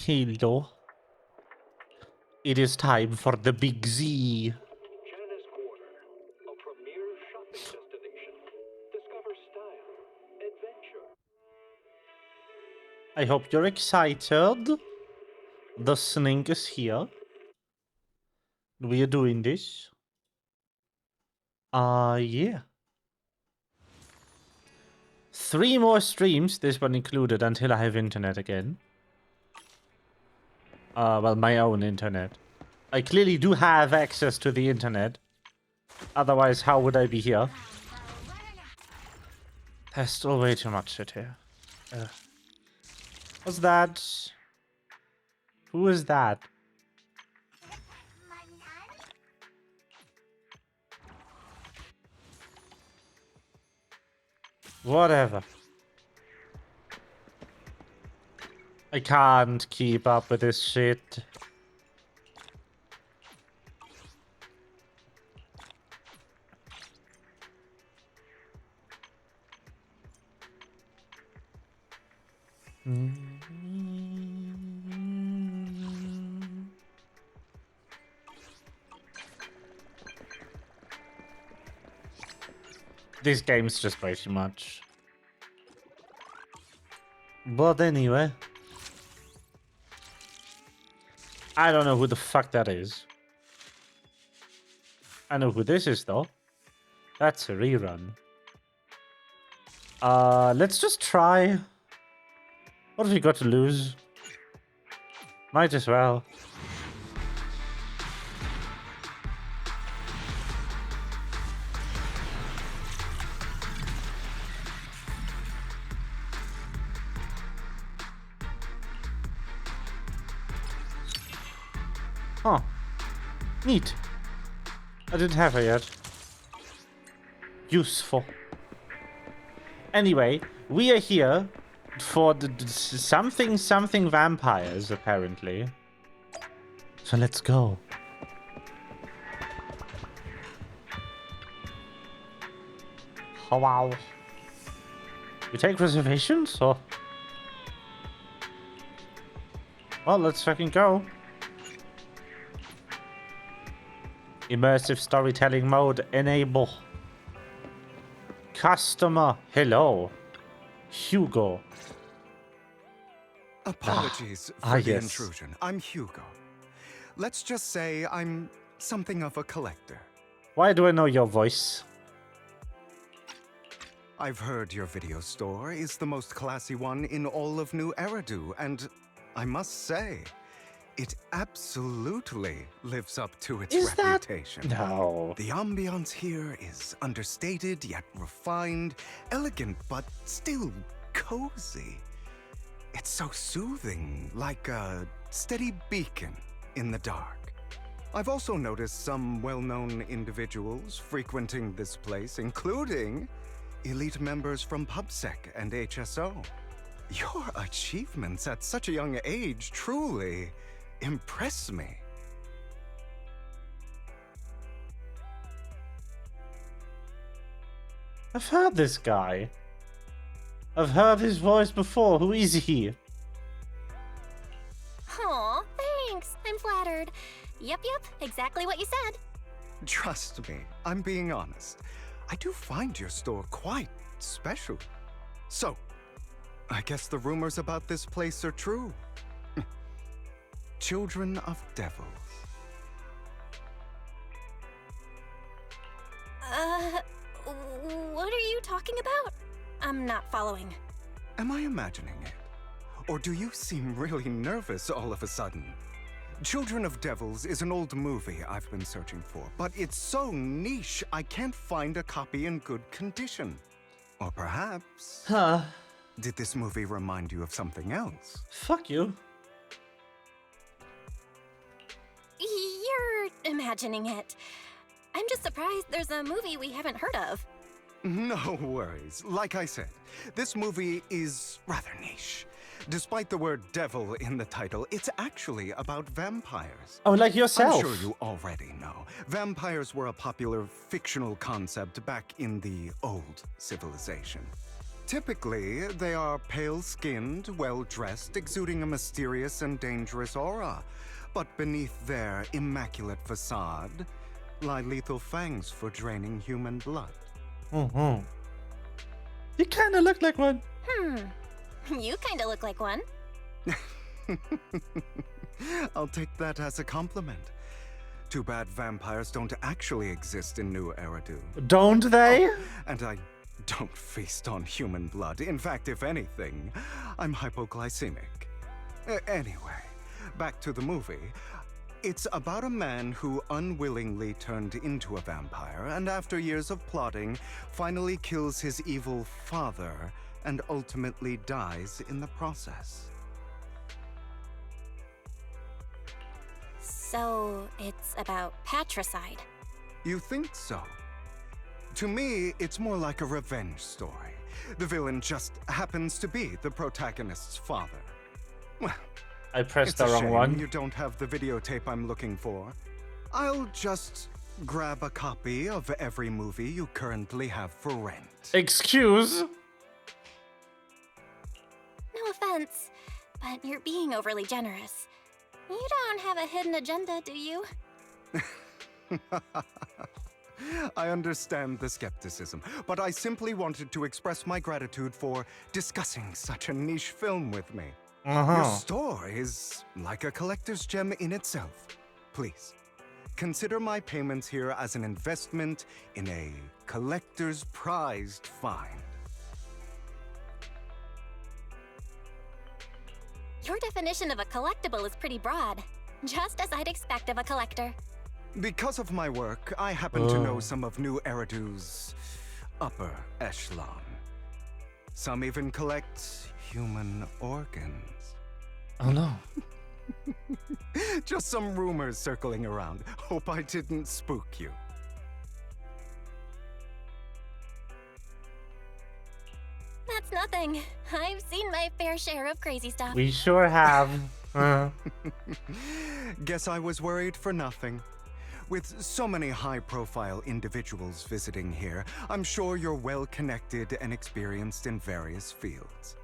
Hello. It is time for the Big Z. China's Quarter, a premier shopping destination. Discover style, adventure. I hope you're excited. The snake is here. We are doing this. Yeah. 3 more streams, this one included, until I have internet again. Well, my own internet. I clearly do have access to the internet. Otherwise, how would I be here? There's still way too much shit here. What's that? Who is that? Whatever. I can't keep up with this shit. This game's just way too much. But anyway. I don't know who the fuck that is. I know who this is though. That's a rerun. Let's just try. What have we got to lose? Might as well. Huh. Neat. I didn't have her yet. Useful. Anyway, we are here for the something vampires, apparently. So let's go. Oh, wow. You take reservations, or? Well, let's fucking go. Immersive storytelling mode enable. Customer, hello. Hugo. Apologies for the yes. intrusion. I'm Hugo. Let's just say I'm something of a collector. Why do I know your voice? I've heard your video store is the most classy one in all of New Eridu, and I must say, it absolutely lives up to its Is that- reputation. No. The ambiance here is understated yet refined, elegant but still cozy. It's so soothing, like a steady beacon in the dark. I've also noticed some well-known individuals frequenting this place, including elite members from PubSec and HSO. Your achievements at such a young age truly impress me. I've heard this guy. I've heard his voice before. Who is he? Aw, thanks. I'm flattered. Yep, exactly what you said. Trust me, I'm being honest. I do find your store quite special. So, I guess the rumors about this place are true. Children of devils. What are you talking about? I'm not following. Am I imagining it? Or do you seem really nervous all of a sudden? Children of Devils is an old movie I've been searching for, but it's so niche I can't find a copy in good condition. Or perhaps... Huh. Did this movie remind you of something else? Fuck you. You're imagining it. I'm just surprised there's a movie we haven't heard of. No worries. Like I said, this movie is rather niche. Despite the word devil in the title, it's actually about vampires. Oh, like yourself. I'm sure you already know. Vampires were a popular fictional concept back in the old civilization. Typically, they are pale-skinned, well-dressed, exuding a mysterious and dangerous aura. But beneath their immaculate facade lie lethal fangs for draining human blood. Mm-hmm. You kind of look like one. You kinda look like one. I'll take that as a compliment. Too bad vampires don't actually exist in New Eridu. Don't they? And I don't feast on human blood. In fact, if anything, I'm hypoglycemic. Anyway, back to the movie. It's about a man who unwillingly turned into a vampire and after years of plotting, finally kills his evil father and ultimately dies in the process. So, it's about patricide. You think so? To me, it's more like a revenge story. The villain just happens to be the protagonist's father. Well, I pressed it's the a wrong shame one. you don't have the videotape I'm looking for. I'll just grab a copy of every movie you currently have for rent. Excuse? No offense, but you're being overly generous. You don't have a hidden agenda, do you? I understand the skepticism, but I simply wanted to express my gratitude for discussing such a niche film with me. Your store is like a collector's gem in itself. Please, consider my payments here as an investment in a collector's prized find. Your definition of a collectible is pretty broad, just as I'd expect of a collector. Because of my work, I happen to know some of New Eridu's upper echelon. Some even collect human organs. Oh no. Just some rumors circling around. Hope I didn't spook you. That's nothing. I've seen my fair share of crazy stuff. We sure have. Guess I was worried for nothing. With so many high-profile individuals visiting here, I'm sure you're well-connected and experienced in various fields.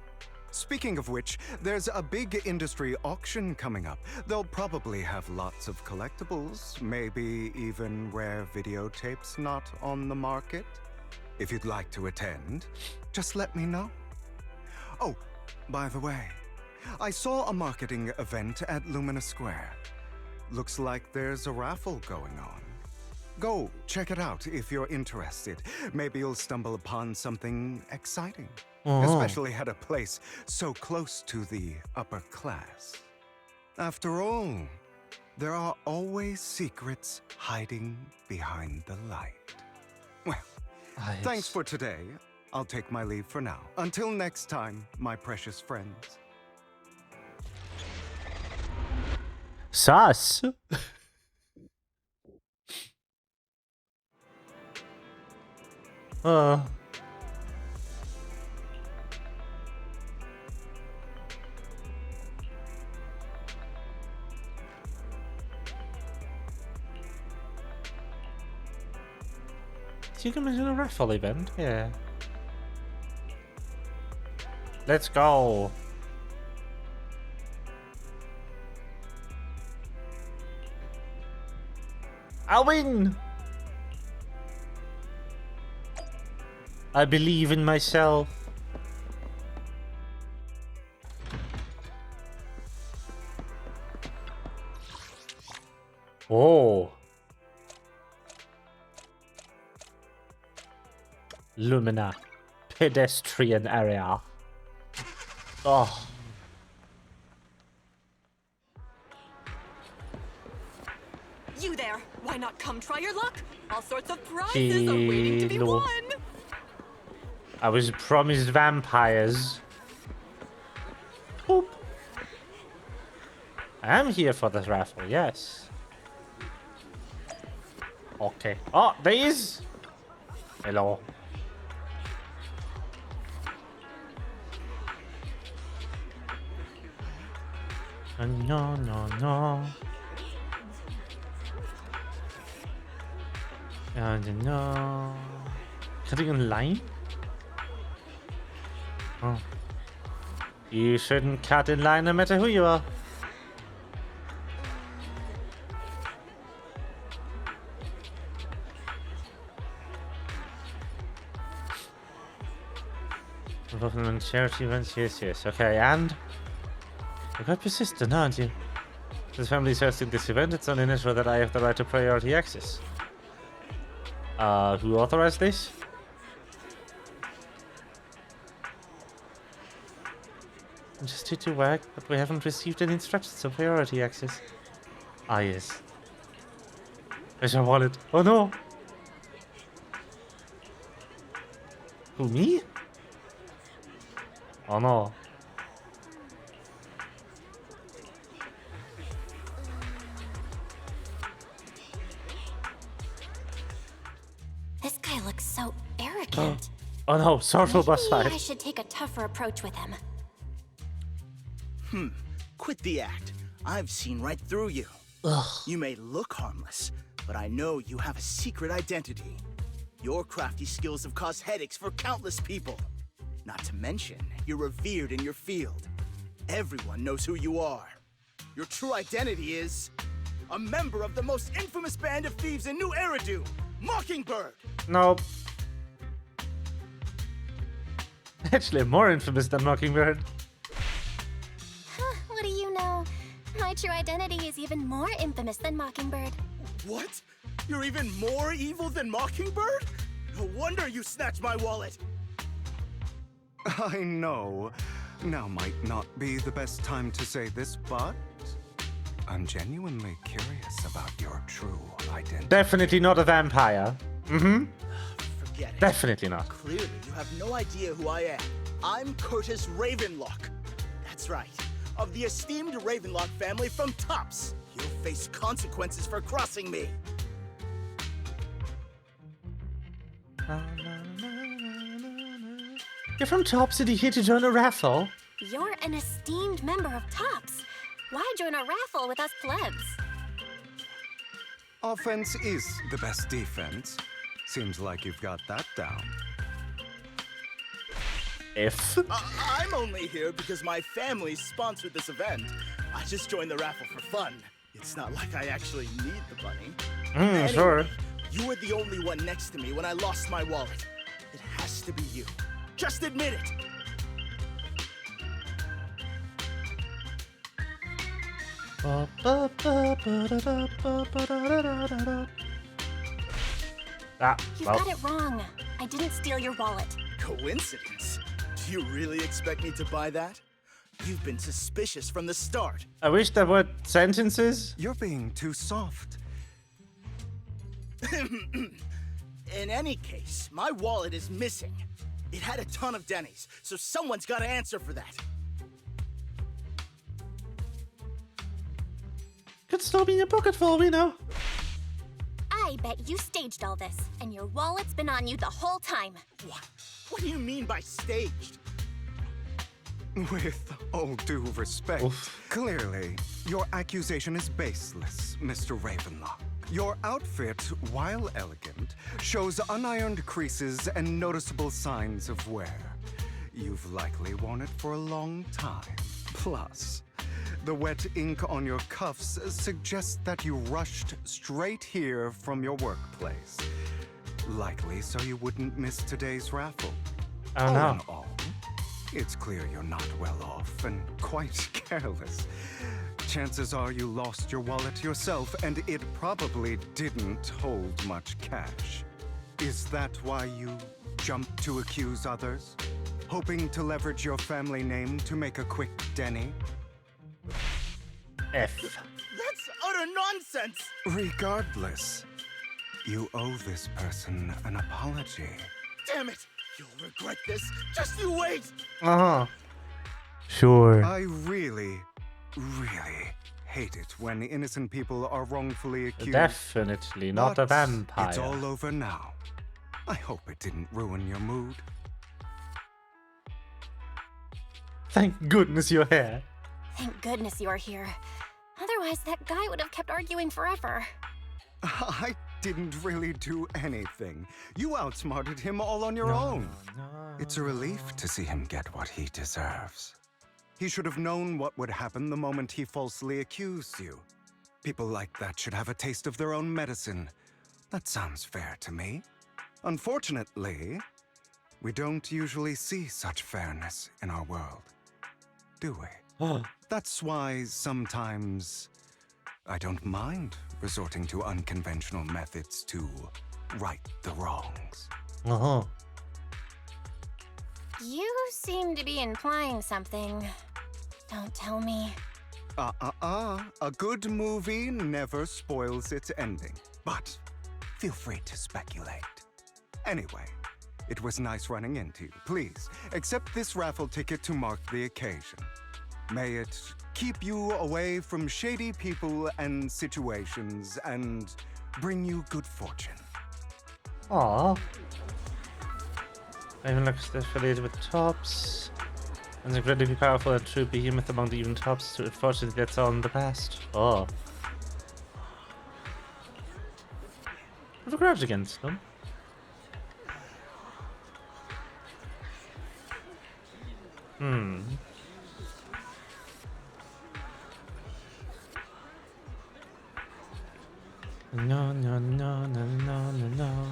Speaking of which, there's a big industry auction coming up. They'll probably have lots of collectibles, maybe even rare videotapes not on the market. If you'd like to attend, just let me know. Oh, by the way, I saw a marketing event at Lumina Square. Looks like there's a raffle going on. Go check it out if you're interested. Maybe you'll stumble upon something exciting. Especially at a place so close to the upper class. After all, there are always secrets hiding behind the light. Well, thanks for today. I'll take my leave for now. Until next time, my precious friends. Sus. You can do a raffle event, yeah. Let's go. I'll win. I believe in myself. Oh. Lumina. Pedestrian area. Oh. You there! Why not come try your luck? All sorts of prizes are waiting to be Hello. won! I was promised vampires. Boop. I am here for the raffle, yes. Okay. Oh, there is. Hello. No, no, no. No. Cutting in line? Oh. You shouldn't cut in line no matter who you are. Involvement in charity events, yes. Okay, and you're quite persistent, aren't you? This family is hosting this event, it's only natural that I have the right to priority access. Who authorized this? I'm just here to work, but we haven't received any instructions on priority access. Ah, yes. Where's your wallet? Oh no! Who, me? Oh no. This guy looks so arrogant. Oh no, sorrowful boss Maybe I fight. should take a tougher approach with him. Quit the act. I've seen right through you. You may look harmless, but I know you have a secret identity. Your crafty skills have caused headaches for countless people. Not to mention, you're revered in your field. Everyone knows who you are. Your true identity is a member of the most infamous band of thieves in New Eridu, Mockingbird. Nope. Actually, more infamous than Mockingbird. Huh, what do you know? My true identity is even more infamous than Mockingbird. What? You're even more evil than Mockingbird? No wonder you snatched my wallet. I know. Now might not be the best time to say this, but I'm genuinely curious about your true identity. Definitely not a vampire. Mm-hmm. Forget it. Definitely not. Clearly, you have no idea who I am. I'm Curtis Ravenlock. That's right. Of the esteemed Ravenlock family from Tops. You'll face consequences for crossing me. You're from Top City here to join a raffle. You're an esteemed member of Tops. Why join a raffle with us plebs? Offense is the best defense. Seems like you've got that down. If. I'm only here because my family sponsored this event. I just joined the raffle for fun. It's not like I actually need the money. Anyway, Sure. You were the only one next to me when I lost my wallet. It has to be you. Just admit it. You've Well, got it wrong. I didn't steal your wallet. Coincidence? Do you really expect me to buy that? You've been suspicious from the start. I wish there were sentences. You're being too soft. In any case, my wallet is missing. It had a ton of Denny's, so someone's got to answer for that. Could still be in your pocket for all we know. I bet you staged all this, and your wallet's been on you the whole time. What? What do you mean by staged? With all due respect, Oof. clearly, your accusation is baseless, Mr. Ravenlock. Your outfit, while elegant, shows unironed creases and noticeable signs of wear. You've likely worn it for a long time. Plus, the wet ink on your cuffs suggests that you rushed straight here from your workplace. Likely so you wouldn't miss today's raffle. Oh All no. in all, it's clear you're not well off and quite careless. Chances are you lost your wallet yourself, and it probably didn't hold much cash. Is that why you jumped to accuse others? Hoping to leverage your family name to make a quick Denny? F. That's utter nonsense! Regardless, you owe this person an apology. Damn it! You'll regret this. Just you wait! Uh-huh. Sure. I really hate it when innocent people are wrongfully accused. Definitely not a But vampire. It's all over now. I hope it didn't ruin your mood. Thank goodness you're here. Thank goodness you're here. Otherwise, that guy would have kept arguing forever. I didn't really do anything. You outsmarted him all on your own. It's a relief to see him get what he deserves. He should have known what would happen the moment he falsely accused you. People like that should have a taste of their own medicine. That sounds fair to me. Unfortunately, we don't usually see such fairness in our world, do we? That's why sometimes I don't mind resorting to unconventional methods to right the wrongs. Uh-huh. You seem to be implying something. Don't tell me. A good movie never spoils its ending. But feel free to speculate. Anyway, it was nice running into you. Please, accept this raffle ticket to mark the occasion. May it keep you away from shady people and situations and bring you good fortune. Aww. Even looks affiliated with tops. And is incredibly powerful and true behemoth among the even tops, so unfortunately that's all in the past. Oh. I have a grudge against them. No, no, no, no, no, no, no.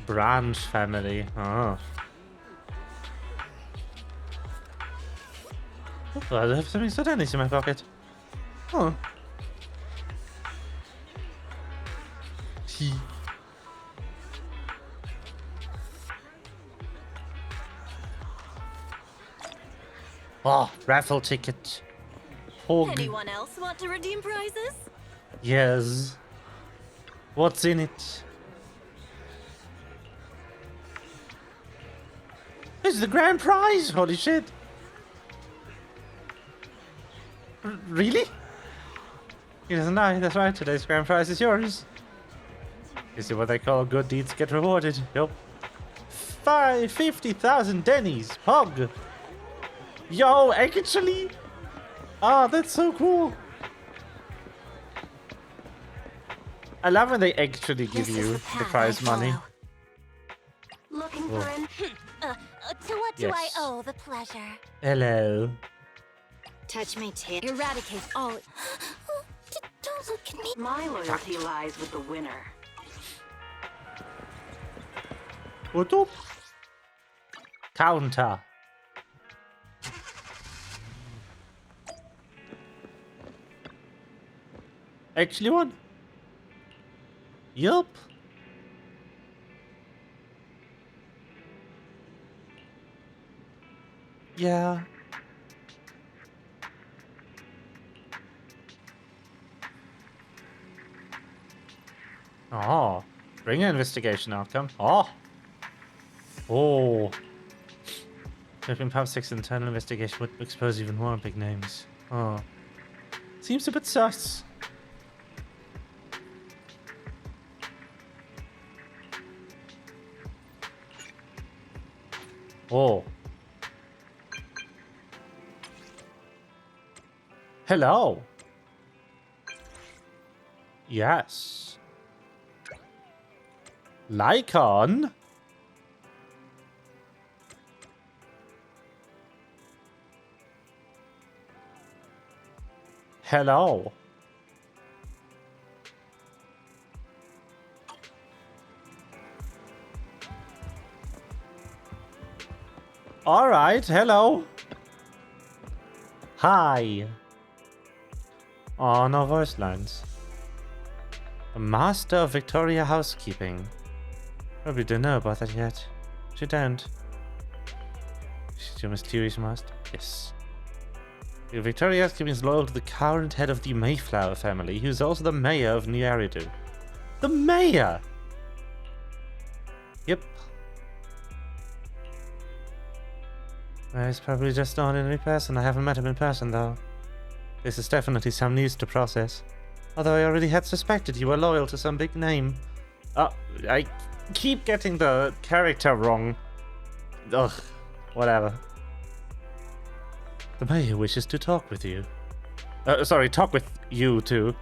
Branch family. Oh. Oh, I have something so nice in my pocket. Oh. Oh, raffle ticket. Hog. Anyone else want to redeem prizes? Yes. What's in it? This is the grand prize! Holy shit! Really? He doesn't lie, that's right, today's grand prize is yours. This is what they call good deeds get rewarded. Yup. 50,000 Denny's! Pog! Yo, actually? Ah, that's so cool! I love when they actually give you the prize money. Looking for an... to what do I Yes. owe the pleasure? Hello. Touch me, too. Eradicate all. Don't look at me. My loyalty lies with the winner. What up? Counter. Actually won? Yup. Yeah. Oh. Bring an investigation outcome. Oh. Oh. Open Pub 6 internal investigation would expose even more big names. Oh. Seems a bit sus. Oh. Hello. Yes. Lycon? Hello. All right, hello. Hi. Oh, no voice lines. A master of Victoria housekeeping. Probably don't know about that yet. She don't. She's your mysterious master? Yes. Victoria housekeeping is loyal to the current head of the Mayflower family, who's also the mayor of New Aridu. The mayor! Yep. He's probably just an ordinary person. I haven't met him in person, though. This is definitely some news to process. Although I already had suspected you were loyal to some big name. Oh, I keep getting the character wrong. Ugh, whatever. The mayor wishes to talk with you. Sorry, talk with you too.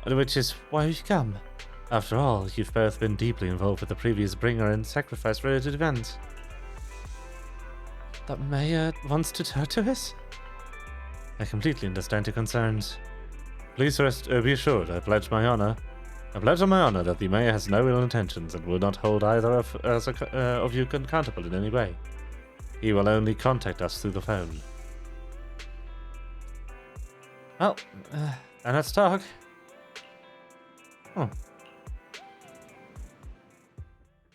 Which is why you come. After all, you've both been deeply involved with the previous bringer and sacrifice-related events. The mayor wants to talk to us? I completely understand your concerns. Please be assured, I pledge my honor. I pledge on my honor that the mayor has no ill intentions and will not hold either of you accountable in any way. He will only contact us through the phone. Well, then let's talk. Oh.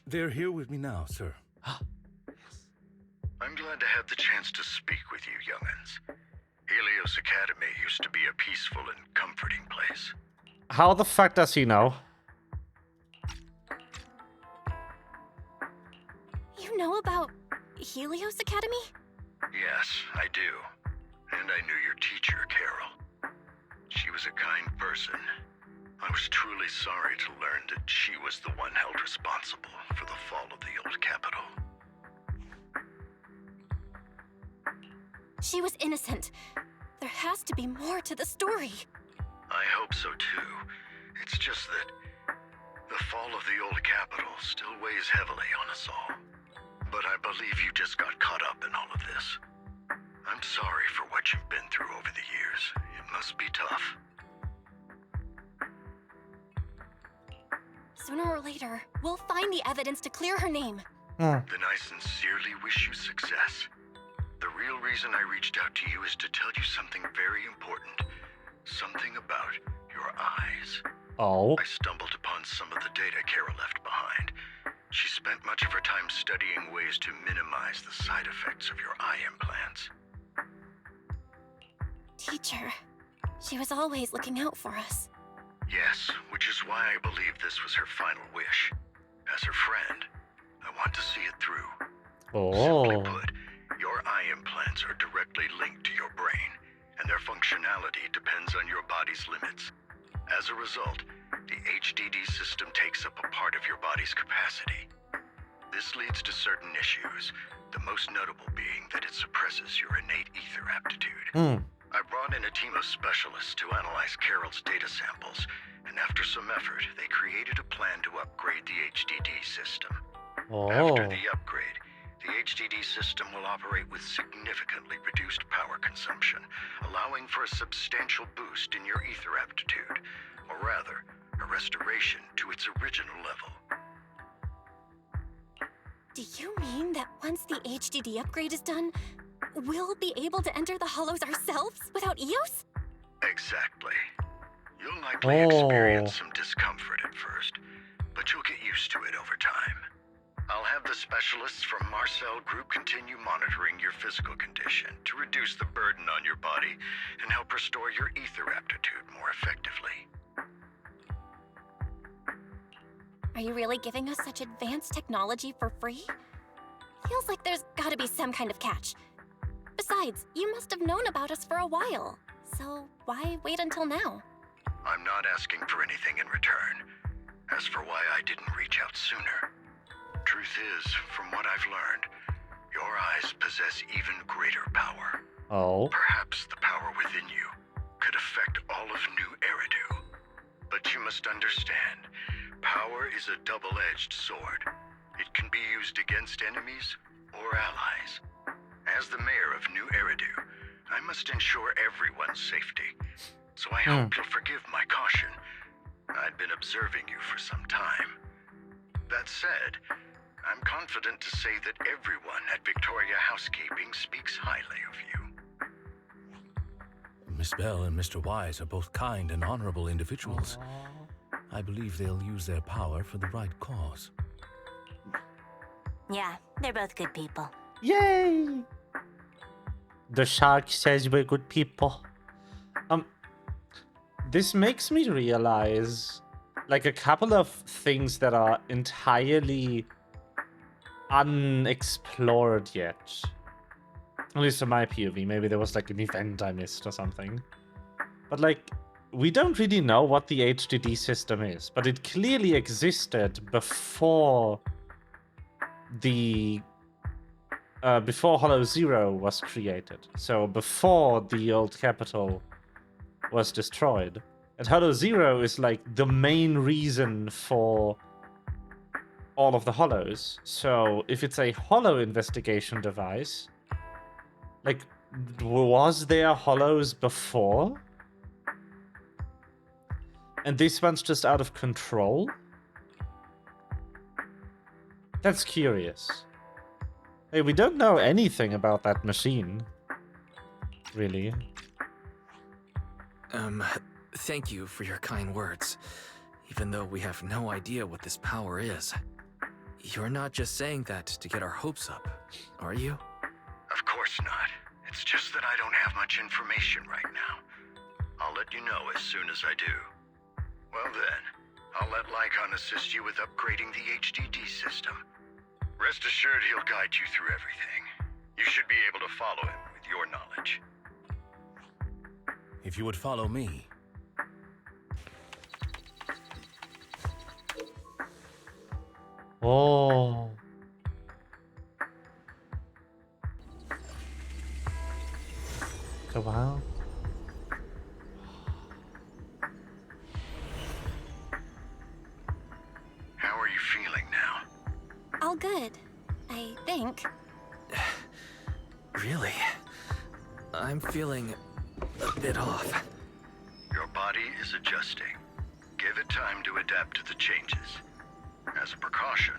They're here with me now, sir. I'm glad to have the chance to speak with you, young'uns. Helios Academy used to be a peaceful and comforting place. How the fuck does he know? You know about Helios Academy? Yes, I do. And I knew your teacher, Carol. She was a kind person. I was truly sorry to learn that she was the one held responsible for the fall of the old capital. She was innocent. There has to be more to the story. I hope so too. It's just that the fall of the old capital still weighs heavily on us all. But I believe you just got caught up in all of this. I'm sorry for what you've been through over the years. It must be tough. Sooner or later, we'll find the evidence to clear her name. Then I sincerely wish you success. The real reason I reached out to you is to tell you something very important. Something about your eyes. Oh. I stumbled upon some of the data Carol left behind. She spent much of her time studying ways to minimize the side effects of your eye implants. Teacher, she was always looking out for us. Yes, which is why I believe this was her final wish. As her friend, I want to see it through. Simply put, your eye implants are directly linked to your brain, and their functionality depends on your body's limits. As a result, the HDD system takes up a part of your body's capacity. This leads to certain issues, the most notable being that it suppresses your innate ether aptitude. I brought in a team of specialists to analyze Carol's data samples, and after some effort, they created a plan to upgrade the HDD system. After the upgrade, the HDD system will operate with significantly reduced power consumption, allowing for a substantial boost in your ether aptitude, or rather, a restoration to its original level. Do you mean that once the HDD upgrade is done, we'll be able to enter the hollows ourselves without EOS? Exactly. You'll likely experience some discomfort at first, but you'll get used to it over time. I'll have the specialists from Marcel Group continue monitoring your physical condition to reduce the burden on your body and help restore your ether aptitude more effectively. Are you really giving us such advanced technology for free? Feels like there's gotta be some kind of catch. Besides, you must have known about us for a while, so why wait until now? I'm not asking for anything in return. As for why I didn't reach out sooner, truth is, from what I've learned, your eyes possess even greater power. Perhaps the power within you could affect all of New Eridu. But you must understand, power is a double-edged sword. It can be used against enemies or allies. As the mayor of New Eridu, I must ensure everyone's safety. So I hope you'll forgive my caution. I'd been observing you for some time. That said, I'm confident to say that everyone at Victoria Housekeeping speaks highly of you. Miss Bell and Mr. Wise are both kind and honorable individuals. I believe they'll use their power for the right cause. Yeah, they're both good people. Yay! The shark says we're good people. This makes me realize, like, a couple of things that are entirely unexplored yet. At least in my POV. Maybe there was, like, an event I missed or something. But, like, we don't really know what the HDD system is, but it clearly existed before the before Hollow Zero was created. So before the old capital was destroyed. And Hollow Zero is like the main reason for all of the hollows. So if it's a hollow investigation device, like, was there hollows before? And this one's just out of control? That's curious. Hey, we don't know anything about that machine. Really. Thank you for your kind words. Even though we have no idea what this power is. You're not just saying that to get our hopes up, are you? Of course not. It's just that I don't have much information right now. I'll let you know as soon as I do. Well then, I'll let Lycon assist you with upgrading the HDD system. Rest assured he'll guide you through everything. You should be able to follow him with your knowledge. If you would follow me. Oh. So wow. How are you feeling now? All good, I think. Really? I'm feeling a bit off. Your body is adjusting. Give it time to adapt to the changes. As a precaution,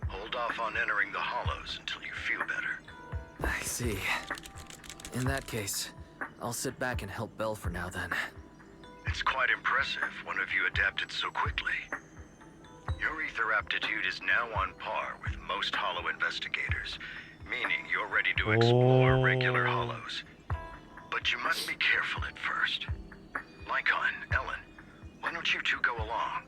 hold off on entering the hollows until you feel better. I see. In that case, I'll sit back and help Belle for now then. It's quite impressive one of you adapted so quickly. Your ether aptitude is now on par with most hollow investigators, meaning you're ready to explore regular hollows. But you must be careful at first. Lycon, Ellen, why don't you two go along?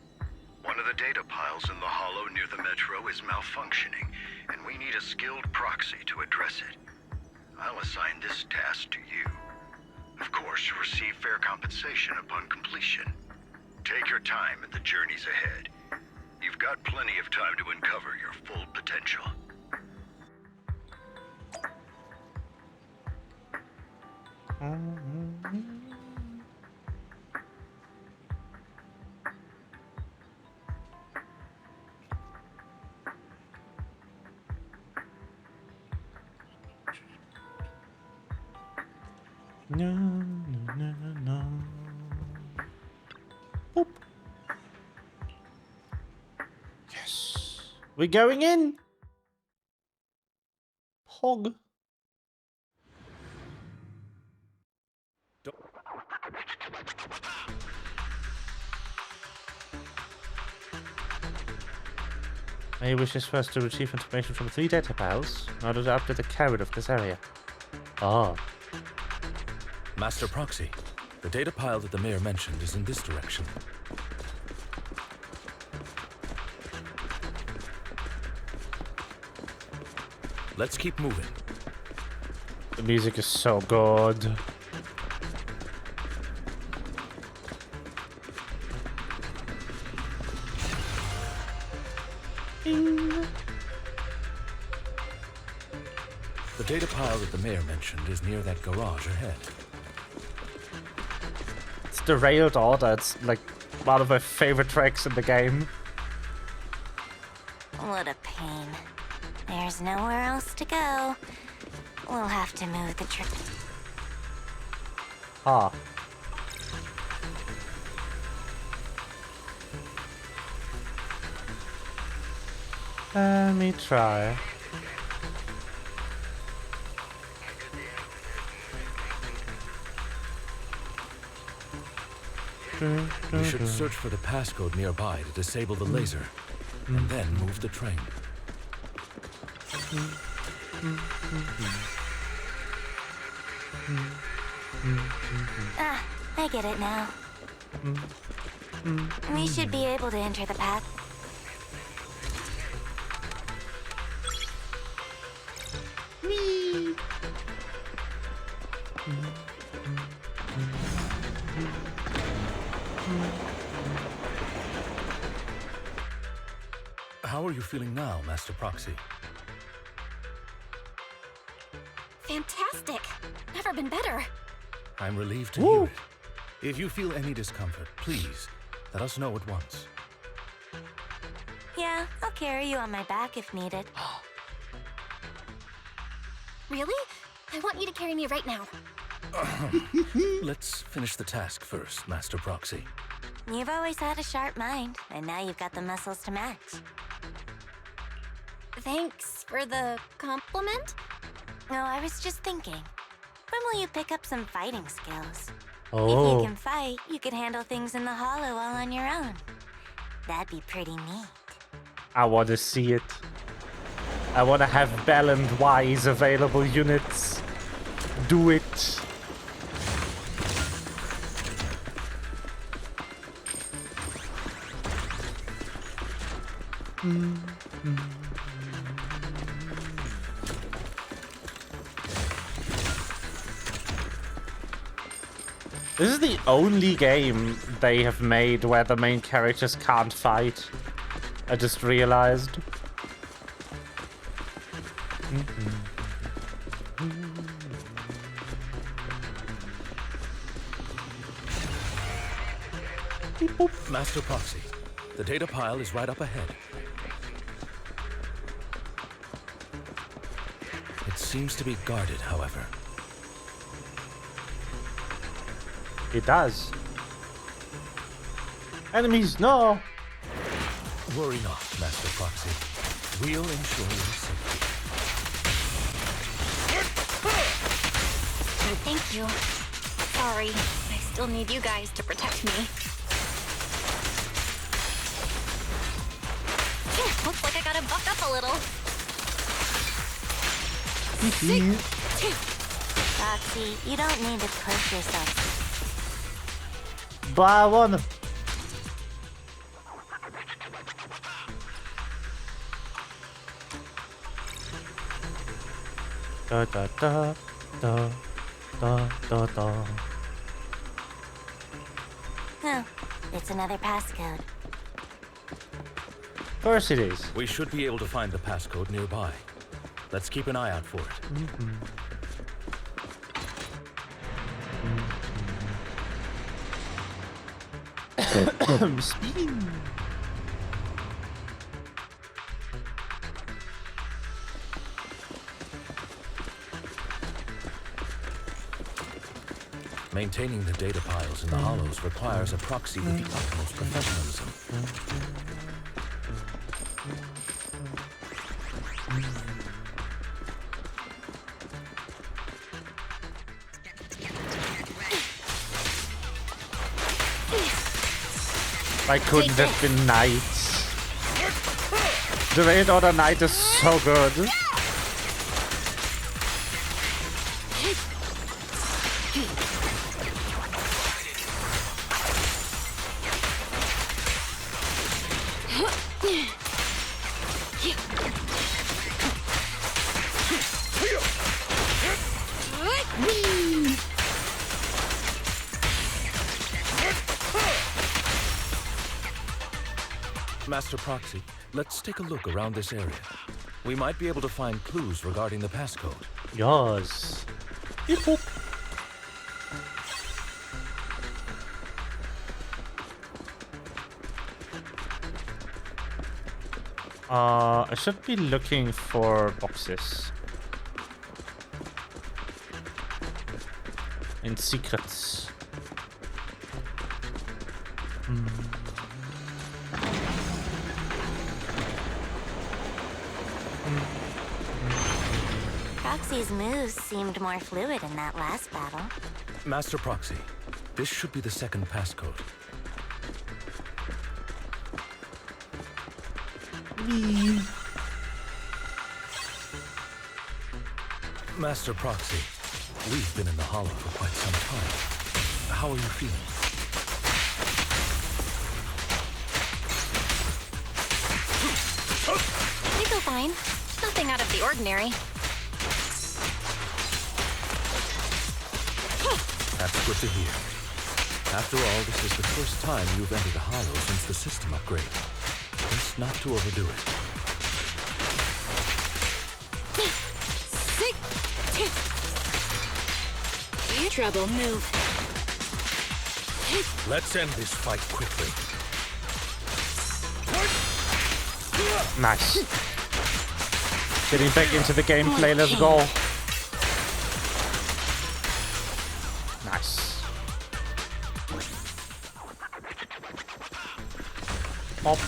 One of the data piles in the hollow near the metro is malfunctioning, and we need a skilled proxy to address it. I'll assign this task to you. Of course, you'll receive fair compensation upon completion. Take your time in the journeys ahead. You've got plenty of time to uncover your full potential. No, no, no, no. Boop. Yes. We're going in. Pog. May wishes first to retrieve information from 3 data piles in order to update the carrier of this area. Ah. Master Proxy, the data pile that the mayor mentioned is in this direction. Let's keep moving. The music is so good. The data pile that the mayor mentioned is near that garage ahead. It's Derailed Order. It's like one of my favorite tracks in the game. What a pain. There's nowhere else to go. We'll have to move the trip. Ah. Let me try. We should search for the passcode nearby to disable the laser, and then move the train. Ah, I get it now. We should be able to enter the path. How are you feeling now, Master Proxy? fantastic. Never been better. I'm relieved to hear it. If you feel any discomfort, please let us know at once. Yeah, I'll carry you on my back if needed. Really? I want you to carry me right now. Let's finish the task first, Master Proxy. You've always had a sharp mind, and now you've got the muscles to match. Thanks for the compliment. No, I was just thinking. When will you pick up some fighting skills? Oh. If you can fight, you could handle things in the hollow all on your own. That'd be pretty neat. I want to see it. I want to have Bell and Wise available units. Do it. This is the only game they have made where the main characters can't fight. I just realized. Master Proxy, the data pile is right up ahead. It seems to be guarded, however. It does. Enemies, no! Worry not, Master Proxy. We'll ensure your safety. Thank you. Sorry, I still need you guys to protect me. Looks like I gotta buff up a little. Roxy, you don't need to push yourself. But I wanna. Da da da da da da da. No, it's another passcode. Of course it is. We should be able to find the passcode nearby. Let's keep an eye out for it. Speeding. Maintaining the data piles in the hollows requires a proxy with the utmost professionalism. Why couldn't have been Knight? The Raid Order Knight is so good. Master Proxy, let's take a look around this area. We might be able to find clues regarding the passcode. Yes. Beep boop. I should be looking for boxes. In secrets. Proxy's moves seemed more fluid in that last battle. Master Proxy, this should be the second passcode. Master Proxy, we've been in the hollow for quite some time. How are you feeling? I feel fine. Nothing out of the ordinary. That's good to hear. After all, this is the first time you've entered a hollow since the system upgrade. Best not to overdo it. Here, trouble. Move. Let's end this fight quickly. Nice. Getting back into the gameplay, let's go. Nice. Hop.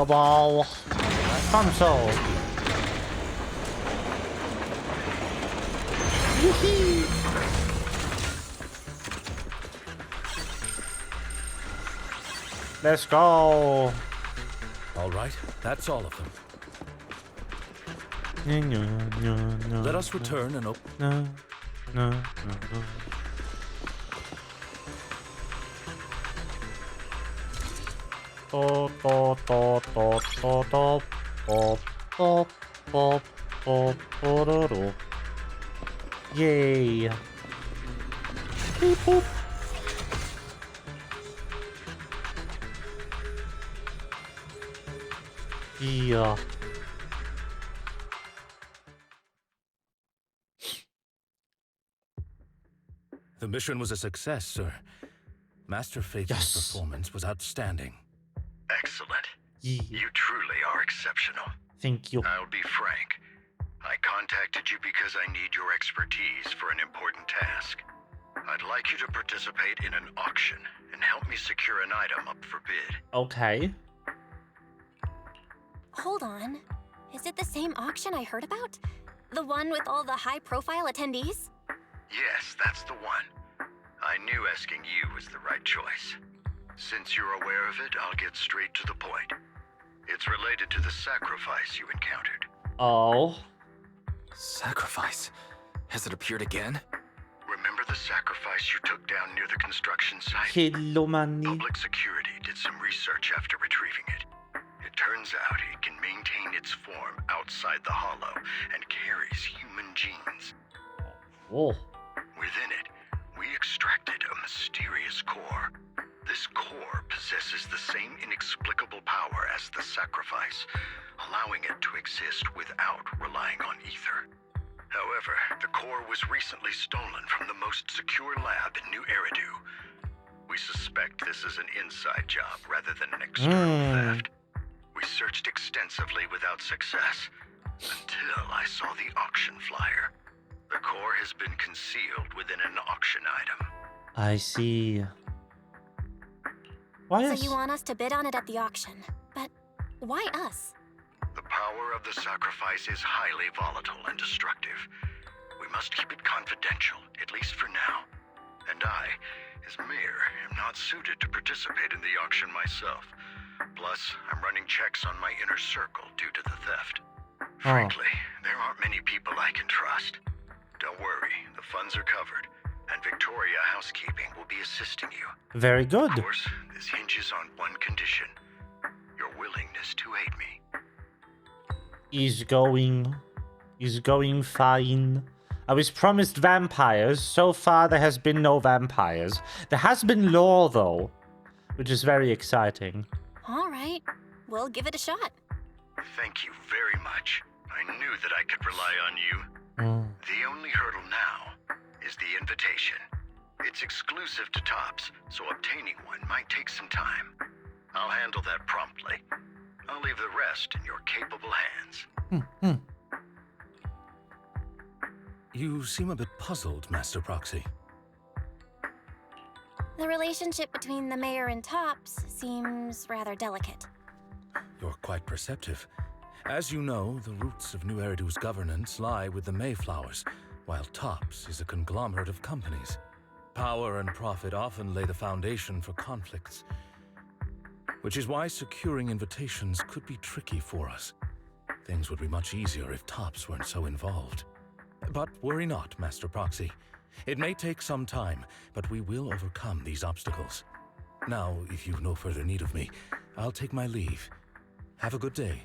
Ball. Console. Let's go. All right, that's all of them. No. Let us return and open. No. Yay. Beep boop. Yeah. The mission was a success, sir. Master Faith's performance was outstanding. Excellent. Yeah. You truly are exceptional. Thank you. I'll be frank. I contacted you because I need your expertise for an important task. I'd like you to participate in an auction and help me secure an item up for bid. Okay. Hold on. Is it the same auction I heard about? The one with all the high-profile attendees? Yes, that's the one. I knew asking you was the right choice. Since you're aware of it, I'll get straight to the point. It's related to the sacrifice you encountered. Oh. Sacrifice? Has it appeared again? Remember the sacrifice you took down near the construction site? Hello, money. Public security did some research after retrieving it. It turns out it can maintain its form outside the hollow and carries human genes. Oh. Within it, we extracted a mysterious core. This core possesses the same inexplicable power as the sacrifice, allowing it to exist without relying on ether. However, the core was recently stolen from the most secure lab in New Eridu. We suspect this is an inside job rather than an external theft. We searched extensively without success, until I saw the auction flyer. The core has been concealed within an auction item. I see. Why So you want us to bid on it at the auction. But why us? The power of the sacrifice is highly volatile and destructive. We must keep it confidential, at least for now. And I, as mayor, am not suited to participate in the auction myself. Plus, I'm running checks on my inner circle due to the theft. Frankly, there aren't many people I can trust. Don't worry, the funds are covered, and Victoria Housekeeping will be assisting you. Very good. Of course, this hinges on one condition. Your willingness to aid me. He's going fine. I was promised vampires. So far, there has been no vampires. There has been lore, though, which is very exciting. All right. We'll give it a shot. Thank you very much. I knew that I could rely on you. The only hurdle now is the invitation. It's exclusive to Tops, so obtaining one might take some time. I'll handle that promptly. I'll leave the rest in your capable hands. You seem a bit puzzled, Master Proxy. The relationship between the mayor and Tops seems rather delicate. You're quite perceptive. As you know, the roots of New Eridu's governance lie with the Mayflowers, while Tops is a conglomerate of companies. Power and profit often lay the foundation for conflicts, which is why securing invitations could be tricky for us. Things would be much easier if Tops weren't so involved. But worry not, Master Proxy. It may take some time, but we will overcome these obstacles. Now, if you've no further need of me, I'll take my leave. Have a good day.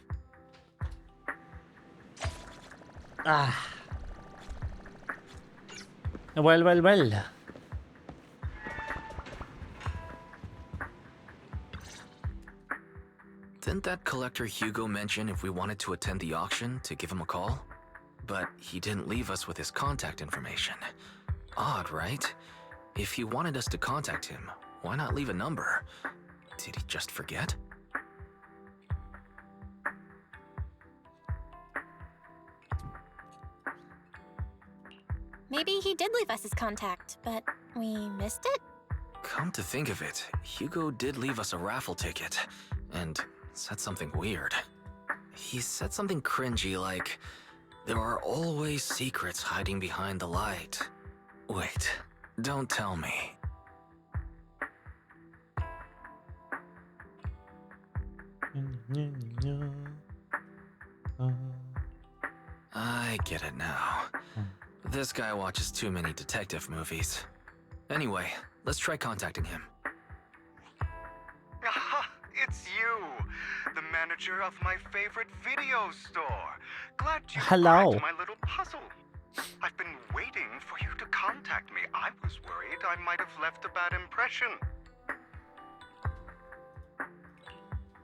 Well. Didn't that collector Hugo mention if we wanted to attend the auction to give him a call? But he didn't leave us with his contact information. Odd, right? If he wanted us to contact him, why not leave a number? Did he just forget? Maybe he did leave us his contact, but we missed it? Come to think of it, Hugo did leave us a raffle ticket, and said something weird. He said something cringy like, "There are always secrets hiding behind the light." Wait, don't tell me. I get it now. This guy watches too many detective movies. Anyway, let's try contacting him. Aha, it's you, the manager of my favorite video store. Glad you cracked my little puzzle. I've been waiting for you to contact me. I was worried I might have left a bad impression.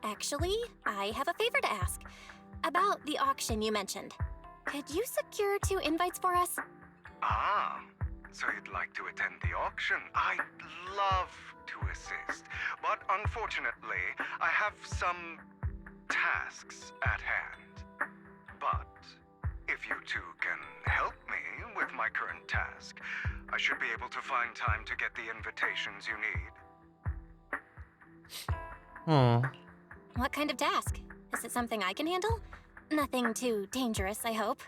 Actually, I have a favor to ask. About the auction you mentioned. Could you secure 2 invites for us? Ah, so you'd like to attend the auction? I'd love to assist, but unfortunately, I have some tasks at hand. But if you two can help me with my current task, I should be able to find time to get the invitations you need. What kind of task? Is it something I can handle? Nothing too dangerous, I hope.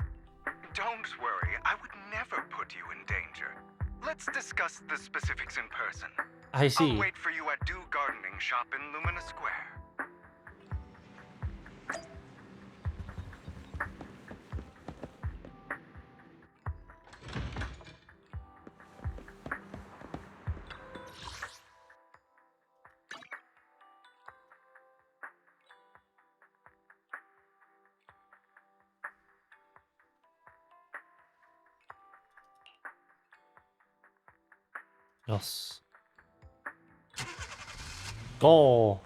Don't worry, I would never put you in danger. Let's discuss the specifics in person. I see. I'll wait for you at Do Gardening Shop in Lumina Square. Yes. Go.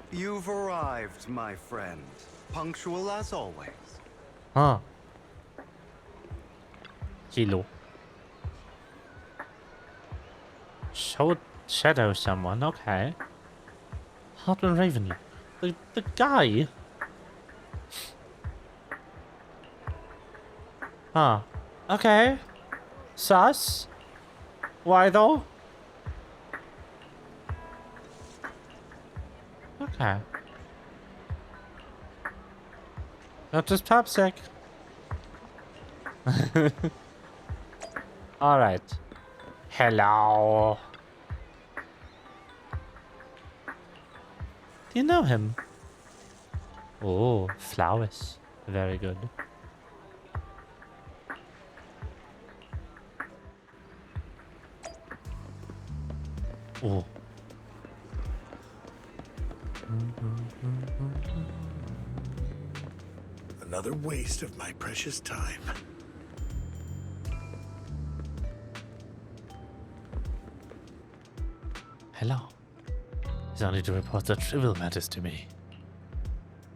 You've arrived, my friend. Punctual as always. Kilo. Shadow someone, okay. Hartman Raven. The guy. Okay. Sus? Why though? Okay. Not just Popsick. Alright. Hello. Do you know him? Oh, flowers. Very good. Oh. Another waste of my precious time. Hello. He's only to report the trivial matters to me.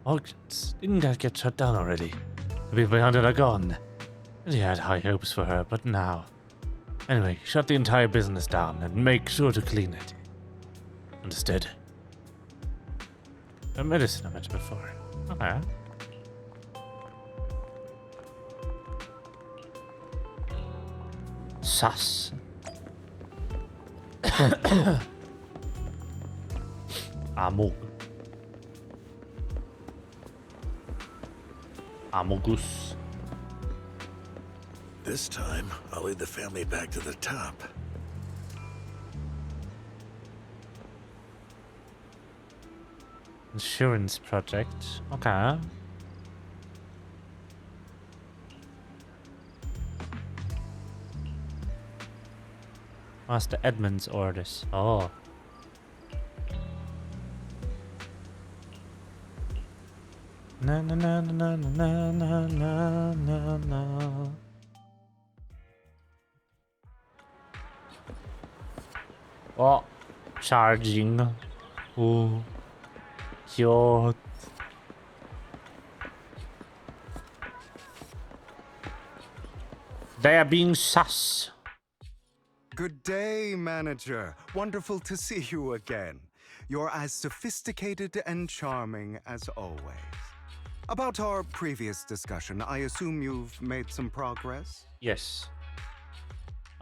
Auctions. Didn't that get shut down already? The people behind it are gone. And he had high hopes for her, but now... Anyway, shut the entire business down and make sure to clean it. Understood? A medicine I mentioned before. Okay. Sus. Amogus. This time, I'll lead the family back to the top. Insurance project. Okay. Master Edmund's orders. Oh. Na na na na na na na na na. Oh, Charging. Ooh. Cute. They are being sus. Good day, manager. Wonderful to see you again. You're as sophisticated and charming as always. About our previous discussion, I assume you've made some progress? Yes.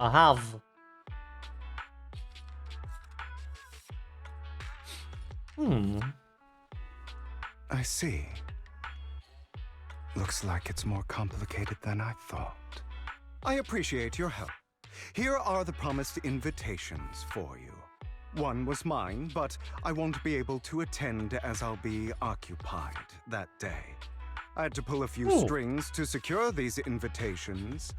I have. I see. Looks like it's more complicated than I thought. I appreciate your help. Here are the promised invitations for you. One was mine, but I won't be able to attend as I'll be occupied that day. I had to pull a few strings to secure these invitations,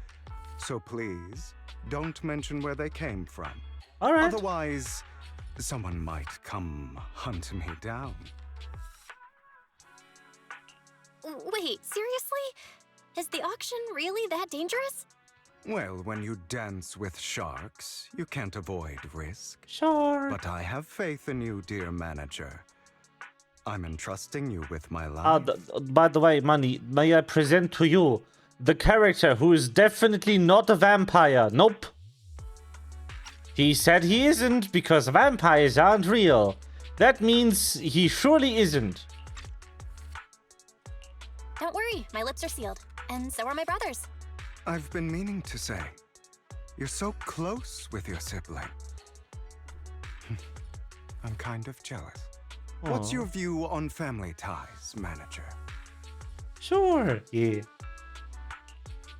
so please don't mention where they came from. All right. Otherwise, someone might come hunt me down. Wait, seriously? Is the auction really that dangerous? Well, when you dance with sharks, you can't avoid risk. Sure. But I have faith in you, dear manager. I'm entrusting you with my life. By the way, Money, may I present to you the character who is definitely not a vampire. Nope. He said he isn't because vampires aren't real. That means he surely isn't. Don't worry, my lips are sealed. And so are my brothers. I've been meaning to say, you're so close with your sibling. I'm kind of jealous. Aww. What's your view on family ties, manager? Sure, yeah.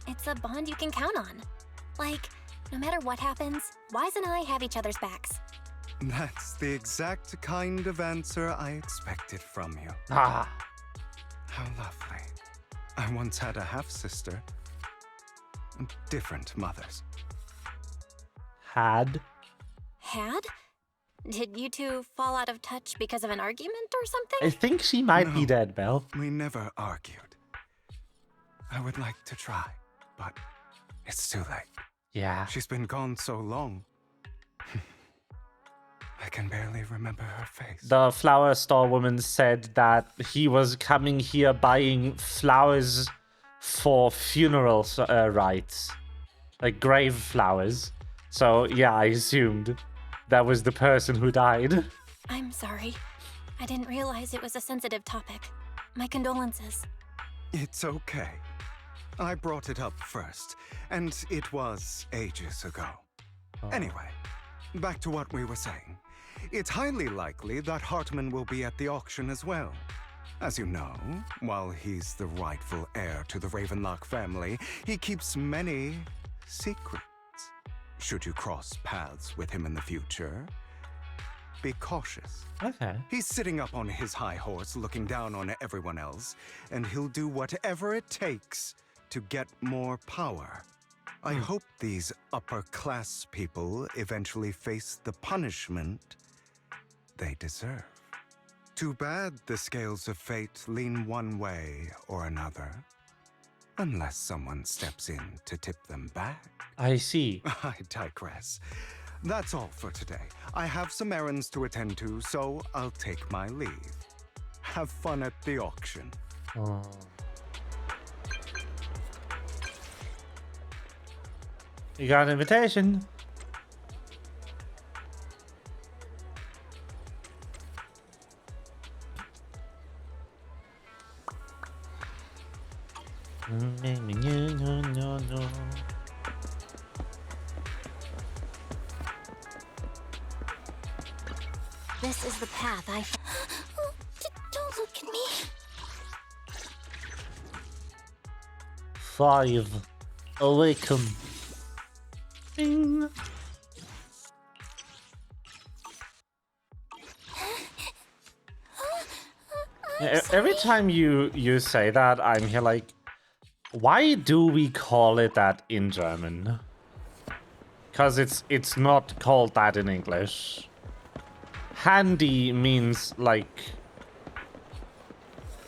It's a bond you can count on. Like, no matter what happens, Wise and I have each other's backs. That's the exact kind of answer I expected from you. Ah. How lovely. I once had a half-sister. Different mothers. Had? Had? Did you two fall out of touch because of an argument or something? I think she might be dead, Belle. We never argued. I would like to try, but it's too late. Yeah. She's been gone so long. I can barely remember her face. The flower store woman said that he was coming here buying flowers for funeral rites. Like grave flowers. So, yeah, I assumed that was the person who died. I'm sorry. I didn't realize it was a sensitive topic. My condolences. It's okay. I brought it up first, and it was ages ago. Anyway, back to what we were saying. It's highly likely that Hartman will be at the auction as well. As you know, while he's the rightful heir to the Ravenlock family, he keeps many secrets. Should you cross paths with him in the future, be cautious. Okay. He's sitting up on his high horse looking down on everyone else, and he'll do whatever it takes to get more power. I hope these upper-class people eventually face the punishment they deserve. Too bad the scales of fate lean one way or another. Unless someone steps in to tip them back. I see. I digress. That's all for today. I have some errands to attend to, so I'll take my leave. Have fun at the auction. Oh. You got an invitation. This is the path I... Don't look at me. 5. Awaken. Ding. Every time you say that, I'm here like, why do we call it that in German? Because it's not called that in English. Handy means like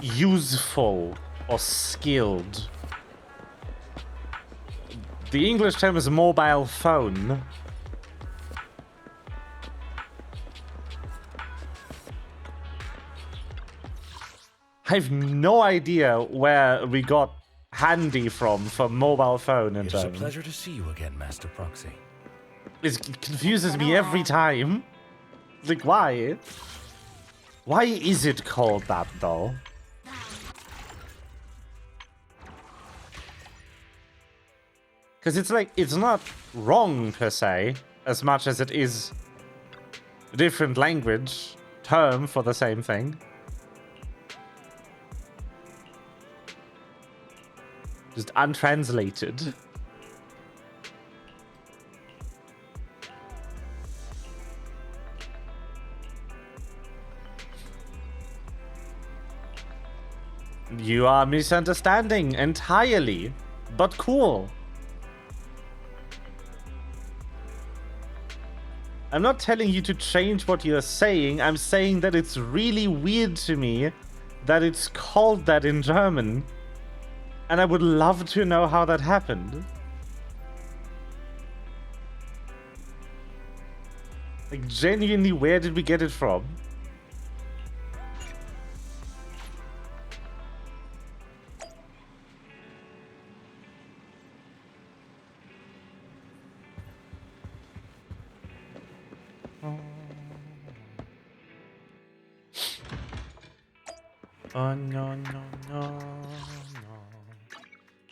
useful or skilled. The English term is mobile phone. I have no idea where we got handy from for mobile phone in It is a German. pleasure to see you again, Master Proxy. It confuses me every time. Like, why? Why is it called that, though? Because it's like, it's not wrong per se, as much as it is a different language term for the same thing. Just untranslated. You are misunderstanding entirely, but cool. I'm not telling you to change what you're saying. I'm saying that it's really weird to me that it's called that in German. And I would love to know how that happened. Like, genuinely, where did we get it from? Oh, no, no, no, no.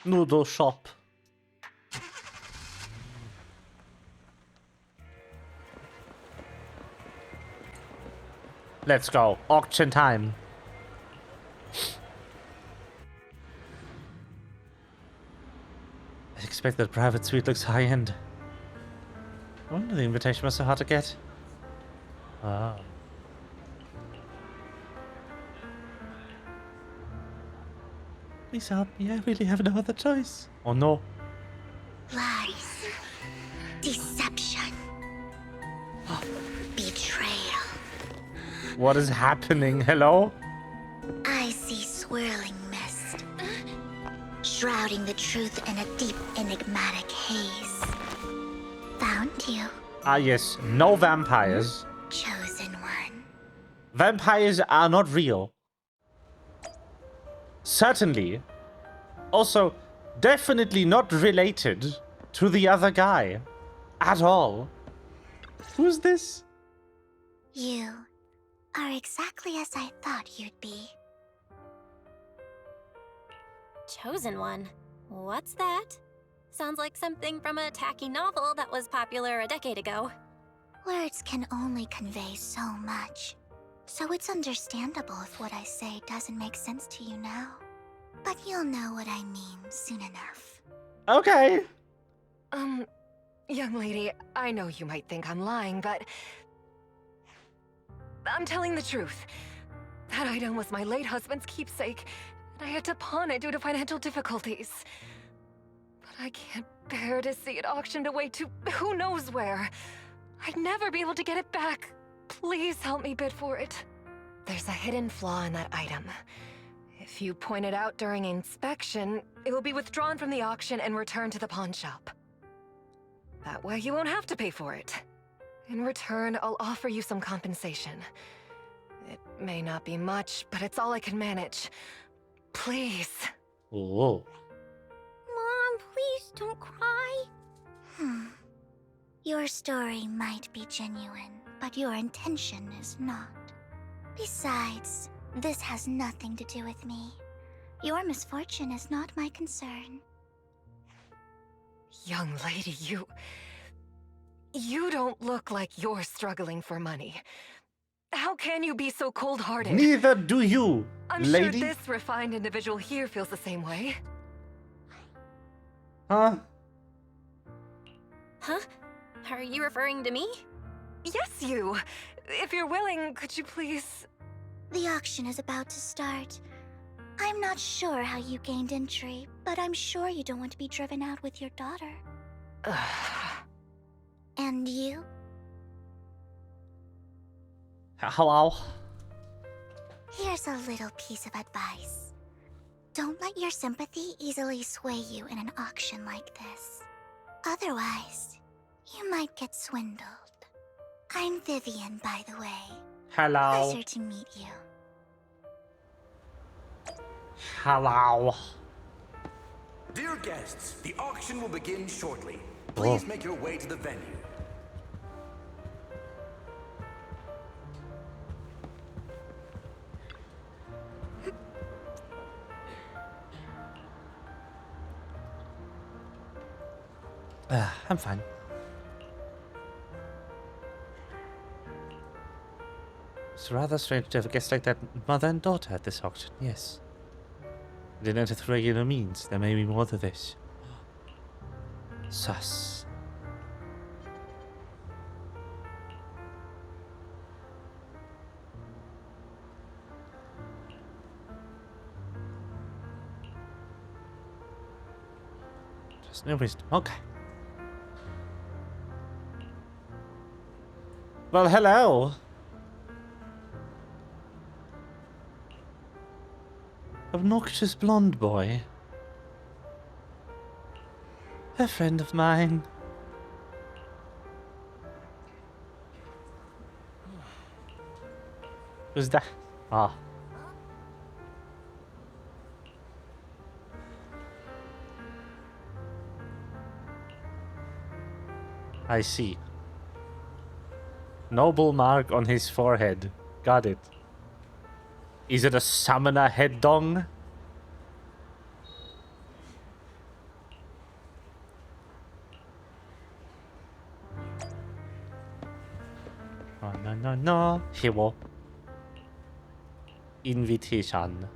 Noodle shop. Let's go. Auction time. I expect that private suite looks high-end. I wonder the invitation was so hard to get. Ah. Please help me. I really have no other choice. Oh no. Lies. Deception. Betrayal. What is happening? Hello? I see swirling mist, shrouding the truth in a deep, enigmatic haze. Found you. Ah, yes. No vampires. Chosen one. Vampires are not real. Certainly. Also, definitely not related to the other guy. At all. Who's this? You are exactly as I thought you'd be. Chosen one? What's that? Sounds like something from a tacky novel that was popular a decade ago. Words can only convey so much, so it's understandable if what I say doesn't make sense to you now. But you'll know what I mean soon enough. Okay. Young lady, I know you might think I'm lying, but I'm telling the truth. That item was my late husband's keepsake, and I had to pawn it due to financial difficulties. But I can't bear to see it auctioned away to who knows where. I'd never be able to get it back. Please help me bid for it. There's a hidden flaw in that item. If you point it out during inspection, it will be withdrawn from the auction and returned to the pawn shop. That way you won't have to pay for it. In return, I'll offer you some compensation. It may not be much, but it's all I can manage. Please. Oh. Mom, please don't cry. Your story might be genuine, but your intention is not. Besides, this has nothing to do with me. Your misfortune is not my concern. Young lady, you don't look like you're struggling for money. How can you be so cold-hearted? Neither do you, I'm lady. sure this refined individual here feels the same way. Huh? Huh? Are you referring to me? Yes, you. If you're willing, could you please... The auction is about to start. I'm not sure how you gained entry, but I'm sure you don't want to be driven out with your daughter. And you? Hello? Here's a little piece of advice. Don't let your sympathy easily sway you in an auction like this. Otherwise, you might get swindled. I'm Vivian, by the way. Hello. Pleasure to meet you. Hello. Dear guests, the auction will begin shortly. Please make your way to the venue. I'm fine. It's rather strange to have a guest like that, mother and daughter, at this auction, yes. I didn't enter through regular means. There may be more to this. Sus. Just no wisdom. Okay. Well, hello. Obnoxious blonde boy. A friend of mine. Who's that? Ah. I see. Noble mark on his forehead. Got it. Is it a summoner head dong? Oh, no. Hero. Invitation.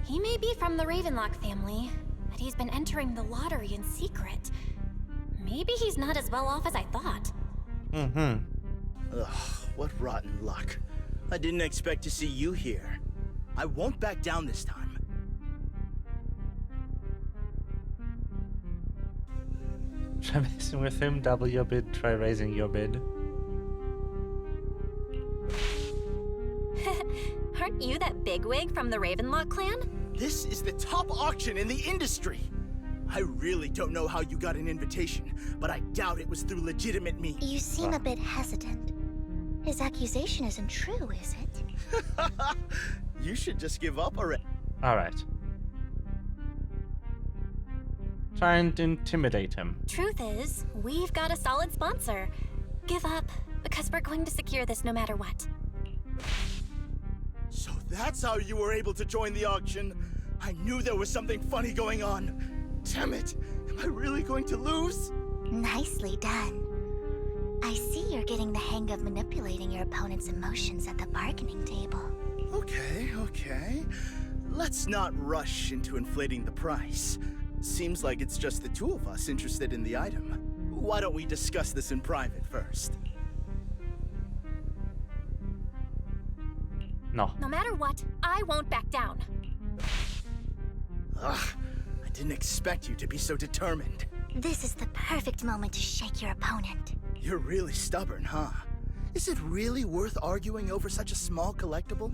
He may be from the Ravenlock family, but he's been entering the lottery in secret. Maybe he's not as well off as I thought. Ugh, what rotten luck. I didn't expect to see you here. I won't back down this time. Try messing with him, double your bid, try raising your bid. Aren't you that bigwig from the Ravenlock clan? This is the top auction in the industry. I really don't know how you got an invitation, but I doubt it was through legitimate means. You seem a bit hesitant. His accusation isn't true, is it? You should just give up already. Alright. Try and intimidate him. Truth is, we've got a solid sponsor. Give up, because we're going to secure this no matter what. So that's how you were able to join the auction. I knew there was something funny going on. Damn it! Am I really going to lose? Nicely done. I see you're getting the hang of manipulating your opponent's emotions at the bargaining table. Okay. Let's not rush into inflating the price. Seems like it's just the two of us interested in the item. Why don't we discuss this in private first? No. No matter what, I won't back down. Ugh, I didn't expect you to be so determined. This is the perfect moment to shake your opponent. You're really stubborn, huh? Is it really worth arguing over such a small collectible?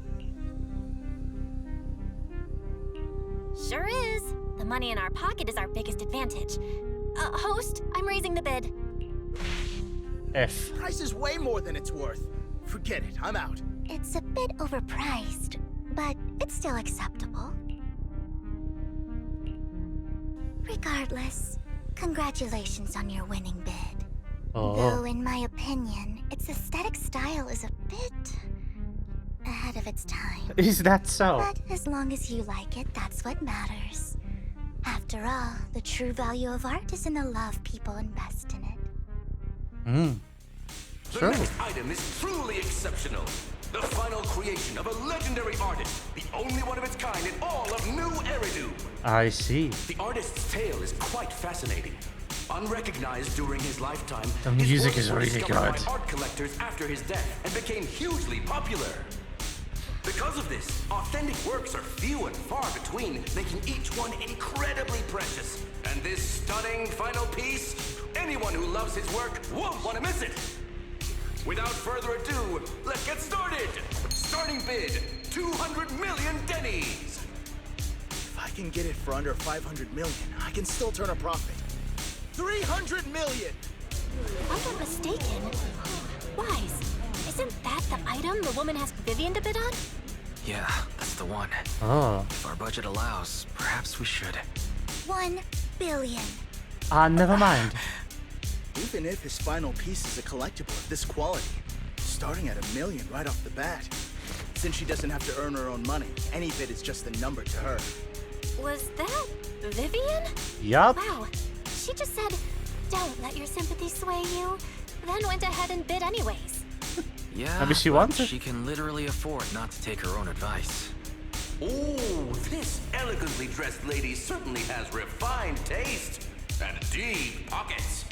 Sure is. The money in our pocket is our biggest advantage. Host, I'm raising the bid. F. Price is way more than it's worth. Forget it, I'm out. It's a bit overpriced, but it's still acceptable. Regardless, congratulations on your winning bid. Oh. Though, in my opinion, its aesthetic style is a bit ahead of its time. Is that so? But as long as you like it, that's what matters. After all, the true value of art is in the love people invest in it. The next item is truly exceptional. The final creation of a legendary artist, the only one of its kind in all of New Eridu. I see. The artist's tale is quite fascinating. Unrecognized during his lifetime, The music his is works were really discovered good. by art collectors after his death and became hugely popular. Because of this, authentic works are few and far between, making each one incredibly precious. And this stunning final piece, anyone who loves his work won't want to miss it. Without further ado, let's get started! Starting bid, 200 million dennies! If I can get it for under 500 million, I can still turn a profit. 300 million! if I'm not mistaken, Wise, isn't that the item the woman asked Vivian to bid on? Yeah, that's the one. Oh. If our budget allows, perhaps we should. 1 billion. Never mind. Even if his final piece is a collectible of this quality, starting at $1 million right off the bat. Since she doesn't have to earn her own money, any bid is just a number to her. Was that Vivian? Yup. Wow, she just said, don't let your sympathy sway you, then went ahead and bid anyways. Yeah, Maybe she but wants it. she can literally afford not to take her own advice. Oh, this elegantly dressed lady certainly has refined taste and deep pockets.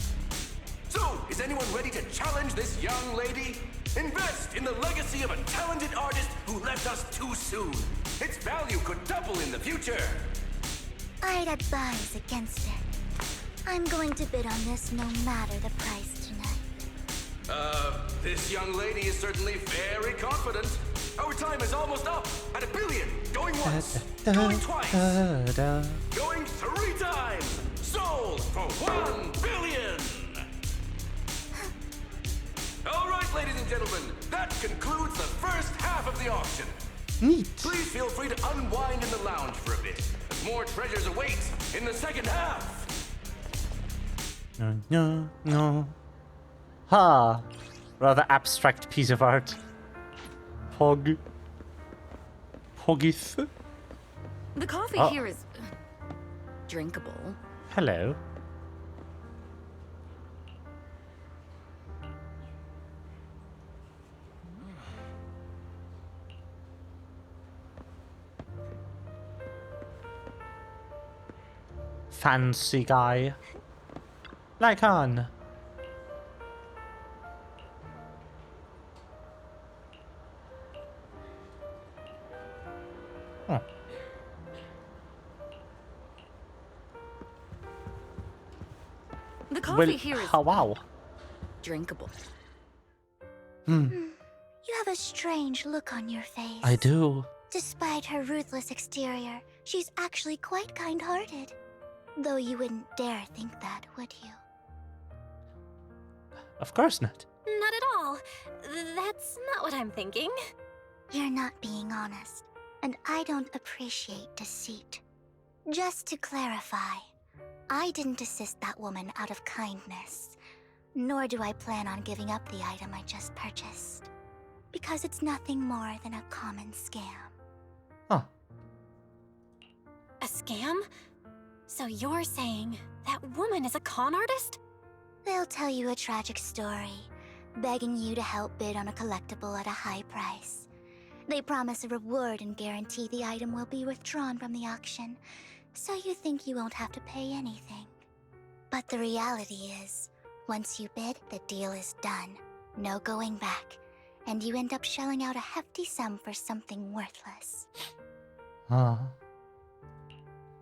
So, is anyone ready to challenge this young lady? Invest in the legacy of a talented artist who left us too soon. Its value could double in the future. I'd advise against it. I'm going to bid on this no matter the price tonight. This young lady is certainly very confident. Our time is almost up at $1 billion. Going once, going twice, going 3 times. Sold for $1 billion. All right, ladies and gentlemen, that concludes the first half of the auction. Neat. Please feel free to unwind in the lounge for a bit, as more treasures await in the second half. No. Ha! Rather abstract piece of art. Poggith. The coffee Oh. here is drinkable. Hello. Fancy guy. Like on. Oh. The coffee Well, here is wow. drinkable. You have a strange look on your face. I do. Despite her ruthless exterior, she's actually quite kind-hearted. Though you wouldn't dare think that, would you? Of course not. Not at all. That's not what I'm thinking. You're not being honest, and I don't appreciate deceit. Just to clarify, I didn't assist that woman out of kindness, nor do I plan on giving up the item I just purchased, because it's nothing more than a common scam. Huh. A scam? So you're saying that woman is a con artist? They'll tell you a tragic story, begging you to help bid on a collectible at a high price. They promise a reward and guarantee the item will be withdrawn from the auction, so you think you won't have to pay anything. But the reality is, once you bid, the deal is done. No going back. And you end up shelling out a hefty sum for something worthless. Huh.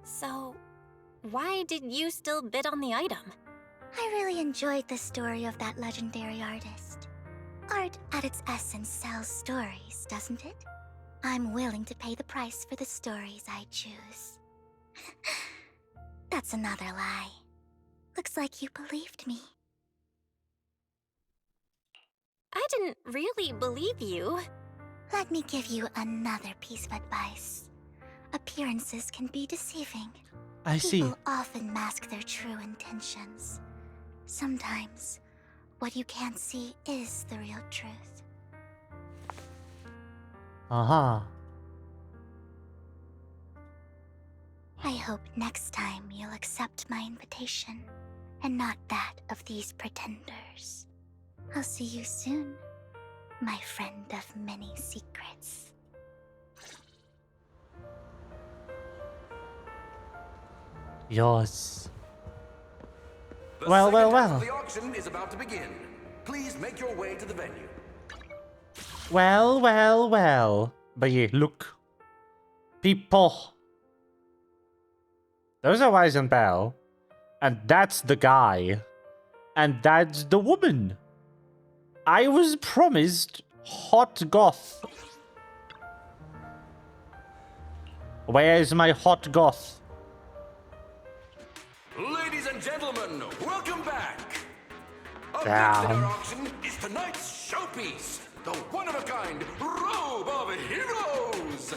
So, why did you still bid on the item? I really enjoyed the story of that legendary artist. Art, at its essence, sells stories, doesn't it? I'm willing to pay the price for the stories I choose. That's another lie. Looks like you believed me. I didn't really believe you. Let me give you another piece of advice. Appearances can be deceiving. I see. People often mask their true intentions. Sometimes, what you can't see is the real truth. Uh-huh. I hope next time you'll accept my invitation, and not that of these pretenders. I'll see you soon, my friend of many secrets. Yours. The Well, second well, half well. of the auction is about to begin. Please make your way to the venue. Well. But yeah, look. People. Those are Wise and Belle. And that's the guy. And that's the woman. I was promised hot goth. Where's my hot goth? Ladies and gentlemen, welcome back. A Up next in our auction is tonight's showpiece, the one-of-a-kind Robe of Heroes.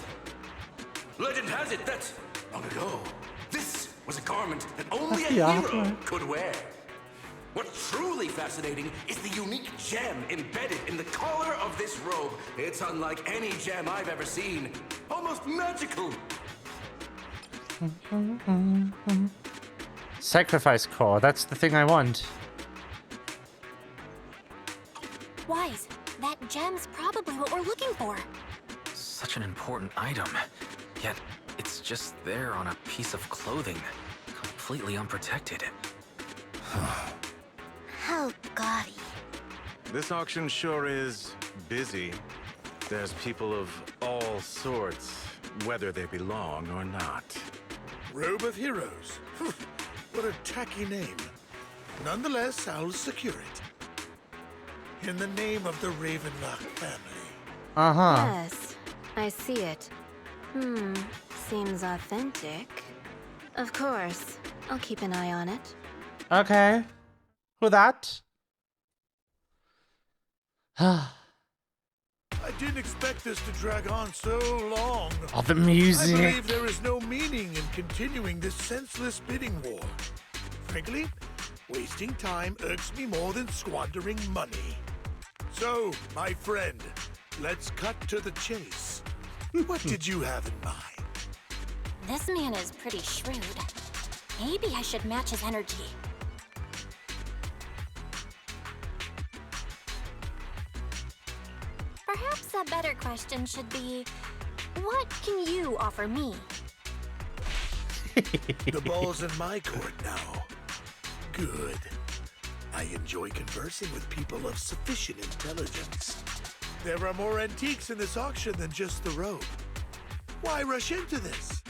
Legend has it that, long ago, this was a garment that only a hero could wear. What's truly fascinating is the unique gem embedded in the collar of this robe. It's unlike any gem I've ever seen. Almost magical. Sacrifice core, that's the thing I want. Wise, that gem's probably what we're looking for. Such an important item, yet it's just there on a piece of clothing, completely unprotected. How gaudy. This auction sure is busy. There's people of all sorts, whether they belong or not. Robe of Heroes. What a tacky name. Nonetheless, I'll secure it. In the name of the Ravenlock family. Yes, I see it. Seems authentic. Of course, I'll keep an eye on it. Okay. Who that? I didn't expect this to drag on so long. Oh, the music. I believe there is no meaning in continuing this senseless bidding war. Frankly, wasting time irks me more than squandering money. So, my friend, let's cut to the chase. What did you have in mind? This man is pretty shrewd. Maybe I should match his energy. Perhaps a better question should be, what can you offer me? The ball's in my court now. Good. I enjoy conversing with people of sufficient intelligence. There are more antiques in this auction than just the robe. Why rush into this?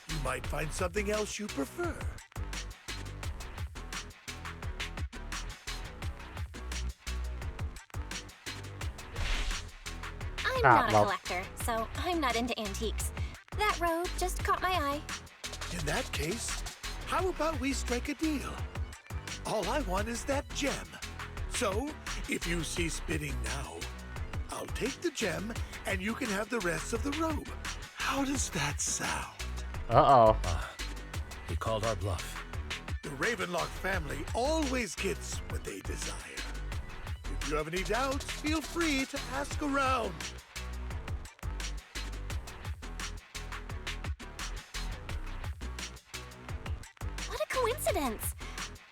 You might find something else you prefer. I'm not a collector, so I'm not into antiques. That robe just caught my eye. In that case, how about we strike a deal? All I want is that gem. So, if you cease bidding now, I'll take the gem and you can have the rest of the robe. How does that sound? Uh-oh. He called our bluff. The Ravenlock family always gets what they desire. If you have any doubts, feel free to ask around. What a coincidence!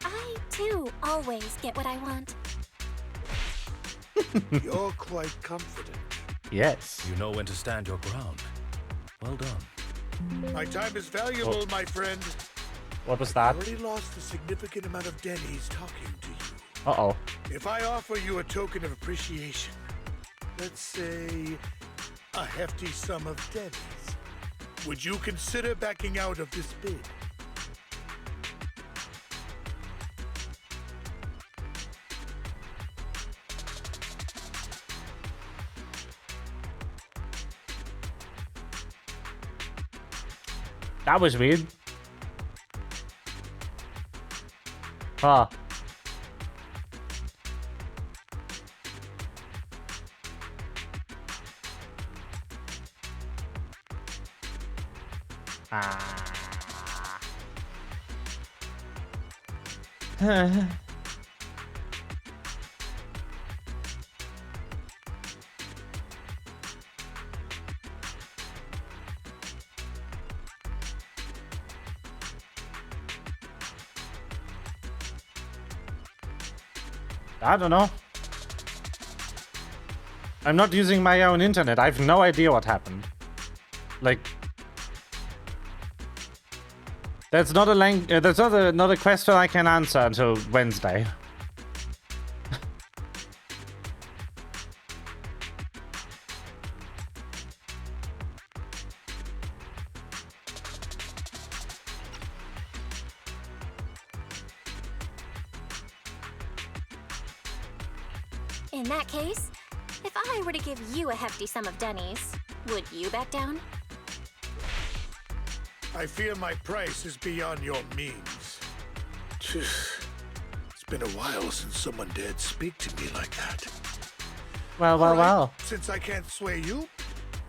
I, too, always get what I want. You're quite confident. Yes. You know when to stand your ground. Well done. My time is valuable, my friend. What was I that? already lost a significant amount of Denny's talking to you. Uh-oh. If I offer you a token of appreciation, let's say a hefty sum of Denny's, would you consider backing out of this bid? That was weird. Huh. I don't know. I'm not using my own internet. I have no idea what happened. Like, that's not a that's not a question I can answer until Wednesday. In that case, if I were to give you a hefty sum of Denny's, would you back down? I fear my price is beyond your means. It's been a while since someone dared speak to me like that. Well, well, All right, well. Since I can't sway you,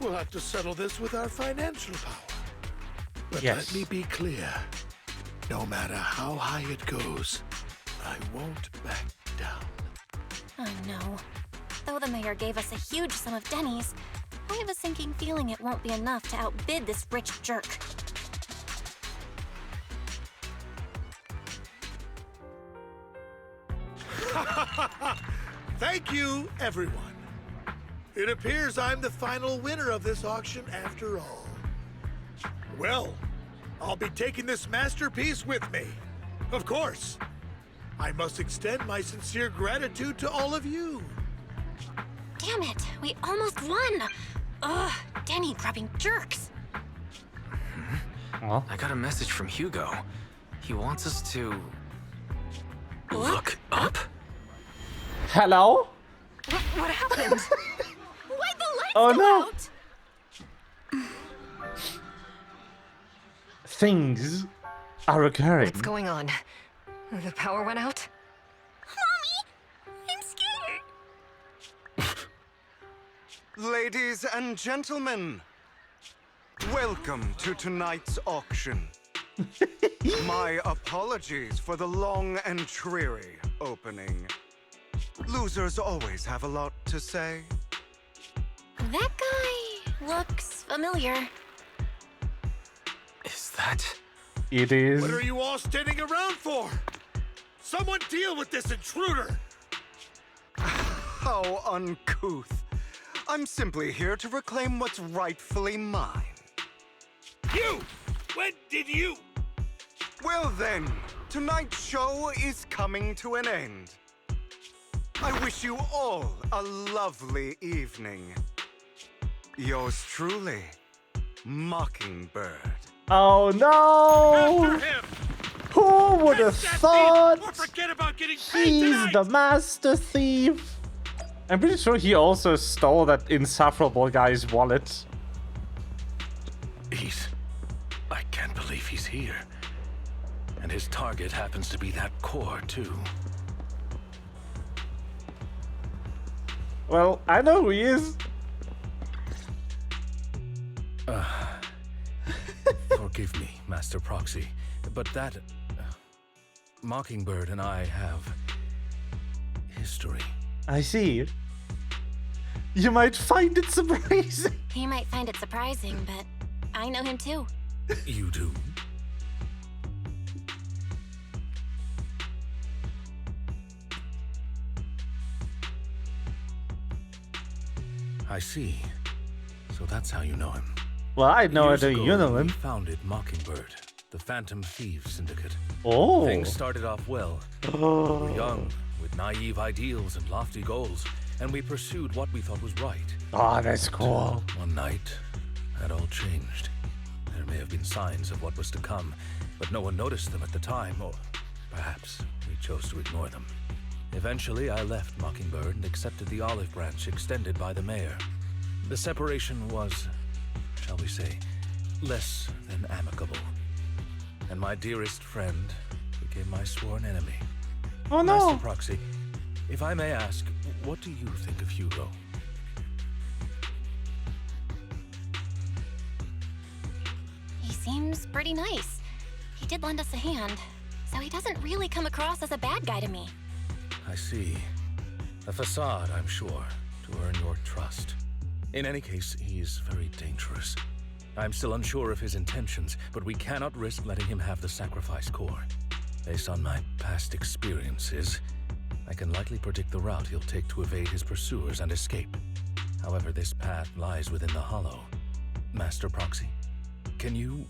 we'll have to settle this with our financial power. But Yes. let me be clear. No matter how high it goes, I won't back down. Oh no. Though the mayor gave us a huge sum of dennies, I have a sinking feeling it won't be enough to outbid this rich jerk. Thank you, everyone. It appears I'm the final winner of this auction after all. Well, I'll be taking this masterpiece with me. Of course. I must extend my sincere gratitude to all of you. Damn it, we almost won! Ugh, denny grabbing jerks. Oh. I got a message from Hugo. He wants us to... look up? Hello? What happened? Why'd the lights Oh go no! out? Things are occurring. What's going on? The power went out? Mommy, I'm scared. Ladies and gentlemen, welcome to tonight's auction. My apologies for the long and dreary opening. Losers always have a lot to say. That guy looks familiar. Is that... It is. What are you all standing around for? Someone deal with this intruder! How uncouth. I'm simply here to reclaim what's rightfully mine. You! When did you? Well then, tonight's show is coming to an end. I wish you all a lovely evening. Yours truly, Mockingbird. Oh no! After him! Who would have Fix that thought thief, or forget about getting paid he's tonight! the master thief? I'm pretty sure he also stole that insufferable guy's wallet. I can't believe he's here. And his target happens to be that core, too. Well, I know who he is. Forgive me, Master Proxy, but that... Mockingbird and I have... history. I see. You might find it surprising. He might find it surprising, but I know him too. You do? I see. So that's how you know him. Well, I know Years it. ago, You know we him. founded Mockingbird, the Phantom Thieves Syndicate. Oh. Things started off well. We were young, with naive ideals and lofty goals, and we pursued what we thought was right. Oh, that's cool. One night, that all changed. There may have been signs of what was to come, but no one noticed them at the time, or perhaps we chose to ignore them. Eventually, I left Mockingbird and accepted the olive branch extended by the mayor. The separation was, shall we say, less than amicable. And my dearest friend became my sworn enemy. Oh no! Master Proxy, if I may ask, what do you think of Hugo? He seems pretty nice. He did lend us a hand, so he doesn't really come across as a bad guy to me. I see. A facade, I'm sure, to earn your trust. In any case, he's very dangerous. I'm still unsure of his intentions, but we cannot risk letting him have the sacrifice core. Based on my past experiences, I can likely predict the route he'll take to evade his pursuers and escape. However, this path lies within the hollow. Master Proxy, can you...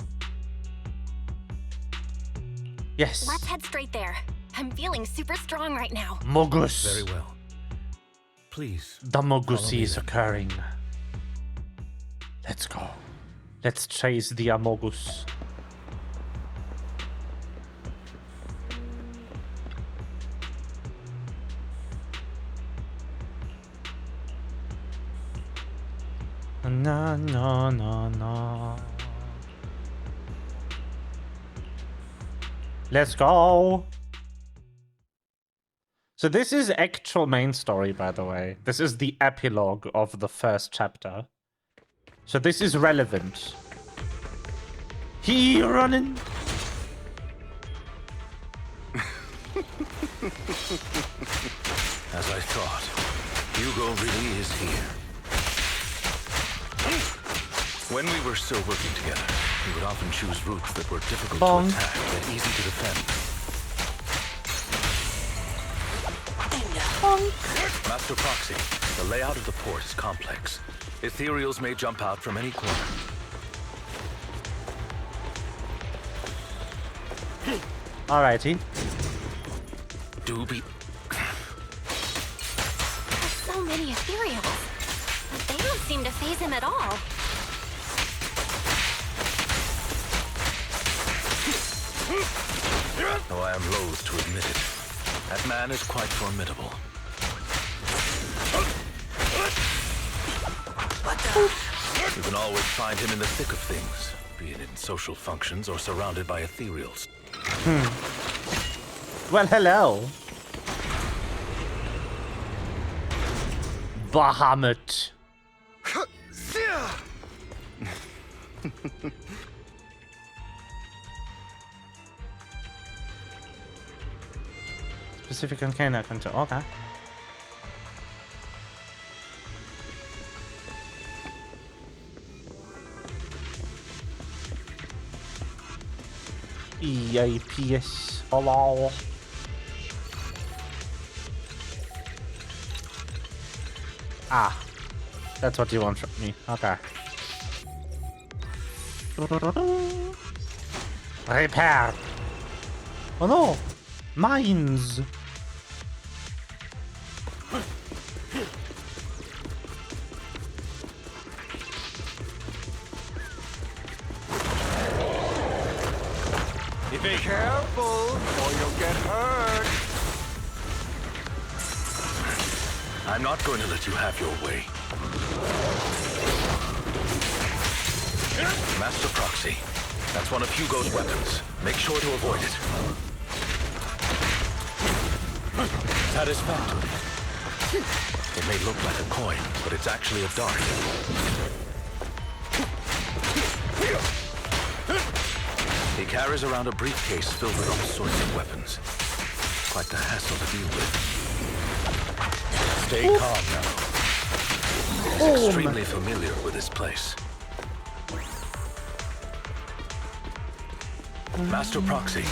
Yes. Let's head straight there. I'm feeling super strong right now. Mogus. Very well. Please. The Mogus follow me is then. occurring. Let's go. Let's chase the Amogus. No, no, no, no. Let's go. So this is actual main story, by the way. This is the epilogue of the first chapter. So this is relevant. He running. As I thought, Hugo really is here. When we were still working together, he would often choose routes that were difficult to attack, yet easy to defend. Master Proxy, the layout of the port is complex. Ethereals may jump out from any corner. Alrighty. Do be... There's so many ethereals, but they don't seem to faze him at all. Though I am loath to admit it, that man is quite formidable. You can always find him in the thick of things, be it in social functions or surrounded by ethereals. Well, hello. Bahamut. Specific container control. Okay. EAPS. Hello. Ah. That's what you want from me. Okay. Repair. Oh no. Mines. Be careful, or you'll get hurt. I'm not going to let you have your way. Master Proxy, that's one of Hugo's weapons. Make sure to avoid it. Satisfactory. It may look like a coin, but it's actually a dart. He carries around a briefcase filled with all sorts of weapons. Quite the hassle to deal with. Stay calm now. He's extremely familiar with this place. Master Proxy,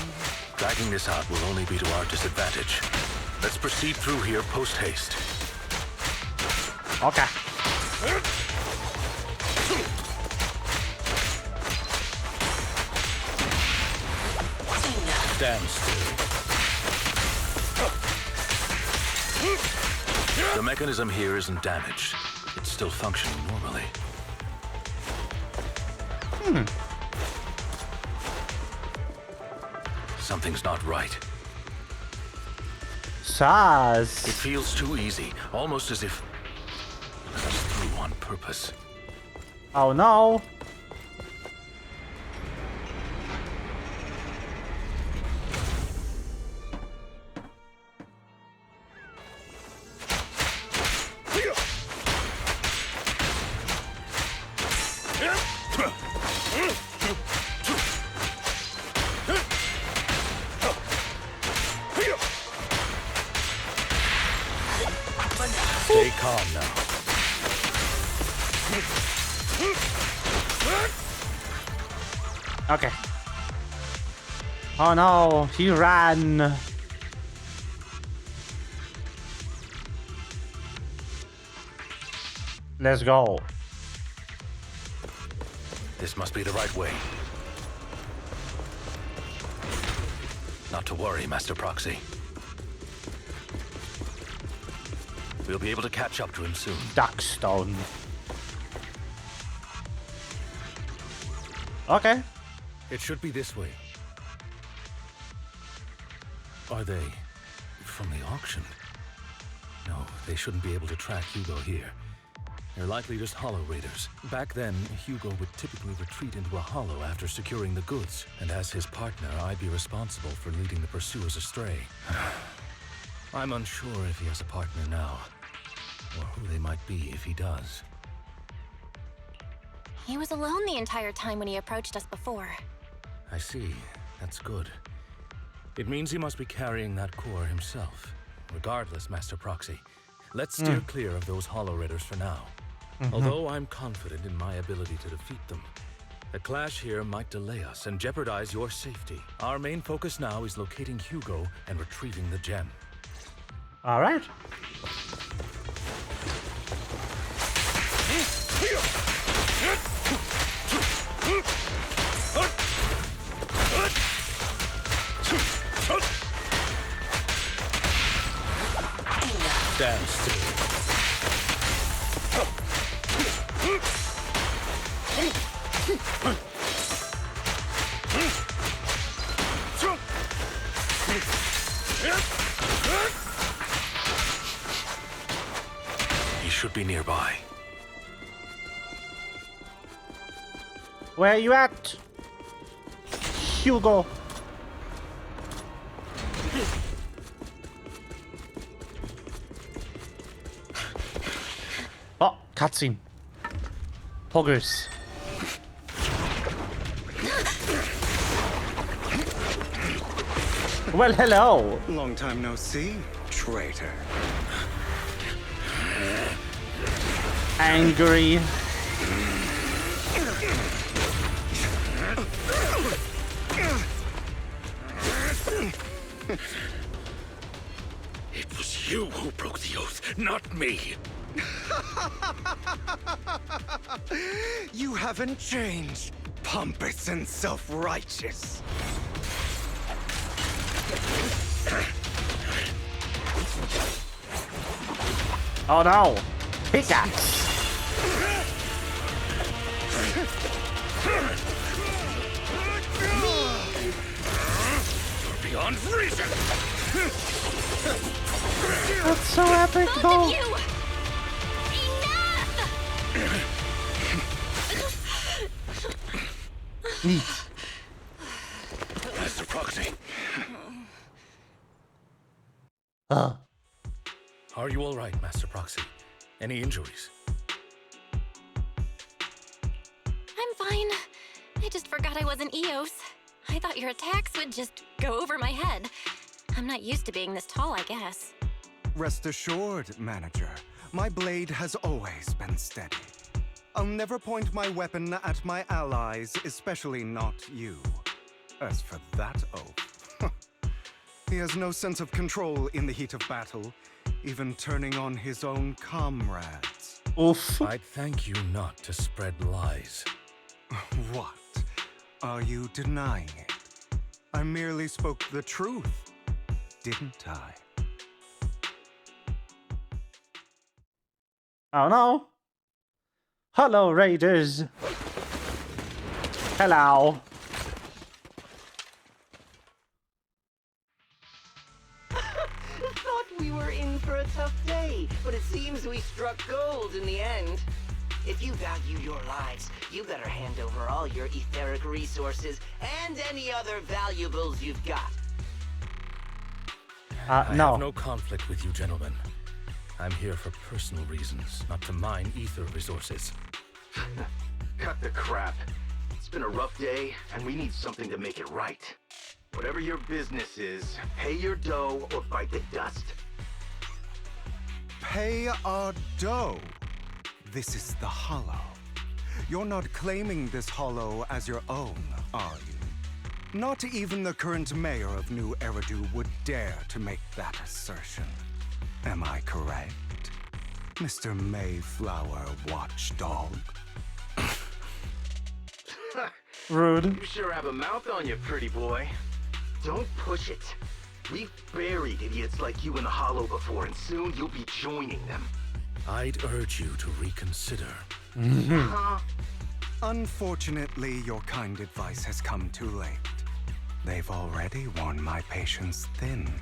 dragging this out will only be to our disadvantage. Let's proceed through here post-haste. Okay. Stand still. The mechanism here isn't damaged. It's still functioning normally. Something's not right. Saz. It feels too easy, almost as if let us through on purpose. Oh no. Stay calm now. Okay. Oh no, he ran. Let's go. This must be the right way. Not to worry, Master Proxy. We'll be able to catch up to him soon. Duckstone. Okay. It should be this way. Are they from the auction? No, they shouldn't be able to track Hugo here. They're likely just hollow raiders. Back then, Hugo would typically retreat into a hollow after securing the goods, and as his partner, I'd be responsible for leading the pursuers astray. I'm unsure if he has a partner now, or who they might be if he does. He was alone the entire time when he approached us before. I see. That's good. It means he must be carrying that core himself. Regardless, Master Proxy, let's steer clear of those Hollow Raiders for now. Although I'm confident in my ability to defeat them, a clash here might delay us and jeopardize your safety. Our main focus now is locating Hugo and retrieving the gem. All right. Stand still. He should be nearby. Where are you at, Hugo? Oh, cutscene. Poggers. Well, hello. Long time no see, traitor. Angry. It was you who broke the oath, not me. You haven't changed, pompous and self-righteous. Oh no! Pickaxe! You're beyond reason. That's so epic, Both though. of you! Enough! Master Proxy. Are you all right, Master Proxy? Any injuries? I'm fine. I just forgot I wasn't Eos. I thought your attacks would just go over my head. I'm not used to being this tall, I guess. Rest assured, Manager, my blade has always been steady. I'll never point my weapon at my allies, especially not you. As for that oath, he has no sense of control in the heat of battle, even turning on his own comrades. Oof. I'd thank you not to spread lies. What? Are you denying it? I merely spoke the truth, didn't I? Oh no. Hello, Raiders. Hello. Thought we were in for a tough day, but it seems we struck gold in the end. If you value your lives, you better hand over all your etheric resources and any other valuables you've got. I no. have no conflict with you, gentlemen. I'm here for personal reasons, not to mine ether resources. Cut the crap. It's been a rough day, and we need something to make it right. Whatever your business is, pay your dough or bite the dust. Pay our dough. This is the Hollow. You're not claiming this Hollow as your own, are you? Not even the current mayor of New Eridu would dare to make that assertion. Am I correct, Mr. Mayflower Watchdog? Rude. You sure have a mouth on you, pretty boy. Don't push it. We've buried idiots like you in the Hollow before, and soon you'll be joining them. I'd urge you to reconsider. Unfortunately, your kind advice has come too late. They've already worn my patience thin.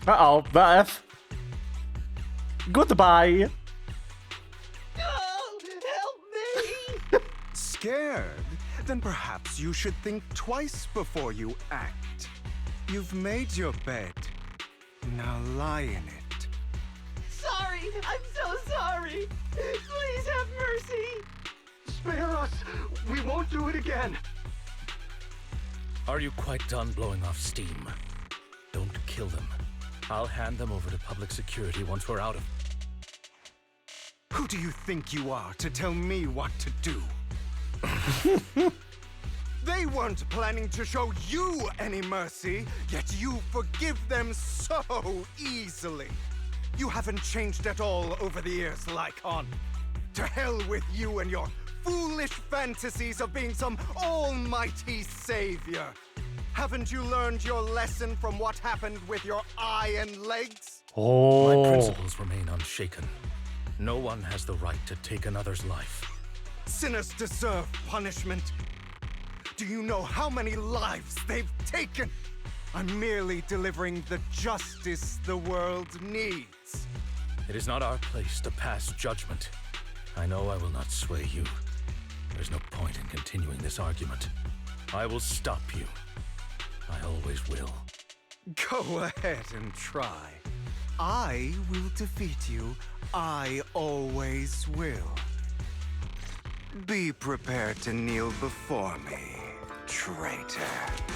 Uh-oh, Beth. Goodbye. Oh, help me! Scared? Then perhaps you should think twice before you act. You've made your bed. Now lie in it. Sorry! I'm so sorry! Please have mercy! Spare us! We won't do it again! Are you quite done blowing off steam? Don't kill them. I'll hand them over to public security once we're out of... Who do you think you are to tell me what to do? They weren't planning to show you any mercy, yet you forgive them so easily. You haven't changed at all over the years, Lycon. To hell with you and your foolish fantasies of being some almighty savior. Haven't you learned your lesson from what happened with your eye and legs? My principles remain unshaken. No one has the right to take another's life. Sinners deserve punishment. Do you know how many lives they've taken? I'm merely delivering the justice the world needs. It is not our place to pass judgment. I know I will not sway you. There's no point in continuing this argument. I will stop you. I always will. Go ahead and try. I will defeat you. I always will. Be prepared to kneel before me, traitor.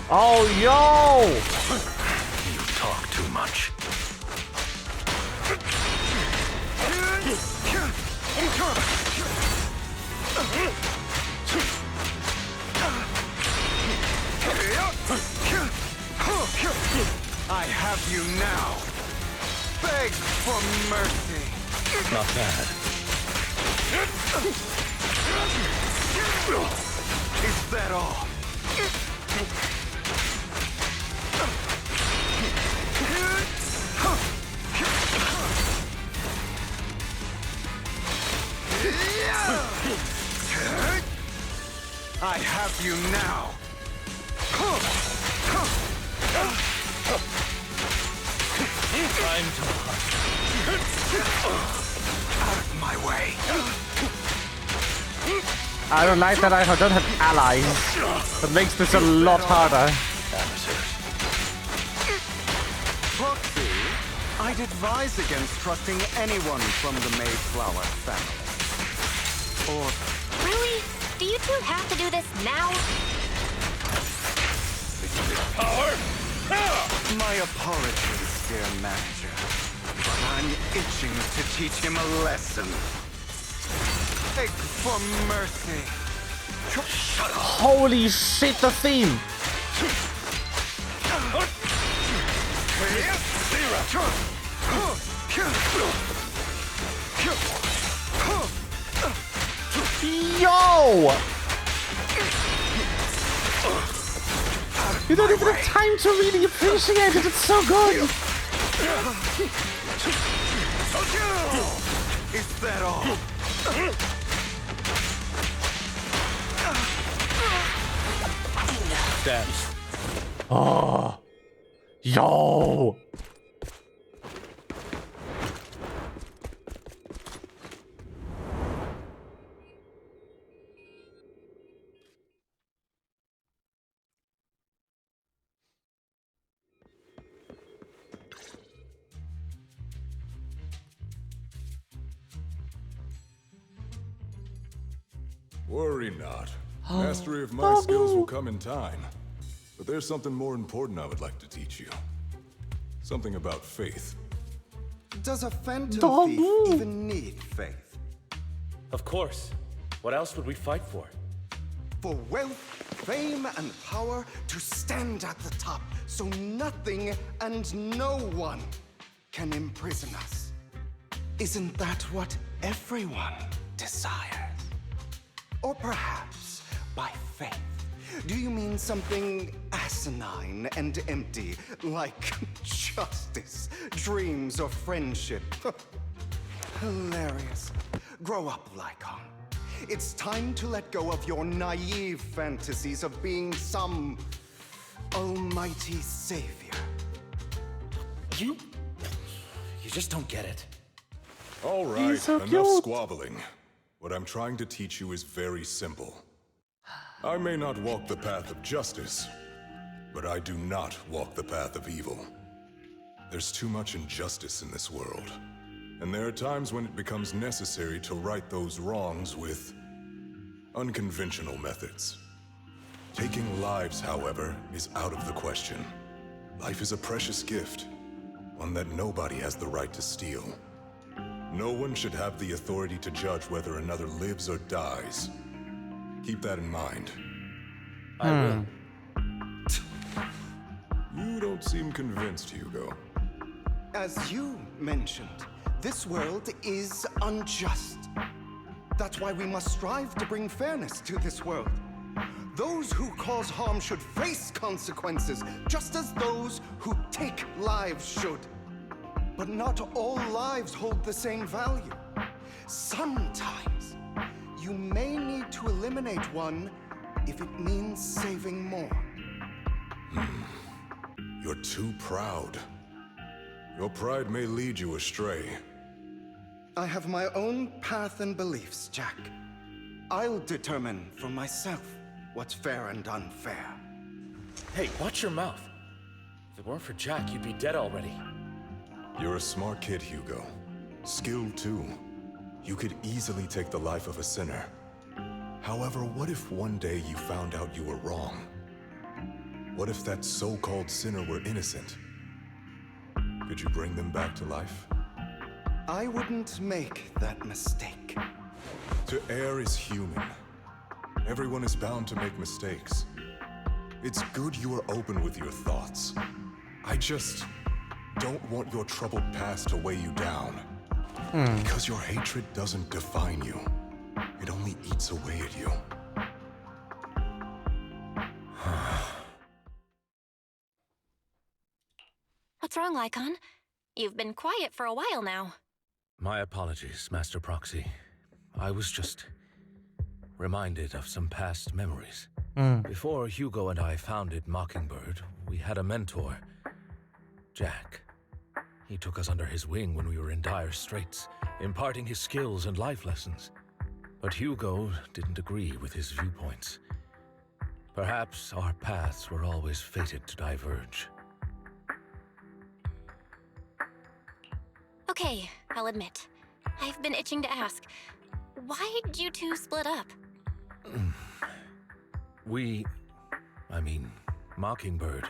Oh, yo! You talk too much. I have you now. Beg for mercy. Not bad. Is that all? I have you now. Time to Out of my way. I don't like that I don't have allies. That makes this a lot harder. Proxy, I'd advise against trusting anyone from the Mayflower family. Or... Really? Do you two have to do this now? Power? My apologies, dear manager. But I'm itching to teach him a lesson. Beg for mercy. Holy shit, the theme! Yo! You don't even have time to really appreciate it, it's so good! Is that all? Dance. Oh. Yo! Worry not. Mastery of my skills will come in time. But there's something more important I would like to teach you. Something about faith. Does a phantom thief even need faith? Of course. What else would we fight for? For wealth, fame, and power to stand at the top so nothing and no one can imprison us. Isn't that what everyone desires? Or perhaps by faith, do you mean something asinine and empty, like justice, dreams, or friendship? Hilarious. Grow up, Lycon. It's time to let go of your naive fantasies of being some almighty savior. You just don't get it. All right, so enough cute. squabbling. What I'm trying to teach you is very simple. I may not walk the path of justice, but I do not walk the path of evil. There's too much injustice in this world. And there are times when it becomes necessary to right those wrongs with unconventional methods. Taking lives, however, is out of the question. Life is a precious gift, one that nobody has the right to steal. No one should have the authority to judge whether another lives or dies. Keep that in mind. I will. You don't seem convinced, Hugo. As you mentioned, this world is unjust. That's why we must strive to bring fairness to this world. Those who cause harm should face consequences, just as those who take lives should. But not all lives hold the same value. Sometimes, you may need to eliminate one if it means saving more. You're too proud. Your pride may lead you astray. I have my own path and beliefs, Jack. I'll determine for myself what's fair and unfair. Hey, watch your mouth. If it weren't for Jack, you'd be dead already. You're a smart kid, Hugo. Skilled too. You could easily take the life of a sinner. However, what if one day you found out you were wrong? What if that so-called sinner were innocent? Could you bring them back to life? I wouldn't make that mistake. To err is human. Everyone is bound to make mistakes. It's good you are open with your thoughts. I just don't want your troubled past to weigh you down. Because your hatred doesn't define you. It only eats away at you. What's wrong, Lycon? You've been quiet for a while now. My apologies, Master Proxy. I was just reminded of some past memories. Before Hugo and I founded Mockingbird, we had a mentor, Jack. He took us under his wing when we were in dire straits, imparting his skills and life lessons. But Hugo didn't agree with his viewpoints. Perhaps our paths were always fated to diverge. Okay, I'll admit. I've been itching to ask. Why'd you two split up? Mockingbird,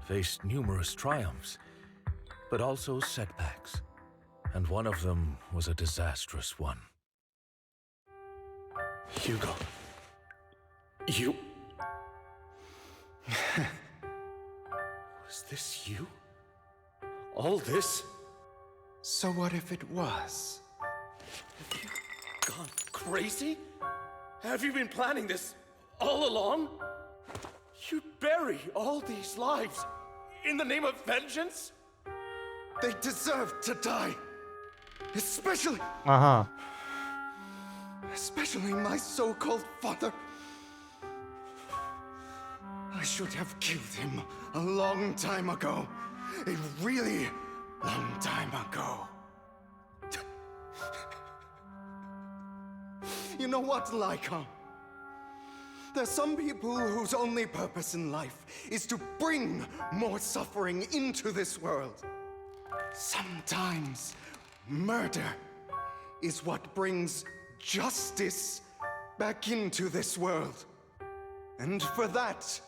faced numerous triumphs, but also setbacks. And one of them was a disastrous one. Hugo. You... Was this you? All this? So what if it was? Have you gone crazy? Have you been planning this all along? You'd bury all these lives in the name of vengeance? They deserve to die. Especially... Especially my so-called father. I should have killed him a long time ago. A really long time ago. You know what, Lycon? There's some people whose only purpose in life is to bring more suffering into this world. Sometimes murder is what brings justice back into this world. And for that,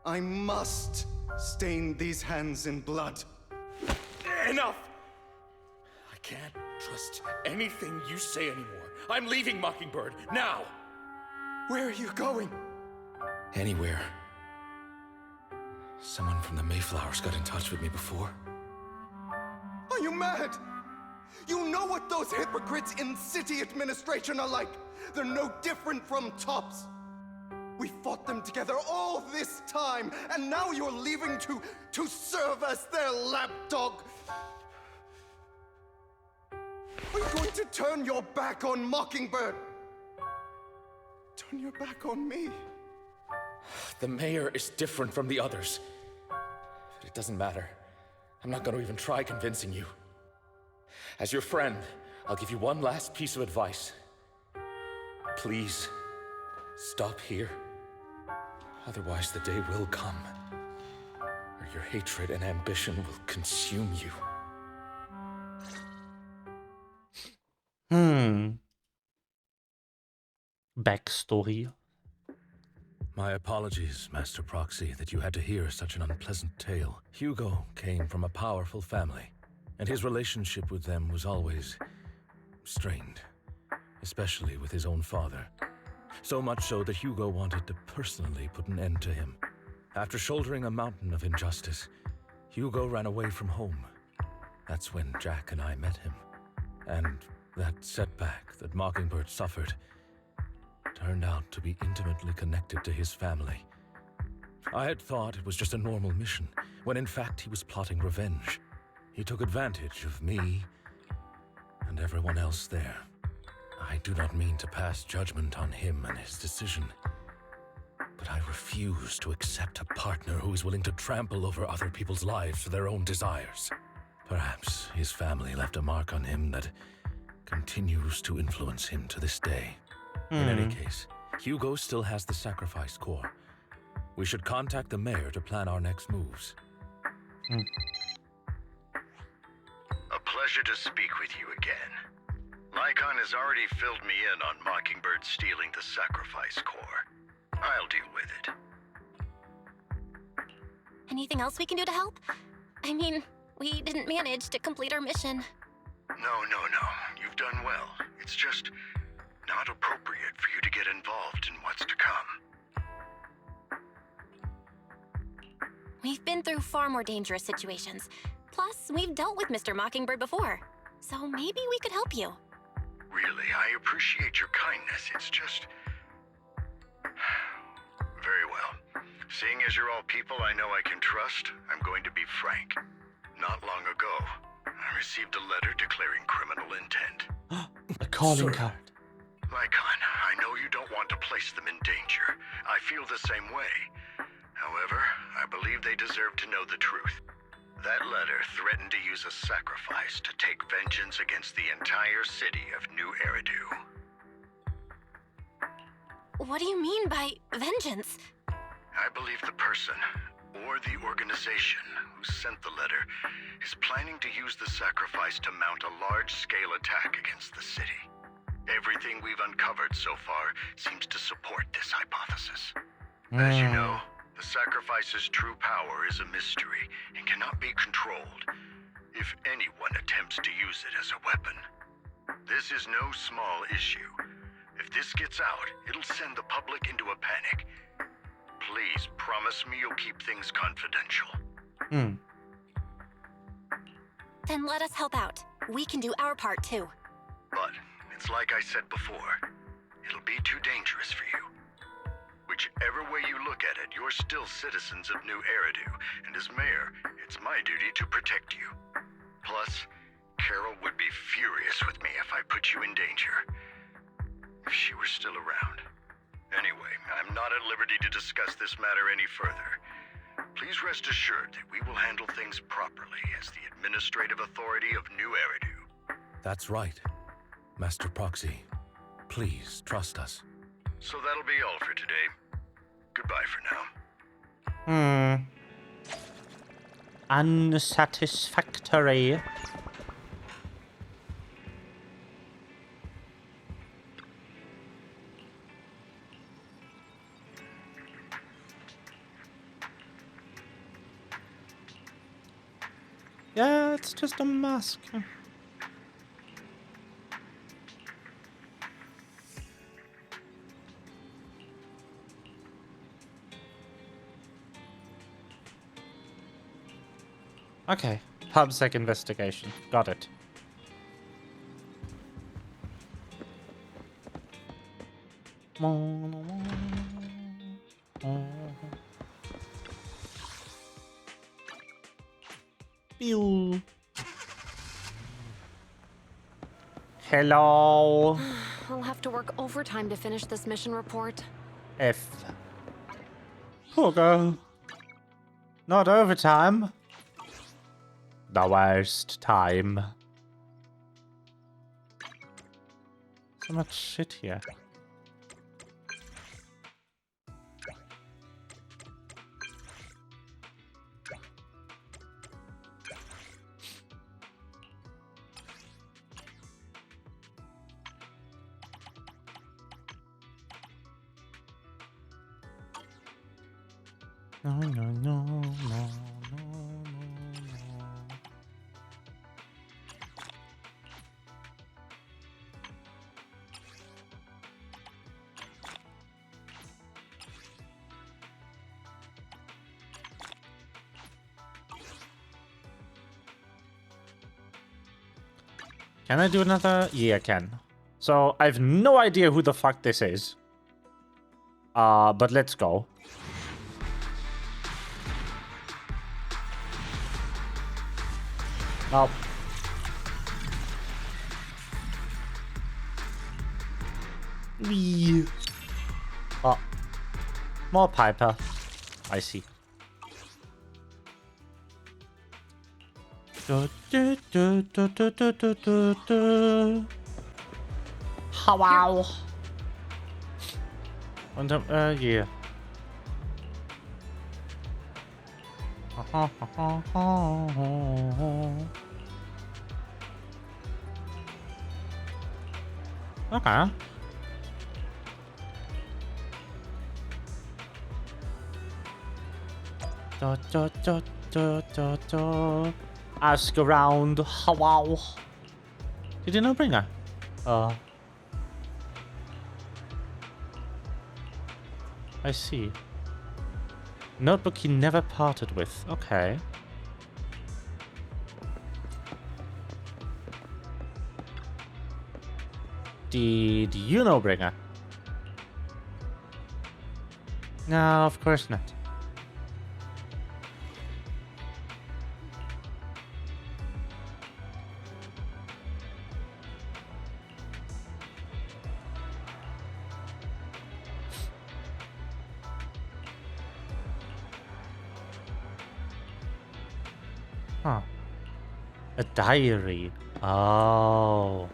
I must stain these hands in blood. Enough! I can't trust anything you say anymore. I'm leaving Mockingbird, now! Where are you going? Anywhere. Someone from the Mayflowers got in touch with me before. Are you mad? You know what those hypocrites in city administration are like. They're no different from tops. We fought them together all this time, and now you're leaving to serve as their lapdog. Are you going to turn your back on Mockingbird? Turn your back on me? The mayor is different from the others. But it doesn't matter. I'm not going to even try convincing you. As your friend, I'll give you one last piece of advice. Please, stop here. Otherwise, the day will come where your hatred and ambition will consume you. Backstory. My apologies, Master Proxy, that you had to hear such an unpleasant tale. Hugo came from a powerful family, and his relationship with them was always strained, especially with his own father. So much so that Hugo wanted to personally put an end to him. After shouldering a mountain of injustice, Hugo ran away from home. That's when Jack and I met him. And that setback that Mockingbird suffered turned out to be intimately connected to his family. I had thought it was just a normal mission, when in fact he was plotting revenge. He took advantage of me and everyone else there. I do not mean to pass judgment on him and his decision, but I refuse to accept a partner who is willing to trample over other people's lives for their own desires. Perhaps his family left a mark on him that continues to influence him to this day. In any case, Hugo still has the sacrifice core. We should contact the mayor to plan our next moves. A pleasure to speak with you again. Lycon has already filled me in on Mockingbird stealing the sacrifice core. I'll deal with it. Anything else we can do to help? I mean, we didn't manage to complete our mission. No. You've done well. It's just not appropriate for you to get involved in what's to come. We've been through far more dangerous situations. Plus, we've dealt with Mr. Mockingbird before. So maybe we could help you. Really, I appreciate your kindness. It's just... Very well. Seeing as you're all people I know I can trust, I'm going to be frank. Not long ago, I received a letter declaring criminal intent. A calling card. Lycon, I know you don't want to place them in danger. I feel the same way. However, I believe they deserve to know the truth. That letter threatened to use a sacrifice to take vengeance against the entire city of New Eridu. What do you mean by vengeance? I believe the person, or the organization, who sent the letter is planning to use the sacrifice to mount a large-scale attack against the city. Everything we've uncovered so far seems to support this hypothesis. As you know, the sacrifice's true power is a mystery and cannot be controlled if anyone attempts to use it as a weapon. This is no small issue. If this gets out, it'll send the public into a panic. Please promise me you'll keep things confidential. Then let us help out. We can do our part too. But it's like I said before, it'll be too dangerous for you. Whichever way you look at it, you're still citizens of New Eridu, and as mayor, it's my duty to protect you. Plus, Carol would be furious with me if I put you in danger. If she were still around. Anyway, I'm not at liberty to discuss this matter any further. Please rest assured that we will handle things properly as the administrative authority of New Eridu. That's right. Master Proxy, please trust us. So that'll be all for today. Goodbye for now. Unsatisfactory. Yeah, it's just a mask. Okay, PubSec investigation. Got it. Pew. Hello. I'll have to work overtime to finish this mission report. F. Poor girl. Not overtime. The worst time. So much shit here. No, no, no, no, no, no. Can I do another? Yeah, I can. So I have no idea who the fuck this is. But let's go. Nope. Wee. Oh. More Piper. I see. Wow. Und yeah. Okay. Ask around. Wow. Did you not bring her? I see. Notebook he never parted with. Okay. Did you know Bringer? No, of course not. Huh. A diary. Oh.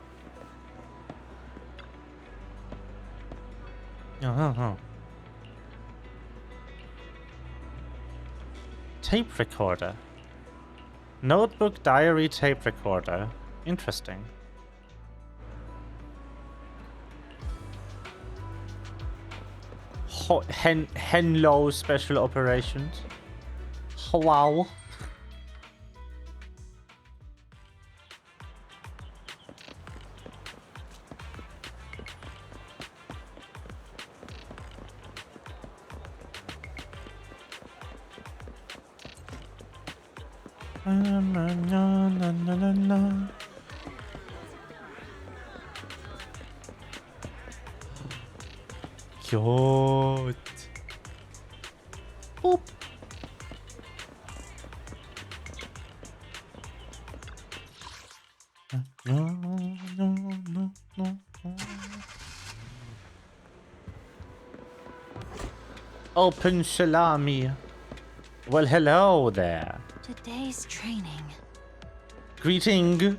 Tape recorder. Notebook, diary, tape recorder. Interesting. Henlo special operations. Wow. Cute. Boop. No. Open salami. Well, hello there. Today's training. Greeting.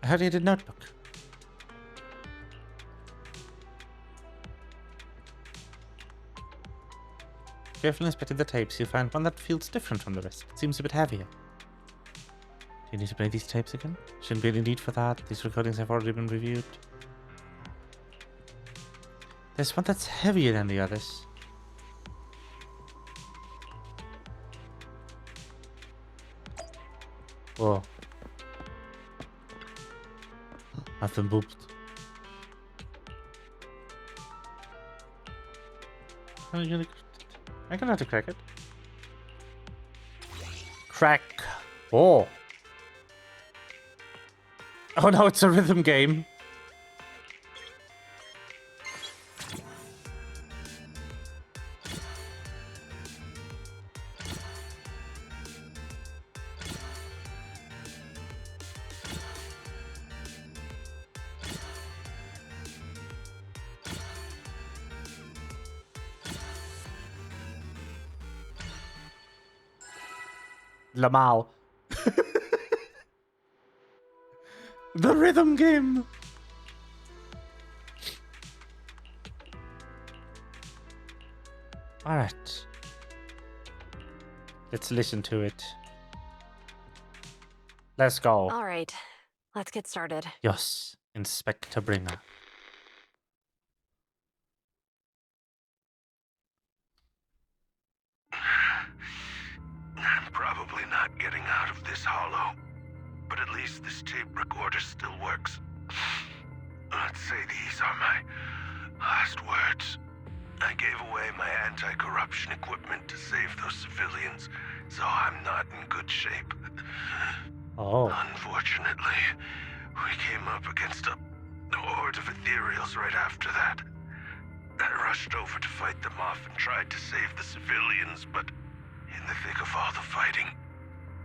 I heard you did notebook. Carefully inspecting the tapes, you find one that feels different from the rest. It seems a bit heavier. Do you need to play these tapes again? Shouldn't be any need for that. These recordings have already been reviewed. There's one that's heavier than the others. Whoa. I've been booped. I can have to crack it. Crack. Oh. Oh no, it's a rhythm game. Lamau. The rhythm game. All right. Let's listen to it. Let's go. All right. Let's get started. Yes. Inspector Bringer. I'm probably not getting out of this hollow, but at least this tape recorder still works. Let's say these are my last words. I gave away my anti-corruption equipment to save those civilians, so I'm not in good shape. Oh. Unfortunately, we came up against a horde of ethereals right after that. I rushed over to fight them off and tried to save the civilians, but in the thick of all the fighting,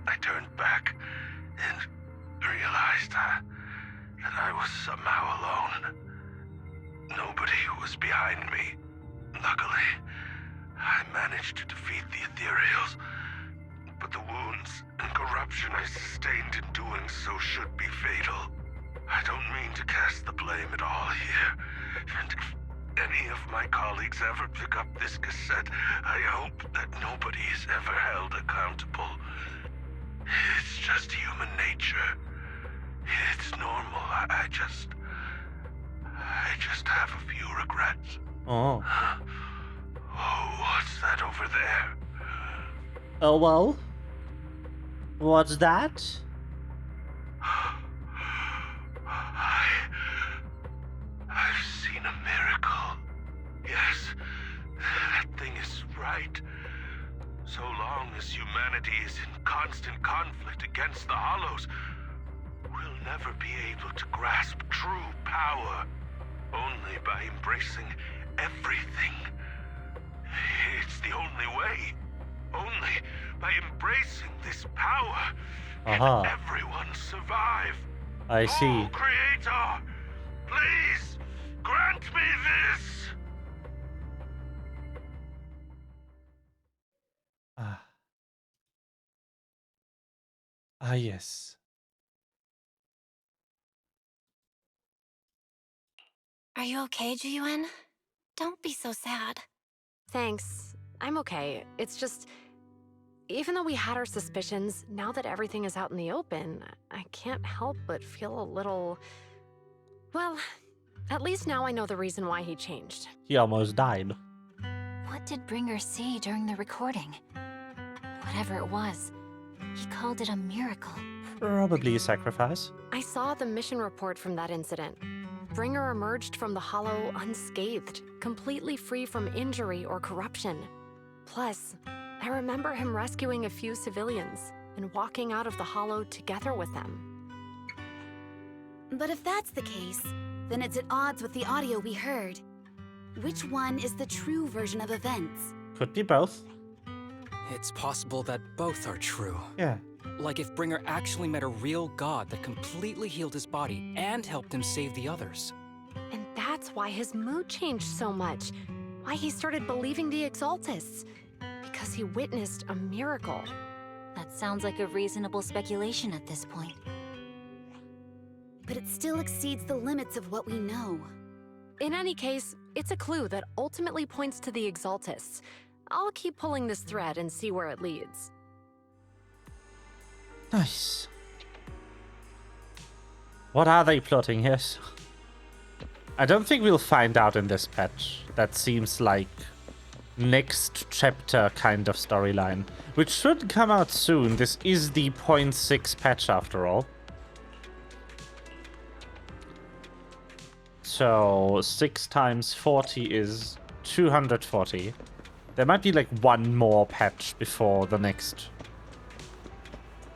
I turned back and realized that I was somehow alone. Nobody was behind me. Luckily, I managed to defeat the ethereals, but the wounds and corruption I sustained in doing so should be fatal. I don't mean to cast the blame at all here, and if any of my colleagues ever pick up this cassette, I hope that nobody is ever held accountable. It's just human nature. It's normal. I just have a few regrets. Oh. Oh, what's that over there? Oh, well. What's that? I've seen a miracle. Yes, that thing is right. So long as humanity is in constant conflict against the Hollows, we'll never be able to grasp true power. Only by embracing everything. It's the only way. Only by embracing this power can everyone survive. I see. Oh, Creator, please grant me this. Yes. Are you okay, Jiyuan? Don't be so sad. Thanks. I'm okay. It's just... Even though we had our suspicions, now that everything is out in the open, I can't help but feel a little... Well, at least now I know the reason why he changed. He almost died. What did Bringer see during the recording? Whatever it was, he called it a miracle. Probably a sacrifice. I saw the mission report from that incident. Bringer emerged from the Hollow unscathed, completely free from injury or corruption. Plus, I remember him rescuing a few civilians and walking out of the Hollow together with them. But if that's the case, then it's at odds with the audio we heard. Which one is the true version of events? Could be both. It's possible that both are true. Yeah. Like if Bringer actually met a real god that completely healed his body and helped him save the others. And that's why his mood changed so much. Why he started believing the Exaltists. Because he witnessed a miracle. That sounds like a reasonable speculation at this point. But it still exceeds the limits of what we know. In any case, it's a clue that ultimately points to the Exaltists. I'll keep pulling this thread and see where it leads. Nice. What are they plotting? Yes. I don't think we'll find out in this patch. That seems like next chapter kind of storyline, which should come out soon. This is the 0.6 patch after all. So 6 times 40 is 240. There might be like one more patch before the next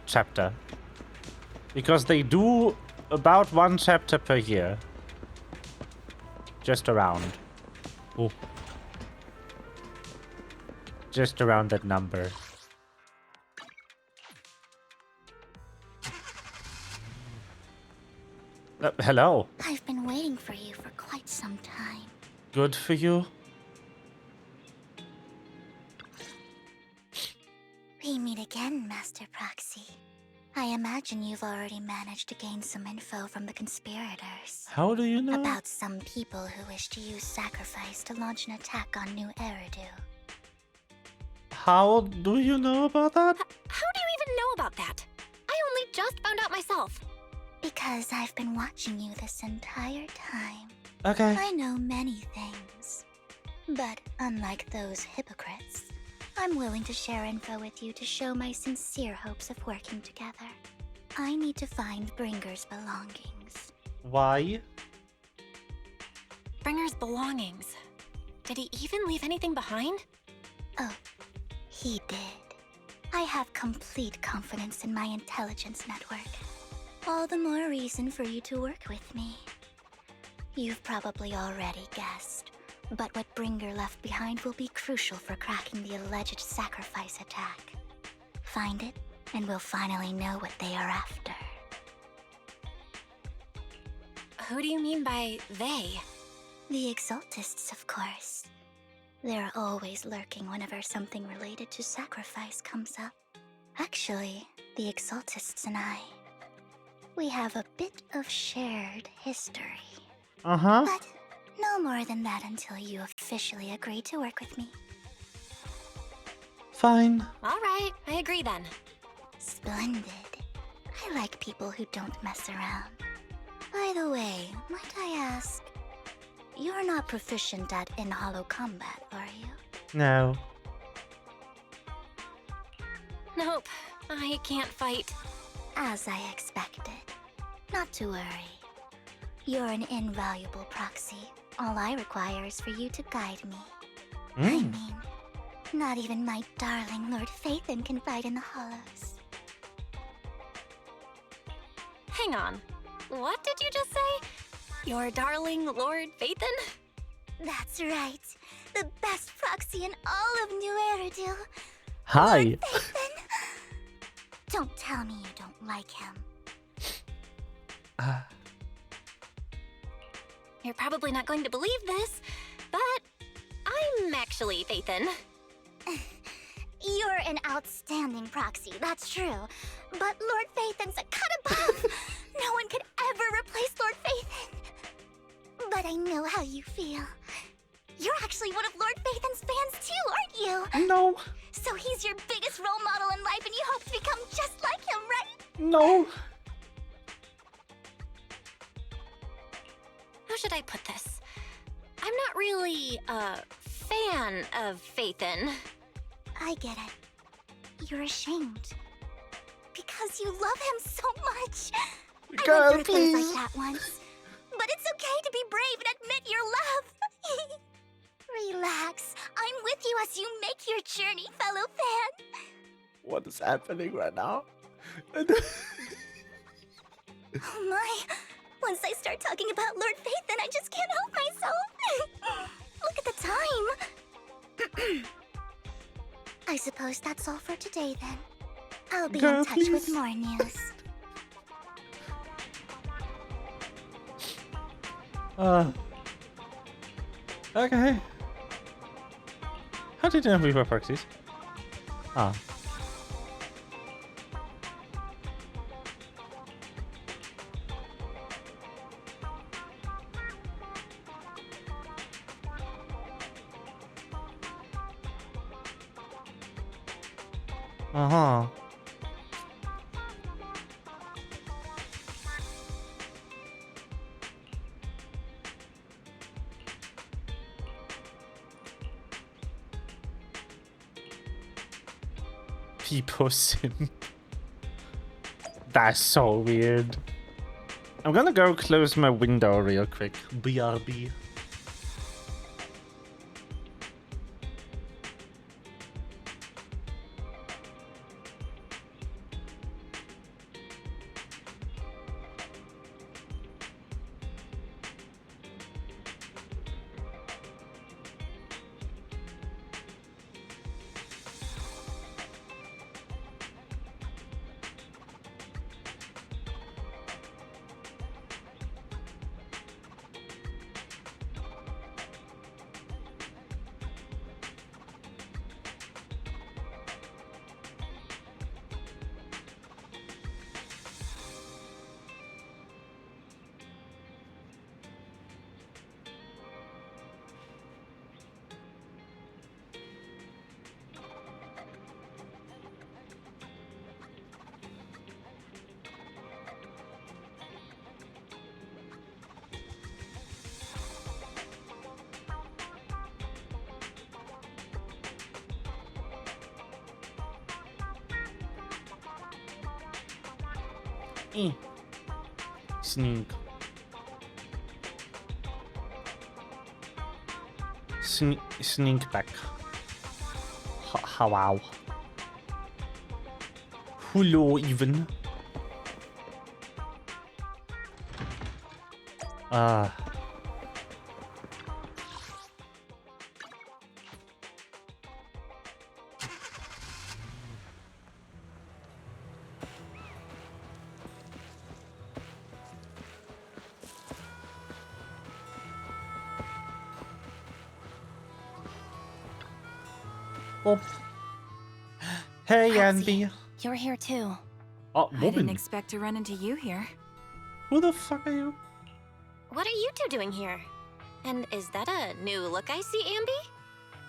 chapter, because they do about 1 chapter per year, just around. Ooh. Just around that number. Hello. I've been waiting for you for quite some time. Good for you. We meet again, Master Proxy. I imagine you've already managed to gain some info from the conspirators. How do you know? About some people who wish to use sacrifice to launch an attack on New Eridu. How do you know about that? How do you even know about that? I only just found out myself. Because I've been watching you this entire time. Okay. I know many things. But unlike those hypocrites, I'm willing to share info with you to show my sincere hopes of working together. I need to find Bringer's belongings. Why? Bringer's belongings. Did he even leave anything behind? Oh, he did. I have complete confidence in my intelligence network. All the more reason for you to work with me. You've probably already guessed, but what Bringer left behind will be crucial for cracking the alleged sacrifice attack. Find it, and we'll finally know what they are after. Who do you mean by they? The Exaltists, of course. They're always lurking whenever something related to sacrifice comes up. Actually, the Exaltists and I, we have a bit of shared history. Uh-huh. But no more than that until you officially agree to work with me. Fine. All right, I agree then. Splendid. I like people who don't mess around. By the way, might I ask, you're not proficient at in-hollow combat, are you? No. Nope, I can't fight. As I expected. Not to worry. You're an invaluable proxy. All I require is for you to guide me. I mean, not even my darling Lord Phaethon can fight in the hollows. Hang on. What did you just say? Your darling Lord Phaethon? That's right. The best proxy in all of New Eridu. Hi. Lord Phaethon. Don't tell me you don't like him. You're probably not going to believe this, but I'm actually Phaethon. You're an outstanding proxy, that's true. But Lord Phaethon's a cut above. No one could ever replace Lord Phaethon. But I know how you feel. You're actually one of Lord Phaethon's fans too, aren't you? No. So he's your biggest role model in life and you hope to become just like him, right? No. How should I put this? I'm not really a fan of Phaethon. I get it. You're ashamed. Because you love him so much. Girl, I went through please. things like that once. But it's okay to be brave and admit your love. Relax. I'm with you as you make your journey, fellow fan. What is happening right now? Oh my. Once I start talking about Lord Phaethon, I just can't help myself. Look at the time. I suppose that's all for today then. I'll be Girl, in touch please. with more news. Okay. How did you know we were proxies? Ah. Uh-huh. People simp. That's so weird. I'm gonna go close my window real quick. BRB. Sneak. Sneak back. Wow. Hello, even. Oh. Hey, Andy. You're here too. Oh, I didn't expect to run into you here. Who the fuck are you? What are you two doing here? And is that a new look I see, Ambi?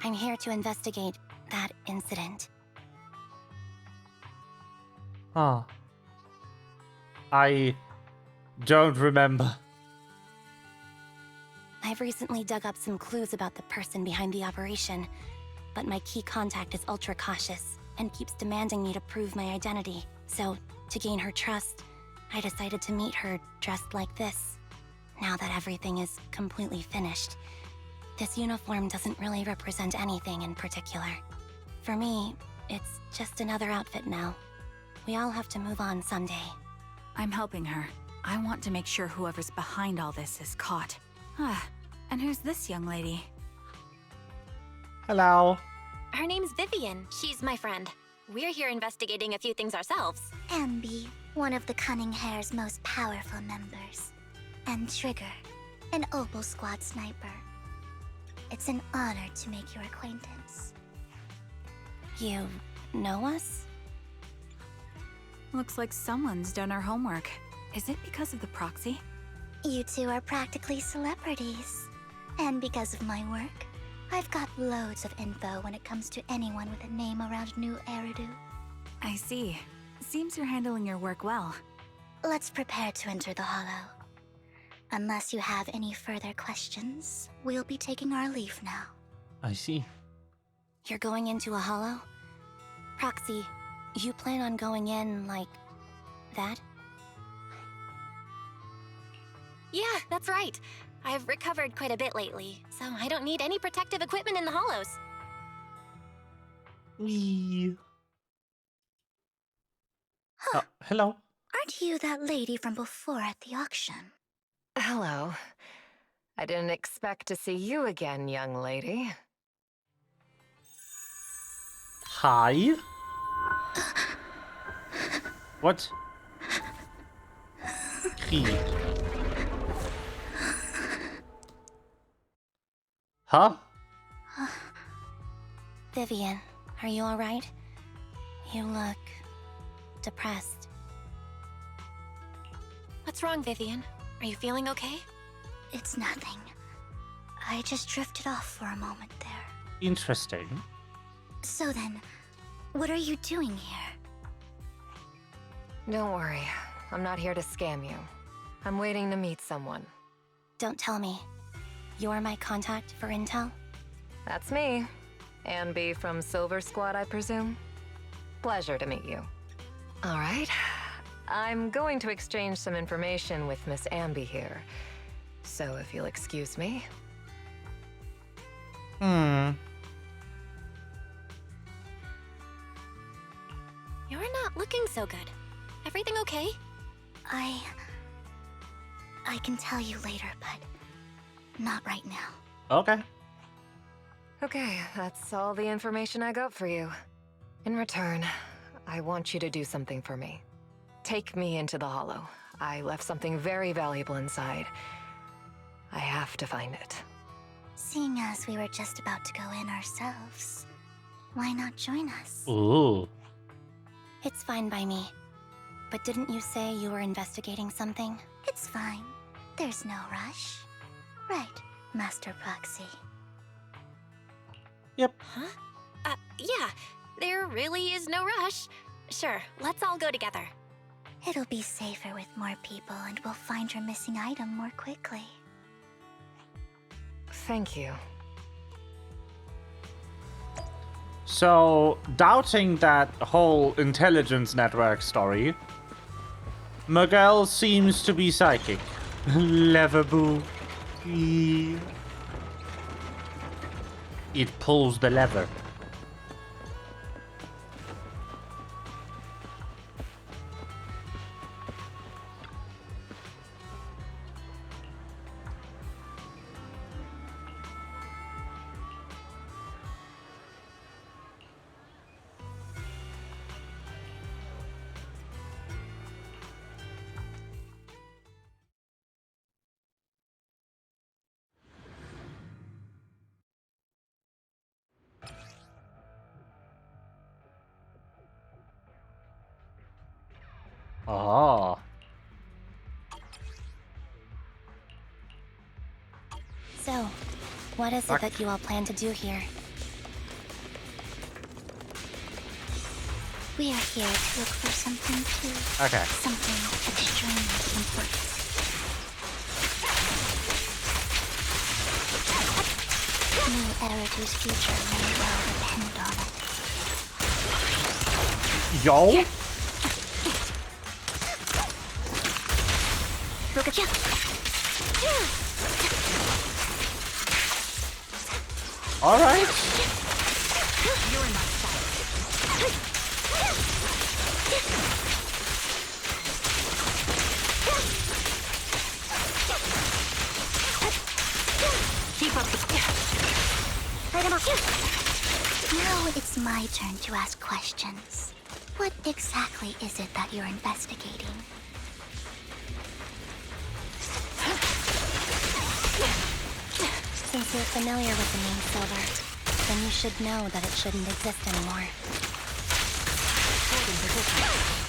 I'm here to investigate that incident. Huh. I don't remember. I've recently dug up some clues about the person behind the operation, but my key contact is ultra cautious and keeps demanding me to prove my identity. So, to gain her trust, I decided to meet her dressed like this. Now that everything is completely finished, this uniform doesn't really represent anything in particular. For me, it's just another outfit now. We all have to move on someday. I'm helping her. I want to make sure whoever's behind all this is caught. And who's this young lady? Hello. Her name's Vivian. She's my friend. We're here investigating a few things ourselves. Ambi, one of the Cunning Hair's most powerful members. And Trigger, an Opal Squad sniper. It's an honor to make your acquaintance. You know us? Looks like someone's done our homework. Is it because of the proxy? You two are practically celebrities. And because of my work, I've got loads of info when it comes to anyone with a name around New Eridu. I see. Seems you're handling your work well. Let's prepare to enter the Hollow. Unless you have any further questions, we'll be taking our leave now. I see. You're going into a Hollow? Proxy, you plan on going in like that? Yeah, that's right. I've recovered quite a bit lately, so I don't need any protective equipment in the Hollows. Wee. Hello. Aren't you that lady from before at the auction? Hello. I didn't expect to see you again, young lady. Hi. What? Krieg. Huh? Vivian, are you alright? You look depressed. What's wrong, Vivian? Are you feeling okay? It's nothing. I just drifted off for a moment there. Interesting. So then, what are you doing here? Don't worry. I'm not here to scam you. I'm waiting to meet someone. Don't tell me. You're my contact for intel? That's me. Ambi from Silver Squad, I presume? Pleasure to meet you. All right. I'm going to exchange some information with Miss Ambi here. So if you'll excuse me. Hmm. You're not looking so good. Everything okay? I can tell you later, but not right now. Okay. Okay, that's all the information I got for you. In return, I want you to do something for me. Take me into the Hollow. I left something very valuable inside. I have to find it. Seeing as we were just about to go in ourselves, why not join us? Ooh. It's fine by me. But didn't you say you were investigating something? It's fine. There's no rush. Right, Master Proxy. Yep. Huh? Yeah. There really is no rush. Sure, let's all go together. It'll be safer with more people, and we'll find your missing item more quickly. Thank you. So, doubting that whole intelligence network story, Miguel seems to be psychic. Leverboo. It pulls the lever. Ah. So, what is it that you all plan to do here? We are here to look for something too. Okay. Something extremely important. New Eridu's future may well depend on it. Yo? Look at you. All right. You're in my sight. Keep up the... Light him up. Now it's my turn to ask questions. What exactly is it that you're investigating? Since you're familiar with the name Silver, then you should know that it shouldn't exist anymore.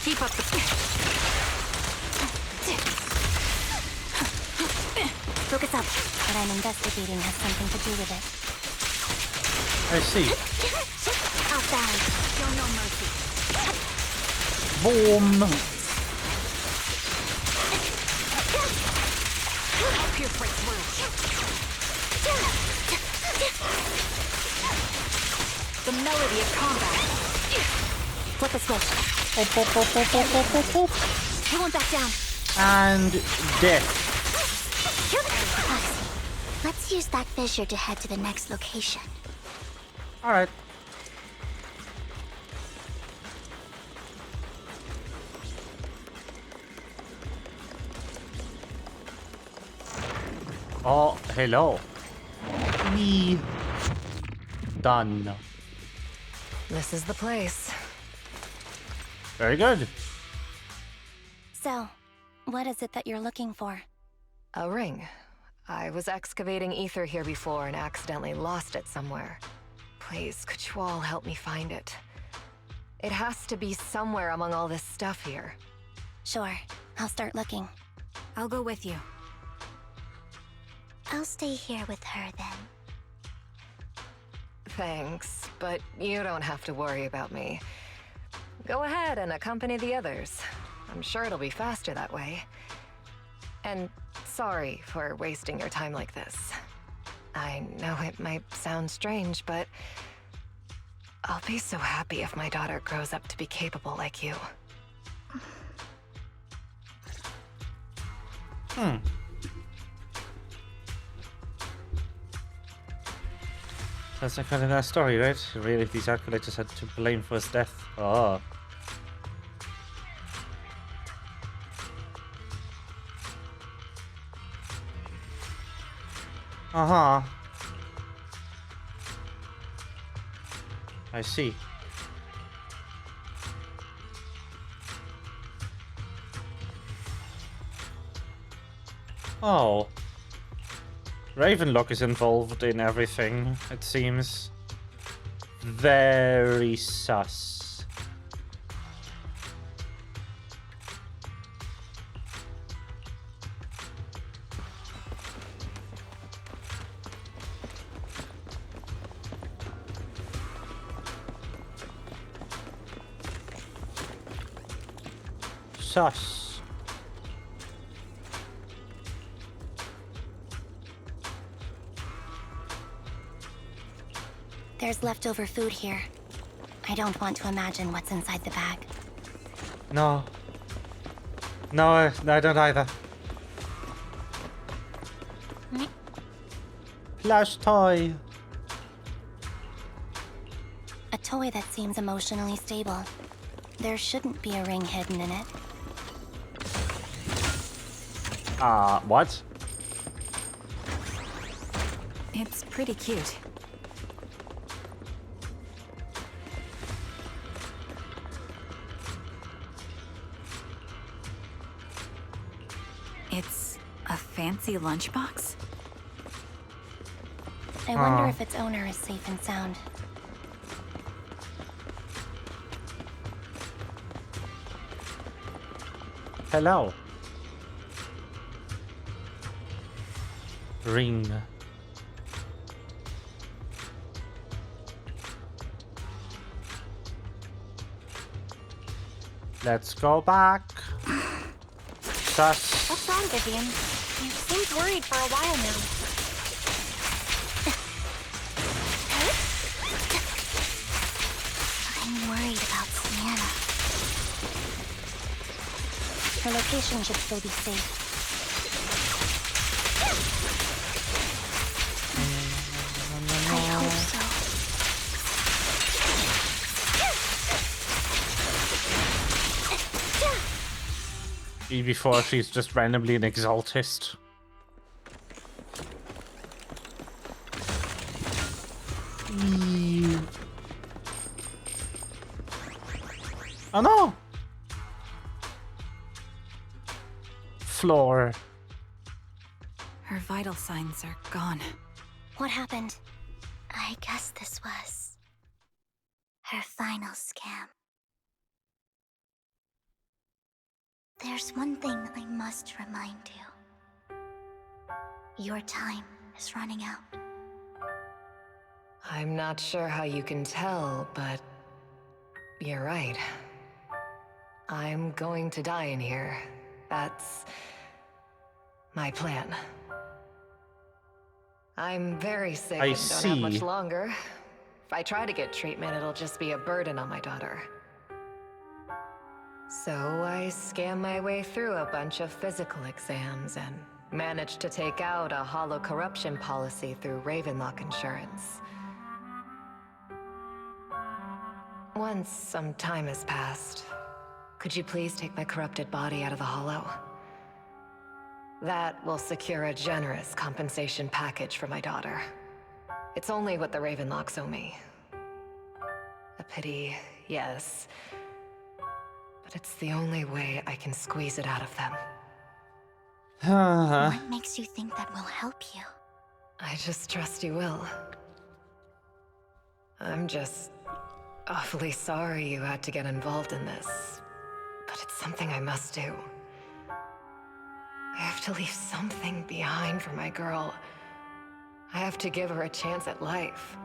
Keep up the... Focus up. What I'm investigating has something to do with it. I see. Outbound. Show no mercy. Boom. I'll pierce right through. The melody of combat. Flip a switch. He won't back down. And death. Let's use that fissure to head to the next location. All right. Oh, hello. We done. This is the place. Very good. So, what is it that you're looking for? A ring. I was excavating ether here before and accidentally lost it somewhere. Please, could you all help me find it? It has to be somewhere among all this stuff here. Sure, I'll start looking. I'll go with you. I'll stay here with her then. Thanks, but you don't have to worry about me. Go ahead and accompany the others. I'm sure it'll be faster that way. And sorry for wasting your time like this. I know it might sound strange, but I'll be so happy if my daughter grows up to be capable like you. That's the kind of that story, right? Really, these calculators had to blame for his death. Oh. Uh-huh. I see. Oh. Ravenlock is involved in everything, it seems. Very sus. Sus. There's leftover food here. I don't want to imagine what's inside the bag. No. No, I don't either. Plush toy. A toy that seems emotionally stable. There shouldn't be a ring hidden in it. What? It's pretty cute. It's a fancy lunchbox? I wonder if its owner is safe and sound. Hello. Ring. Let's go back. Just... What's wrong, Vivian? You seemed worried for a while now. I'm worried about Sienna. Her location should still be safe. I hope so. Before she's just randomly an exaltist. Oh no! Floor. Her vital signs are gone. What happened? I guess this was her final scam. There's one thing I must remind you. Your time is running out. I'm not sure how you can tell, but you're right. I'm going to die in here. That's my plan. I'm very sick and don't have much longer. If I try to get treatment, it'll just be a burden on my daughter. So I scam my way through a bunch of physical exams and managed to take out a hollow corruption policy through Ravenlock Insurance. Once some time has passed, could you please take my corrupted body out of the hollow? That will secure a generous compensation package for my daughter. It's only what the Ravenlocks owe me. A pity, yes. But it's the only way I can squeeze it out of them. What makes you think that will help you? I just trust you will. I'm just awfully sorry you had to get involved in this. But it's something I must do. I have to leave something behind for my girl. I have to give her a chance at life.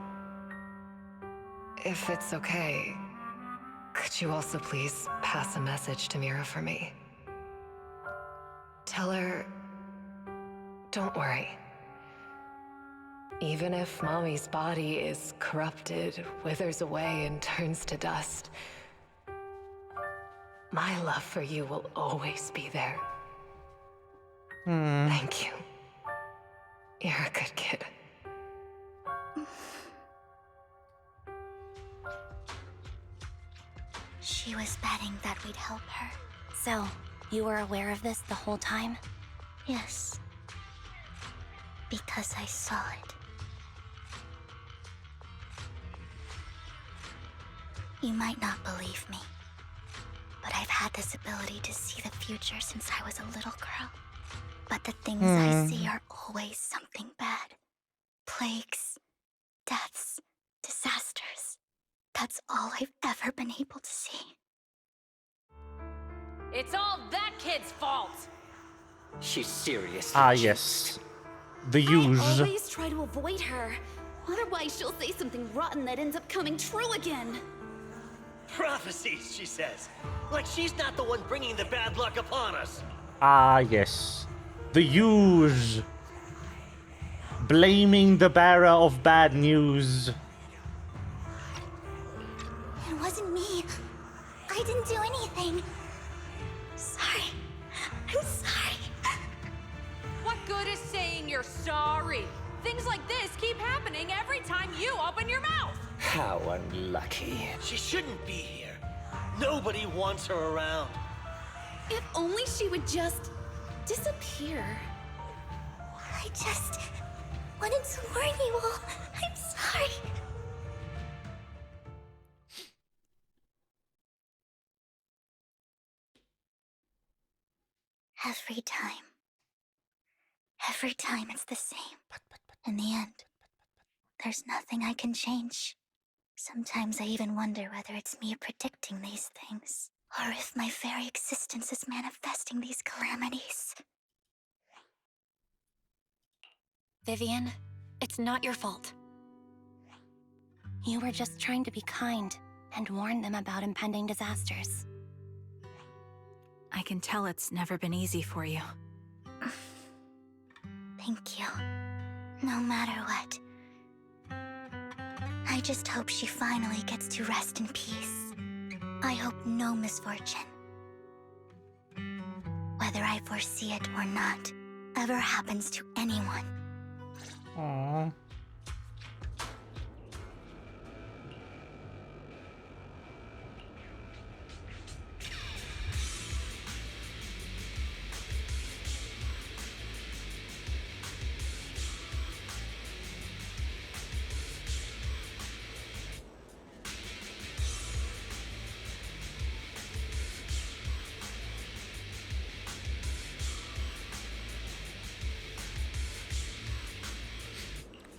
If it's okay, could you also please pass a message to Mira for me? Tell her, don't worry. Even if Mommy's body is corrupted, withers away, and turns to dust, my love for you will always be there. Thank you. You're a good kid. She was betting that we'd help her. So, you were aware of this the whole time? Yes. Because I saw it. You might not believe me, but I've had this ability to see the future since I was a little girl. But the things I see are always something bad. Plagues, deaths, disasters. That's all I've ever been able to see. It's all that kid's fault! She's serious. Yes. The I use. always try to avoid her. Otherwise, she'll say something rotten that ends up coming true again. Prophecies, she says. Like she's not the one bringing the bad luck upon us. Yes. The use. Blaming the bearer of bad news. It wasn't me. I didn't do anything. Sorry. good as saying you're sorry? Things like this keep happening every time you open your mouth. How unlucky. She shouldn't be here. Nobody wants her around. If only she would just disappear. I just wanted to warn you all. I'm sorry. Every time it's the same. In the end, there's nothing I can change. Sometimes I even wonder whether it's me predicting these things, or if my very existence is manifesting these calamities. Vivian, it's not your fault. You were just trying to be kind and warn them about impending disasters. I can tell it's never been easy for you. Thank you. No matter what. I just hope she finally gets to rest in peace. I hope no misfortune, whether I foresee it or not, ever happens to anyone. Aww.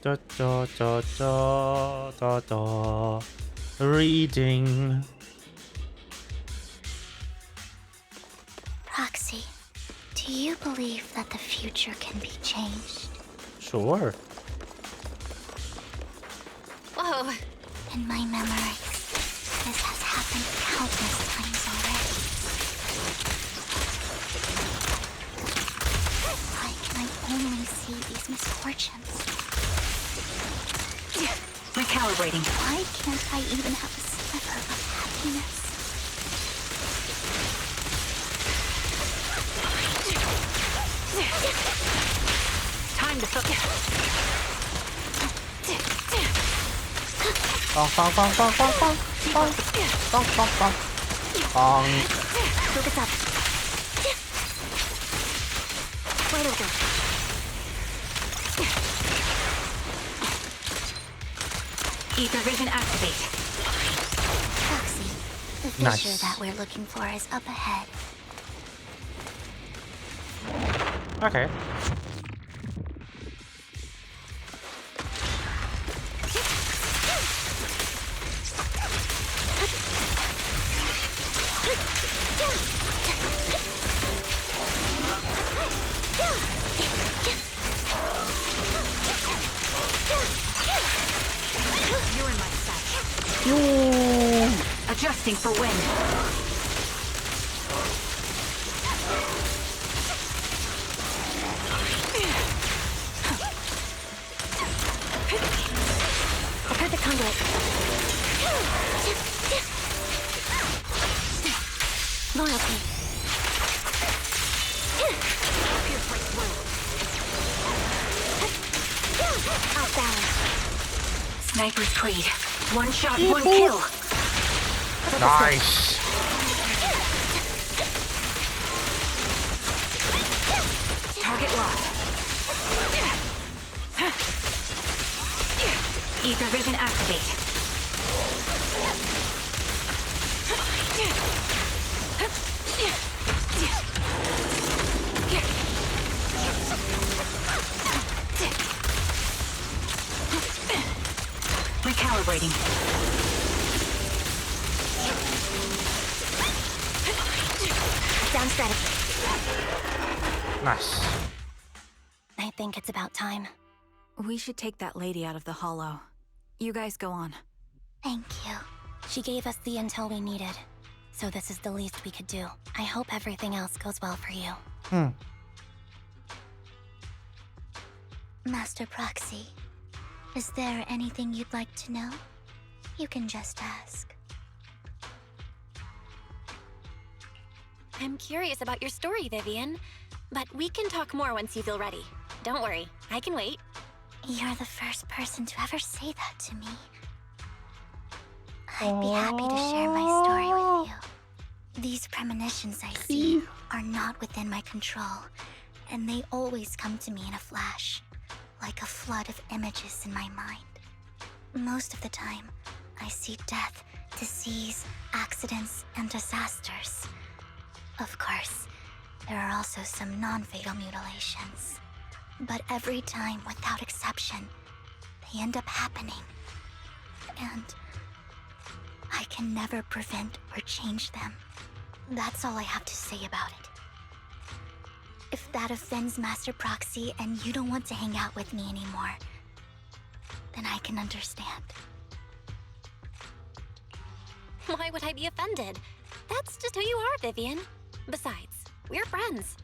Da da da da da da. Reading. Proxy, do you believe that the future can be changed? Sure. Whoa. In my memories, this has happened countless times already. Why can I only see these misfortunes? Recalibrating. Why can't I even have a sliver of happiness? Time to focus. Bong bong bong bong bong bong bong bong bong bong bong. Focus up. Right over. Ether vision activate. Proxy, the fissure that we're looking for is up ahead. Okay. You're in my sight. Adjusting for wind. I've heard the conduit. Loyalty. Off balance. Sniper's Creed. One shot, one kill. Nice. Target locked. Ether vision activate. Recalibrating. Down strategy. Nice. I think it's about time. We should take that lady out of the hollow. You guys go on. Thank you. She gave us the intel we needed, so this is the least we could do. I hope everything else goes well for you. Master Proxy, is there anything you'd like to know? You can just ask. I'm curious about your story, Vivian, but we can talk more once you feel ready. don't worry. I can wait. You're the first person to ever say that to me. I'd be happy to share my story with you. These premonitions I see are not within my control, and they always come to me in a flash, like a flood of images in my mind. Most of the time, I see death, disease, accidents, and disasters. Of course, there are also some non-fatal mutilations. But every time, without exception, they end up happening. And I can never prevent or change them. That's all I have to say about it. If that offends Master Proxy and you don't want to hang out with me anymore, then I can understand. Why would I be offended? That's just who you are, Vivian. Besides, we're friends.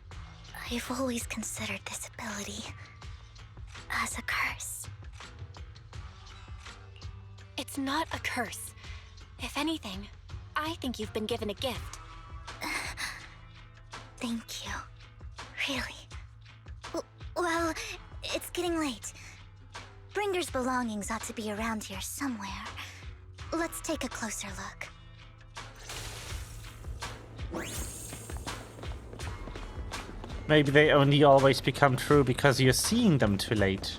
I've always considered this ability as a curse. It's not a curse. If anything, I think you've been given a gift. Thank you. Really? Well, it's getting late. Bringer's belongings ought to be around here somewhere. Let's take a closer look. Maybe they only always become true because you're seeing them too late.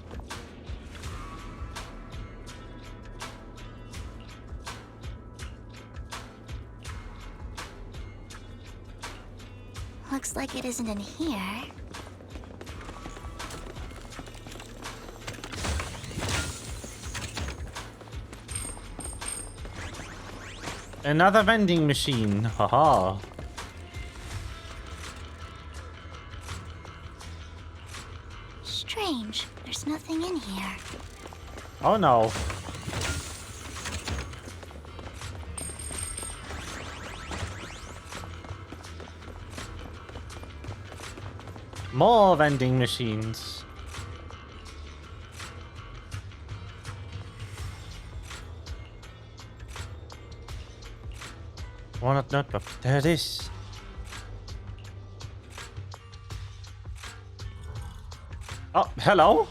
Looks like it isn't in here. Another vending machine. Haha. Strange. There's nothing in here. Oh no. More vending machines. Walnut notebook. There it is. Oh, hello.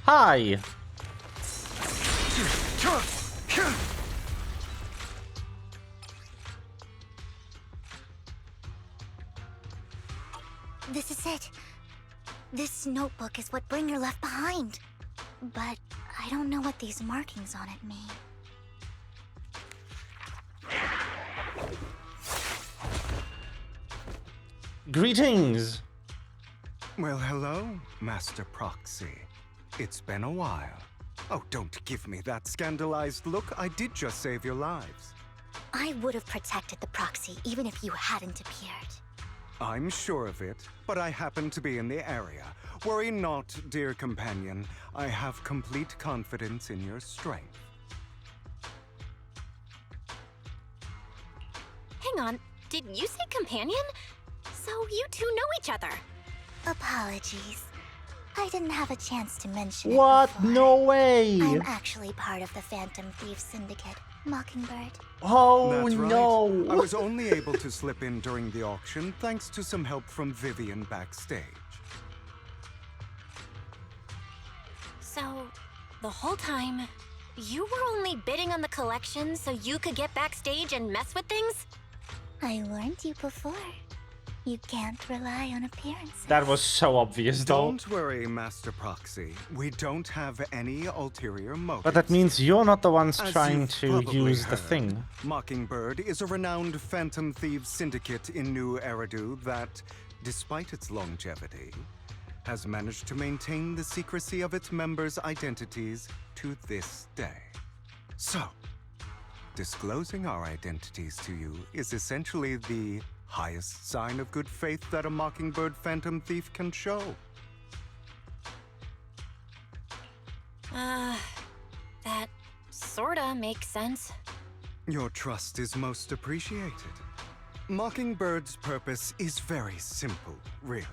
Hi. This is it. This notebook is what Bringer left behind. But I don't know what these markings on it mean. Greetings. Well, hello, Master Proxy. It's been a while. Oh, don't give me that scandalized look. I did just save your lives. I would have protected the Proxy even if you hadn't appeared. I'm sure of it, but I happen to be in the area. Worry not, dear companion. I have complete confidence in your strength. Hang on, did you say companion? So you two know each other. Apologies. I didn't have a chance to mention What? it before. No way. I'm actually part of the Phantom Thieves Syndicate, Mockingbird. Oh That's right. no. I was only able to slip in during the auction thanks to some help from Vivian backstage. So, the whole time, you were only bidding on the collection so you could get backstage and mess with things? I warned you before. You can't rely on appearances. That was so obvious, though. Don't worry, Master Proxy. We don't have any ulterior motives. But that means you're not the ones As trying you've to probably use the heard, thing. Mockingbird is a renowned Phantom Thieves syndicate in New Eridu that, despite its longevity, has managed to maintain the secrecy of its members' identities to this day. So, disclosing our identities to you is essentially the highest sign of good faith that a Mockingbird Phantom Thief can show. That sorta makes sense. Your trust is most appreciated. Mockingbird's purpose is very simple, really.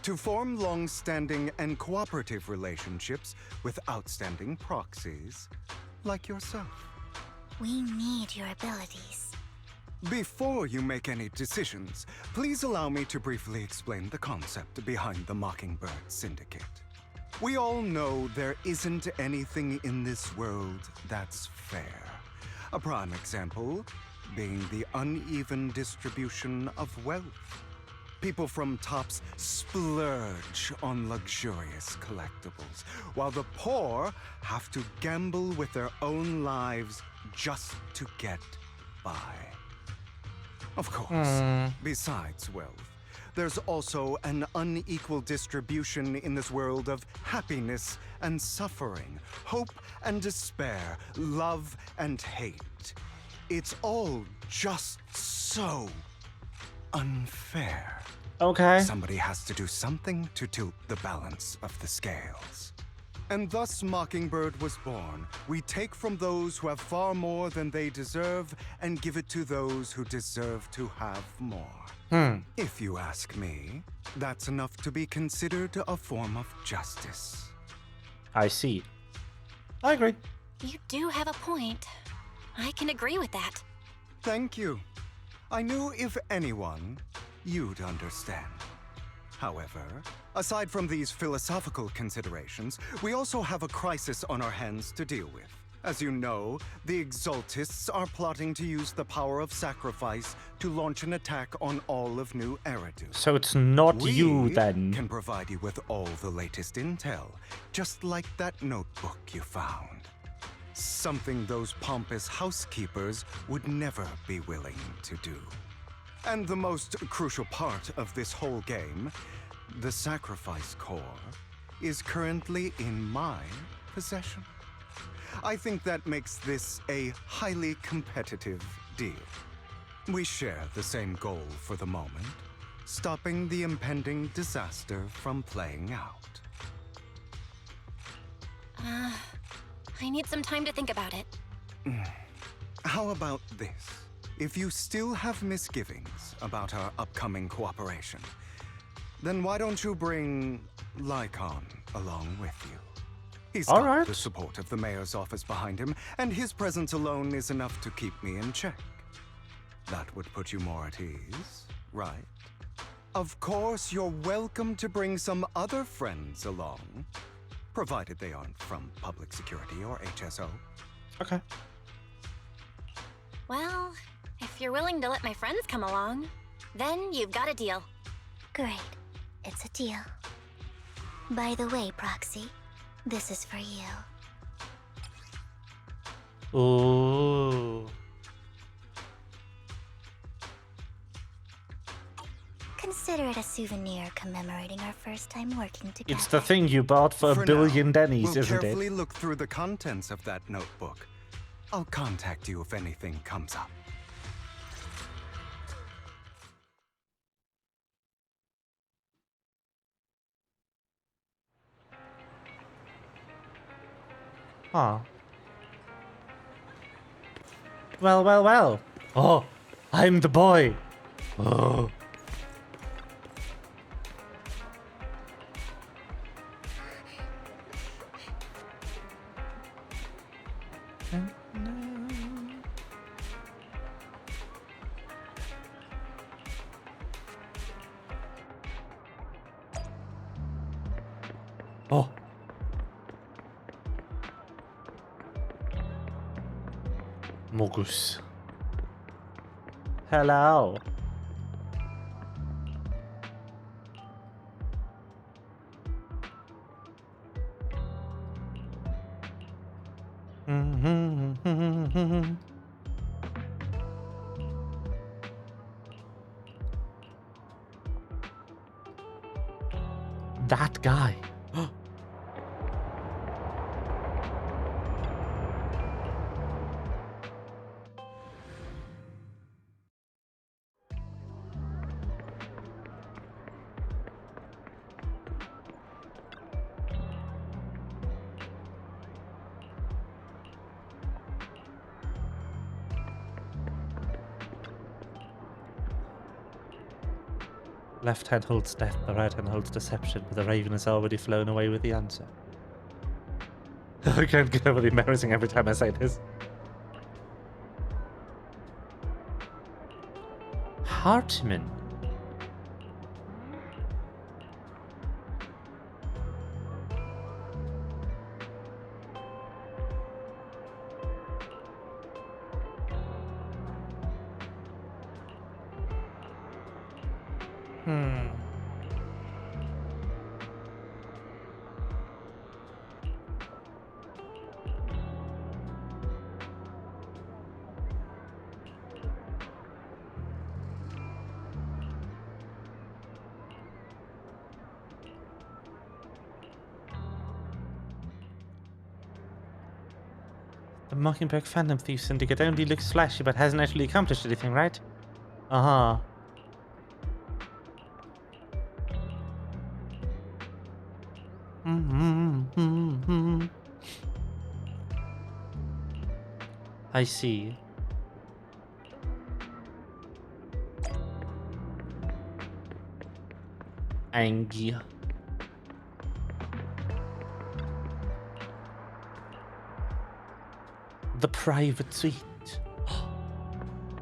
To form long-standing and cooperative relationships with outstanding proxies like yourself. We need your abilities. Before you make any decisions, please allow me to briefly explain the concept behind the Mockingbird Syndicate. We all know there isn't anything in this world that's fair. A prime example being the uneven distribution of wealth. People from tops splurge on luxurious collectibles, while the poor have to gamble with their own lives just to get by. Of course, besides wealth, there's also an unequal distribution in this world of happiness and suffering, hope and despair, love and hate. It's all just so unfair. Okay. Somebody has to do something to tilt the balance of the scales. And thus Mockingbird was born. We take from those who have far more than they deserve and give it to those who deserve to have more. If you ask me, that's enough to be considered a form of justice. I see. I agree. You do have a point. I can agree with that. Thank you. I knew if anyone, you'd understand. However, aside from these philosophical considerations, we also have a crisis on our hands to deal with. As you know, the Exaltists are plotting to use the power of sacrifice to launch an attack on all of New Eridu. So it's not you then. We can provide you with all the latest intel, just like that notebook you found. Something those pompous housekeepers would never be willing to do. And the most crucial part of this whole game, the sacrifice core, is currently in my possession. I think that makes this a highly competitive deal. We share the same goal for the moment, stopping the impending disaster from playing out. I need some time to think about it. How about this? If you still have misgivings about our upcoming cooperation, then why don't you bring Lycon along with you? He's got the support of the mayor's office behind him, and his presence alone is enough to keep me in check. That would put you more at ease, right? Of course, you're welcome to bring some other friends along, provided they aren't from public security or HSO. Okay. Well, if you're willing to let my friends come along, then you've got a deal. Great. It's a deal. By the way, Proxy, this is for you. Ooh. Consider it a souvenir commemorating our first time working together. It's the thing you bought for a billion Denny's, we'll isn't it? carefully look through the contents of that notebook. I'll contact you if anything comes up. Huh. Well, well, well. Oh, I'm the boy. Oh. Oh. Mogus. Hello. That guy. Left hand holds death, the right hand holds deception, but the raven has already flown away with the answer. I can't get over the embarrassing every time I say this. Hartman. The Mockingbird Phantom Thief Syndicate only looks flashy but hasn't actually accomplished anything, right? Uh-huh. I see. Angie. The private suite.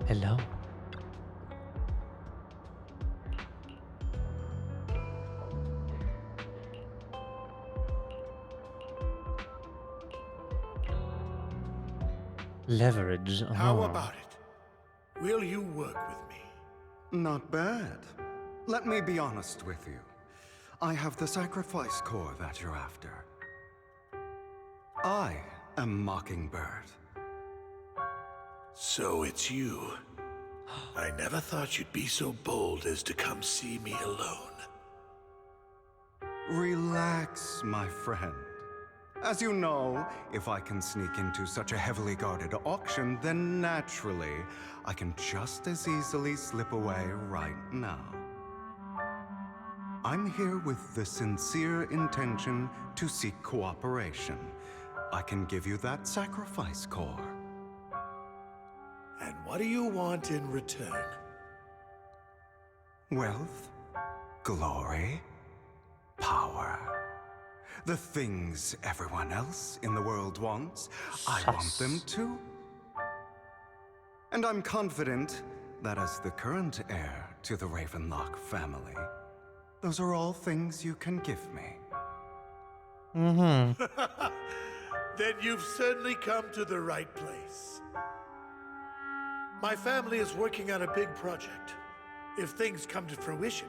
Hello. Leverage. How about it? Will you work with me? Not bad. Let me be honest with you. I have the sacrifice core that you're after. I am Mockingbird. So it's you. I never thought you'd be so bold as to come see me alone. Relax, my friend. As you know, if I can sneak into such a heavily guarded auction, then naturally, I can just as easily slip away right now. I'm here with the sincere intention to seek cooperation. I can give you that sacrifice core. And what do you want in return? Wealth, glory, power. The things everyone else in the world wants, I want them too. And I'm confident that as the current heir to the Ravenlock family, those are all things you can give me. Then you've certainly come to the right place. My family is working on a big project. If things come to fruition,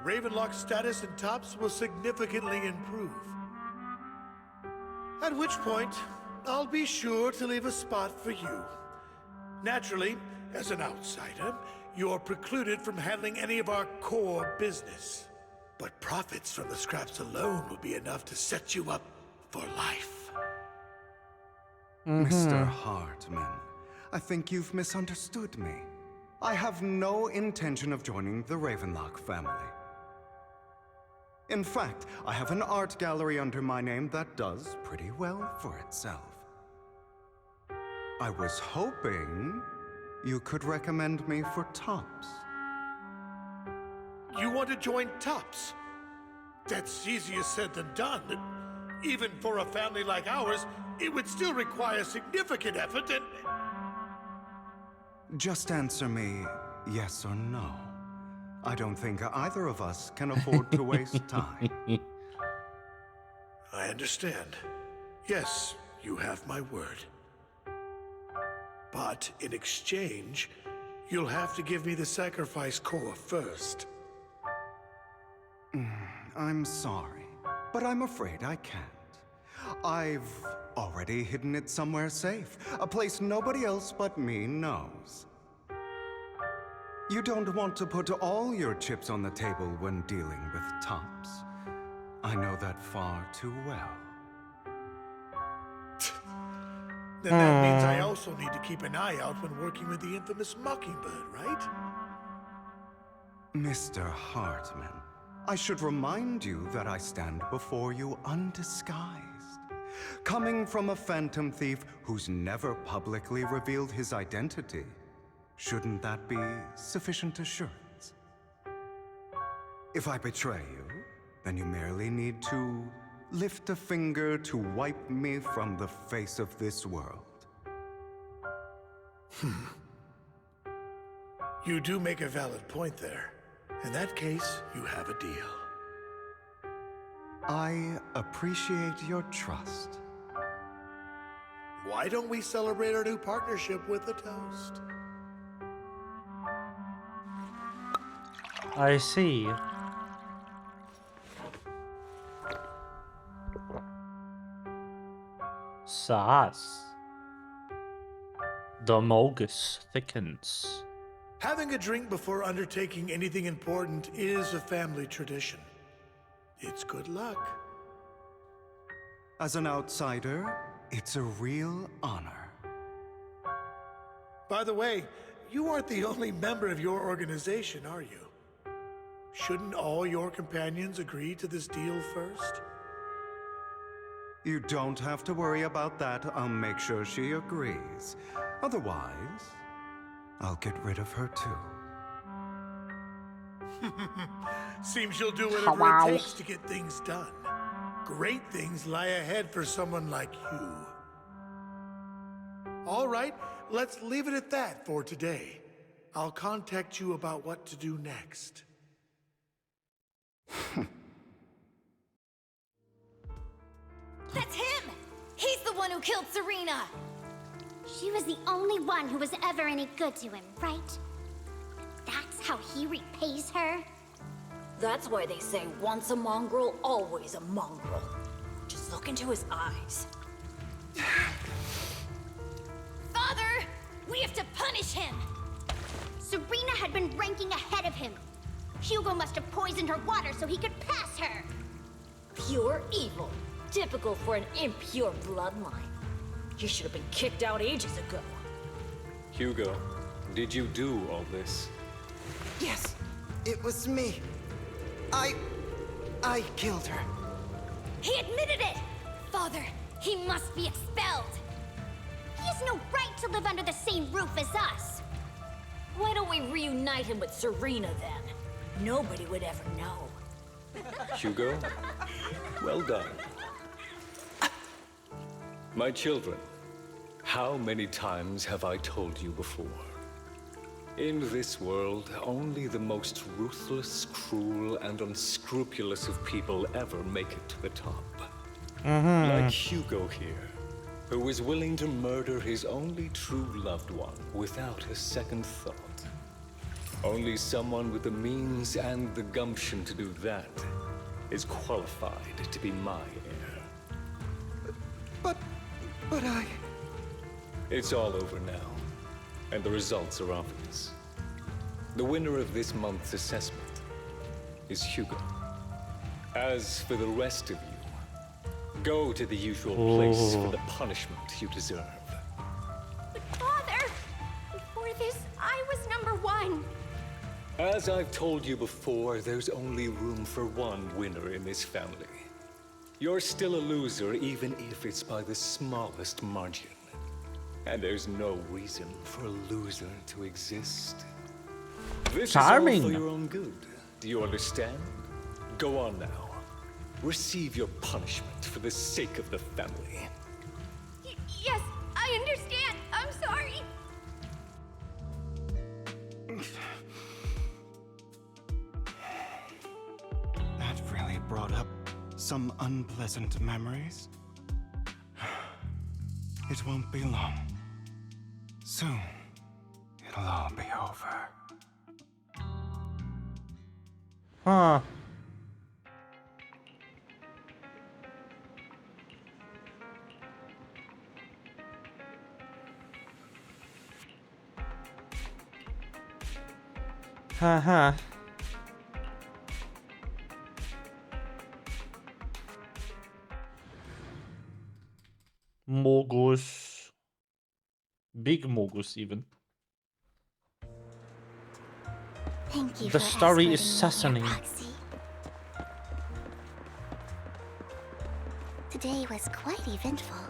Ravenlock's status in Tops will significantly improve. At which point, I'll be sure to leave a spot for you. Naturally, as an outsider, you're precluded from handling any of our core business. But profits from the scraps alone will be enough to set you up for life. Mr. Hartman, I think you've misunderstood me. I have no intention of joining the Ravenlock family. In fact, I have an art gallery under my name that does pretty well for itself. I was hoping you could recommend me for Tops. You want to join Tops? That's easier said than done. Even for a family like ours, it would still require significant effort and... Just answer me yes or no. I don't think either of us can afford to waste time. I understand. Yes, you have my word. But in exchange, you'll have to give me the sacrifice core first. I'm sorry, but I'm afraid I can't. I've already hidden it somewhere safe, a place nobody else but me knows. You don't want to put all your chips on the table when dealing with Tops. I know that far too well. Then that means I also need to keep an eye out when working with the infamous Mockingbird, right? Mr. Hartman, I should remind you that I stand before you undisguised. Coming from a phantom thief who's never publicly revealed his identity, shouldn't that be sufficient assurance? If I betray you, then you merely need to lift a finger to wipe me from the face of this world. You do make a valid point there. In that case, you have a deal. I appreciate your trust. Why don't we celebrate our new partnership with a toast? I see. Sauce. The mogus thickens. Having a drink before undertaking anything important is a family tradition. It's good luck. As an outsider, it's a real honor. By the way, you aren't the only member of your organization, are you? Shouldn't all your companions agree to this deal first? You don't have to worry about that. I'll make sure she agrees. Otherwise, I'll get rid of her too. Seems you'll do whatever it takes to get things done. Great things lie ahead for someone like you. All right, let's leave it at that for today. I'll contact you about what to do next. That's him! He's the one who killed Serena! She was the only one who was ever any good to him, right? That's how he repays her? That's why they say once a mongrel, always a mongrel. Just look into his eyes. Father! We have to punish him! Serena had been ranking ahead of him. Hugo must have poisoned her water so he could pass her. Pure evil. Typical for an impure bloodline. You should have been kicked out ages ago. Hugo, did you do all this? Yes, it was me. I killed her. He admitted it! Father, he must be expelled. He has no right to live under the same roof as us. Why don't we reunite him with Serena then? Nobody would ever know. Hugo, well done. My children, how many times have I told you before? In this world, only the most ruthless, cruel, and unscrupulous of people ever make it to the top. Like Hugo here, who is willing to murder his only true loved one without a second thought. Only someone with the means and the gumption to do that is qualified to be my heir. But I... It's all over now, and the results are obvious. The winner of this month's assessment is Hugo. As for the rest of you, go to the usual place for the punishment you deserve. But Father, before this, I was #1. As I've told you before, there's only room for one winner in this family. You're still a loser, even if it's by the smallest margin. And there's no reason for a loser to exist. This Charming. is all for your own good. Do you understand? Go on now. Receive your punishment for the sake of the family. Yes, I understand. I'm sorry. That really brought up some unpleasant memories. It won't be long. Soon, it'll all be over. Huh. Haha. Mogus. Big Mogus, even. Thank you The for story is escorting me here, fascinating. Proxy. Today was quite eventful.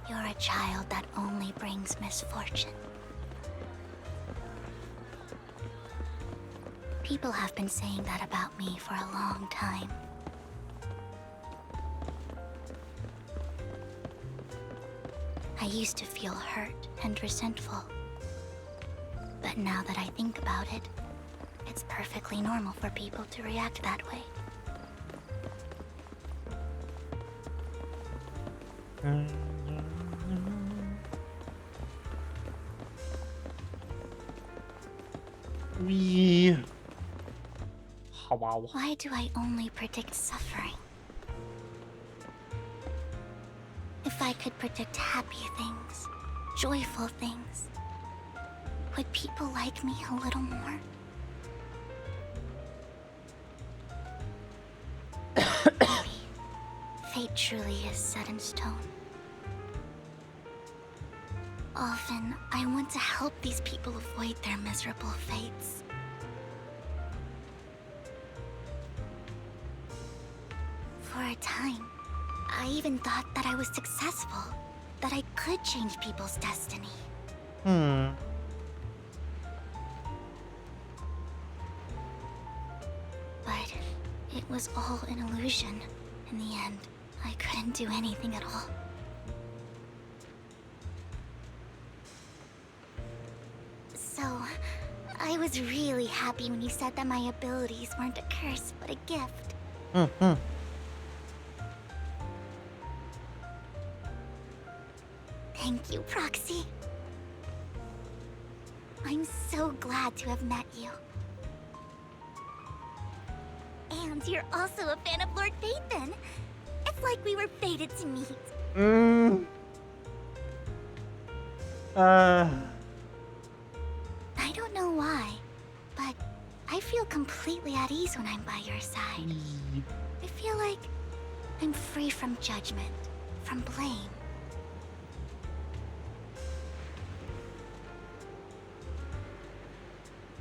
You're a child that only brings misfortune. People have been saying that about me for a long time. I used to feel hurt and resentful. But But now that I think about it, it's perfectly normal for people to react that way. Wow. Why do I only predict suffering? If I could predict happy things, joyful things, would people like me a little more? Maybe fate truly is set in stone. Often, I want to help these people avoid their miserable fates. For a time, I even thought that I was successful, that I could change people's destiny. But it was all an illusion. In the end, I couldn't do anything at all. So, I was really happy when you said that my abilities weren't a curse, but a gift. Thank you, Proxy. I'm so glad to have met you. And you're also a fan of Lord Phaethon. It's like we were fated to meet. I don't know why, but I feel completely at ease when I'm by your side. I feel like I'm free from judgment, from blame.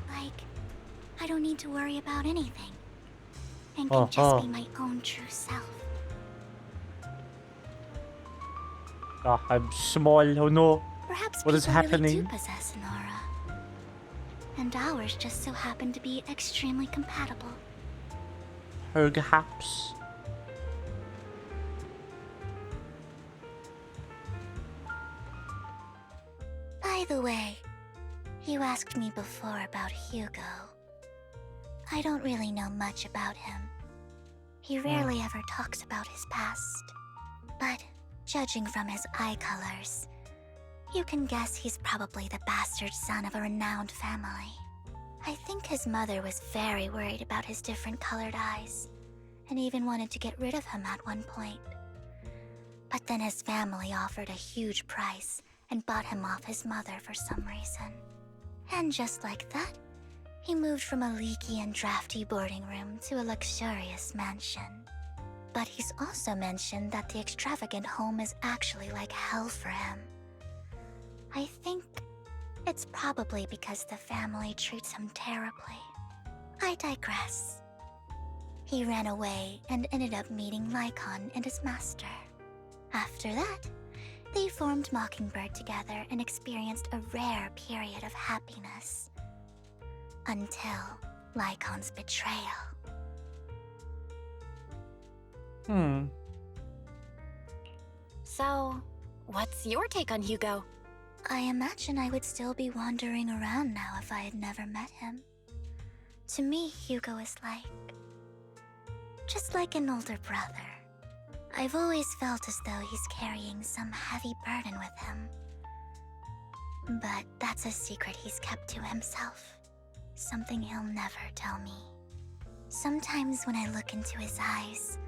Like, I don't need to worry about anything, and can just be my own true self. I'm small. Oh no. Perhaps what is people happening? really do possess an aura, and ours just so happen to be extremely compatible. Perhaps. By the way, you asked me before about Hugo. I don't really know much about him. He rarely ever talks about his past. But judging from his eye colors, you can guess he's probably the bastard son of a renowned family. I think his mother was very worried about his different colored eyes, and even wanted to get rid of him at one point. But then his family offered a huge price and bought him off his mother for some reason. And just like that, he moved from a leaky and drafty boarding room to a luxurious mansion. But he's also mentioned that the extravagant home is actually like hell for him. I think it's probably because the family treats him terribly. I digress. He ran away and ended up meeting Lycon and his master. After that, they formed Mockingbird together and experienced a rare period of happiness. Until Lycon's betrayal. So, what's your take on Hugo? I imagine I would still be wandering around now if I had never met him. To me, Hugo is just like an older brother. I've always felt as though he's carrying some heavy burden with him. But that's a secret he's kept to himself. Something he'll never tell me. Sometimes when I look into his eyes,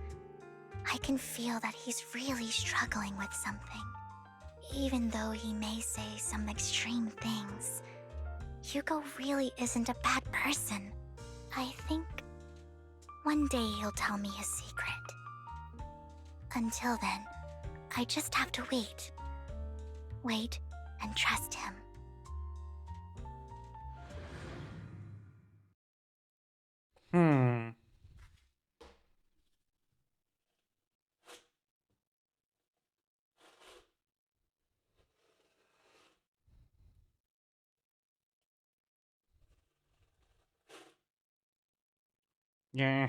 I can feel that he's really struggling with something. Even though he may say some extreme things, Hugo really isn't a bad person. I think one day he'll tell me his secret. Until then, I just have to wait. Wait and trust him. Yeah.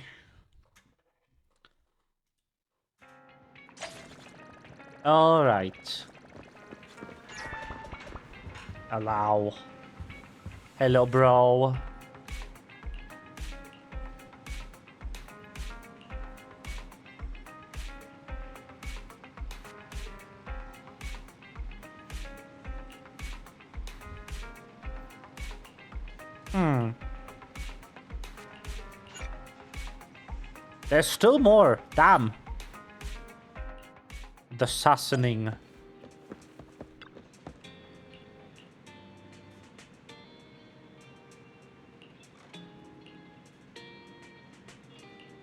All right. Allow. Hello, bro. There's still more. Damn. The assassinating.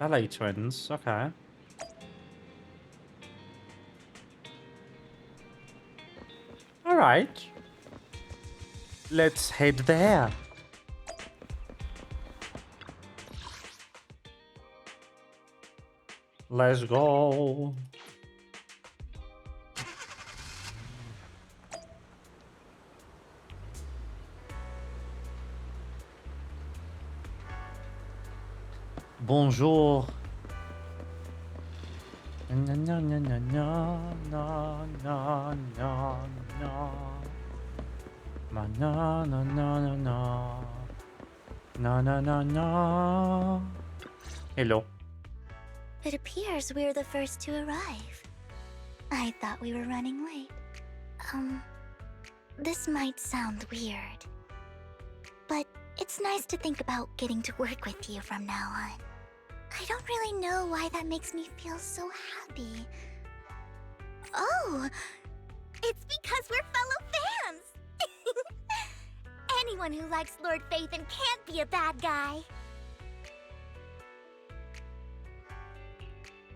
LA twins. Okay. All right. Let's head there. Let's go. Bonjour. Na na na na na na na na na. Ma na na na na na. Na na na na. Hello. It appears we're the first to arrive. I thought we were running late. This might sound weird, but it's nice to think about getting to work with you from now on. I don't really know why that makes me feel so happy. Oh, it's because we're fellow fans! Anyone who likes Lord Phaethon can't be a bad guy.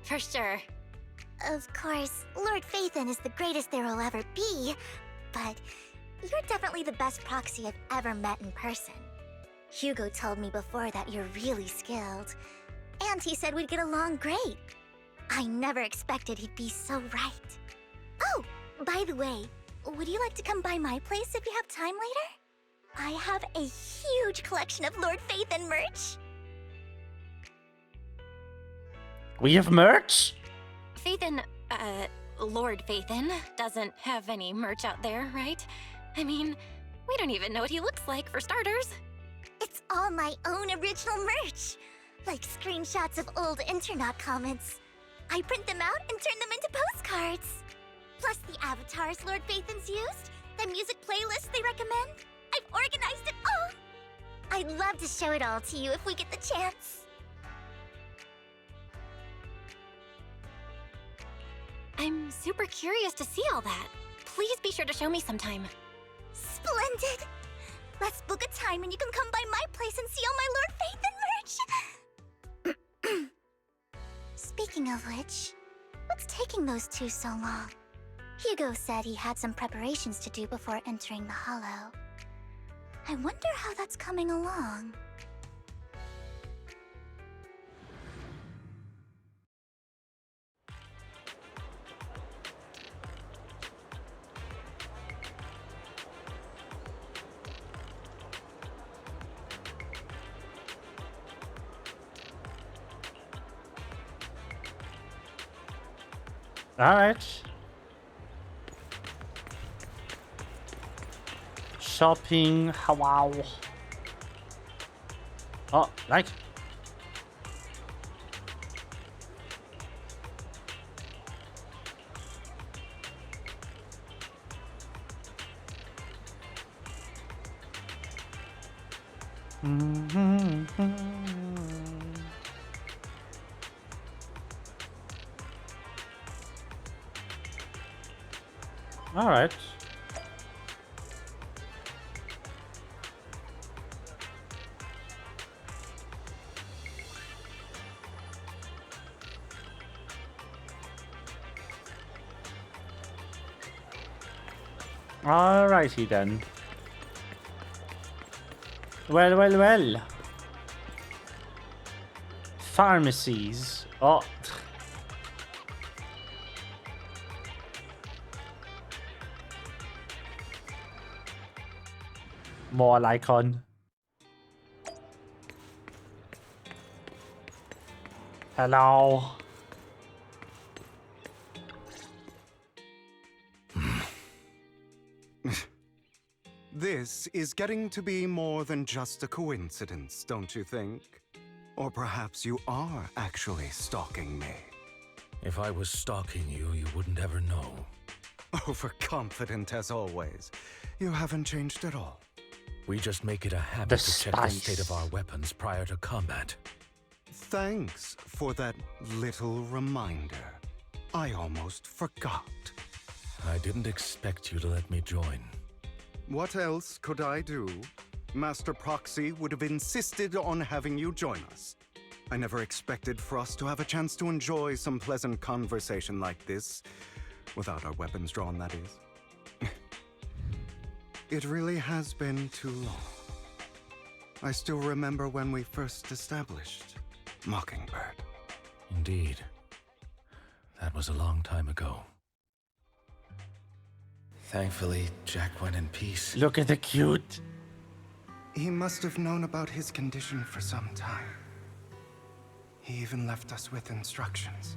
For sure. Of course, Lord Phaethon is the greatest there will ever be, but you're definitely the best proxy I've ever met in person. Hugo told me before that you're really skilled, and he said we'd get along great. I never expected he'd be so right. Oh, by the way, would you like to come by my place if you have time later? I have a huge collection of Lord Phaethon merch. We have merch? Phaethon, Lord Phaethon doesn't have any merch out there, right? I mean, we don't even know what he looks like, for starters. It's all my own original merch, like screenshots of old internet comments. I print them out and turn them into postcards. Plus the avatars Lord Phaethon's used, the music playlists they recommend. I've organized it all. I'd love to show it all to you if we get the chance. I'm super curious to see all that. Please be sure to show me sometime. Splendid! Let's book a time and you can come by my place and see all my Lord Phaethon merch! Speaking of which, what's taking those two so long? Hugo said he had some preparations to do before entering the Hollow. I wonder how that's coming along. Alright. Shopping, wow. Oh, like. All right. Alrighty then. Well, well, well. Pharmacies. Oh. More Lycon. Hello. This is getting to be more than just a coincidence, don't you think? Or perhaps you are actually stalking me. If I was stalking you, you wouldn't ever know. Overconfident as always. You haven't changed at all. We just make it a habit to check the state of our weapons prior to combat. Thanks for that little reminder. I almost forgot. I didn't expect you to let me join. What else could I do? Master Proxy would have insisted on having you join us. I never expected for us to have a chance to enjoy some pleasant conversation like this, without our weapons drawn, that is. It really has been too long. I still remember when we first established Mockingbird. Indeed. That was a long time ago. Thankfully, Jack went in peace. Look at the cute. He must have known about his condition for some time. He even left us with instructions.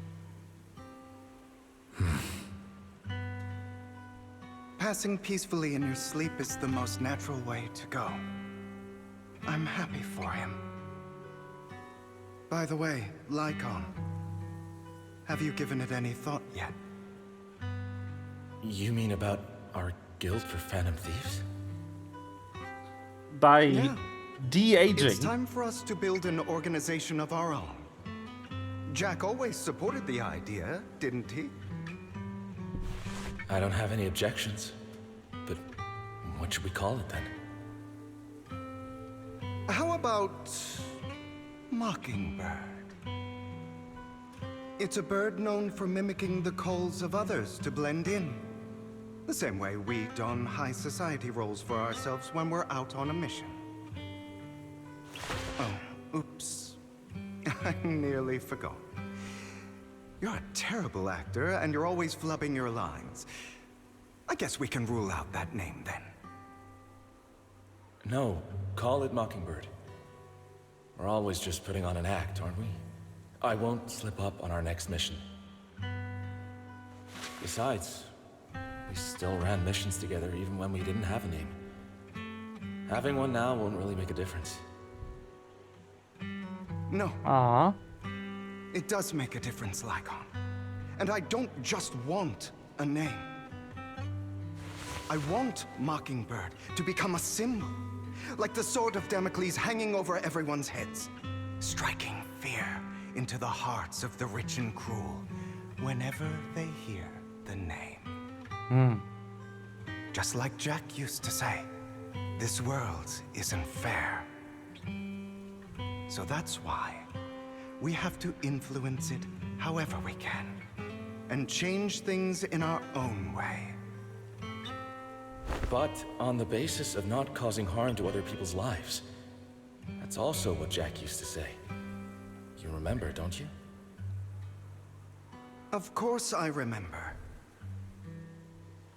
Passing peacefully in your sleep is the most natural way to go. I'm happy for him. By the way, Lycon, have you given it any thought yet? You mean about our guild for Phantom Thieves? By de-aging. It's time for us to build an organization of our own. Jack always supported the idea, didn't he? I don't have any objections. But what should we call it then? How about Mockingbird? It's a bird known for mimicking the calls of others to blend in. The same way we don high society roles for ourselves when we're out on a mission. Oh, oops. I nearly forgot. You're a terrible actor, and you're always flubbing your lines. I guess we can rule out that name, then. No, call it Mockingbird. We're always just putting on an act, aren't we? I won't slip up on our next mission. Besides, we still ran missions together even when we didn't have a name. Having one now won't really make a difference. No. Aww. It does make a difference, Lycon. And I don't just want a name. I want Mockingbird to become a symbol, like the sword of Damocles hanging over everyone's heads, striking fear into the hearts of the rich and cruel whenever they hear the name. Just like Jack used to say, this world isn't fair. So that's why we have to influence it however we can, and change things in our own way. But on the basis of not causing harm to other people's lives. That's also what Jack used to say. You remember, don't you? Of course I remember.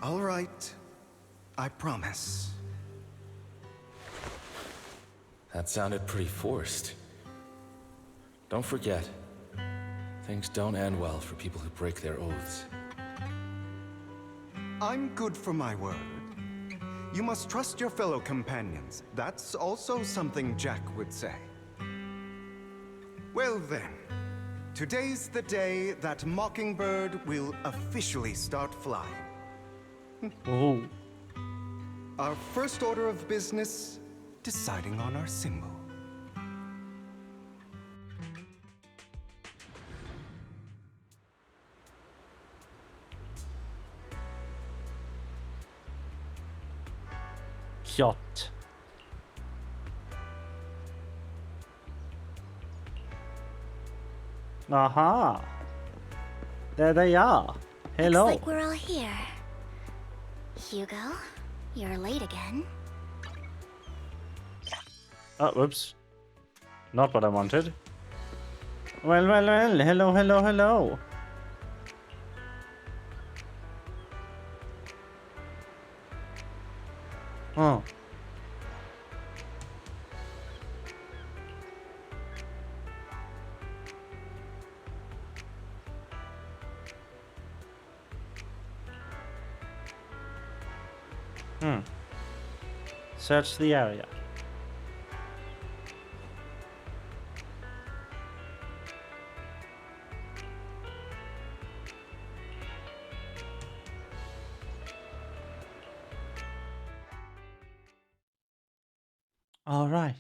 All right, I promise. That sounded pretty forced. Don't forget, things don't end well for people who break their oaths. I'm good for my word. You must trust your fellow companions. That's also something Jack would say. Well then, today's the day that Mockingbird will officially start flying. Oh. Our first order of business, deciding on our symbol. Yacht. Aha. There they are. Hello. Looks like we're all here. Hugo, you're late again. Oh, whoops. Not what I wanted. Well, well, well. Hello, hello, hello. Oh. Search the area. All right.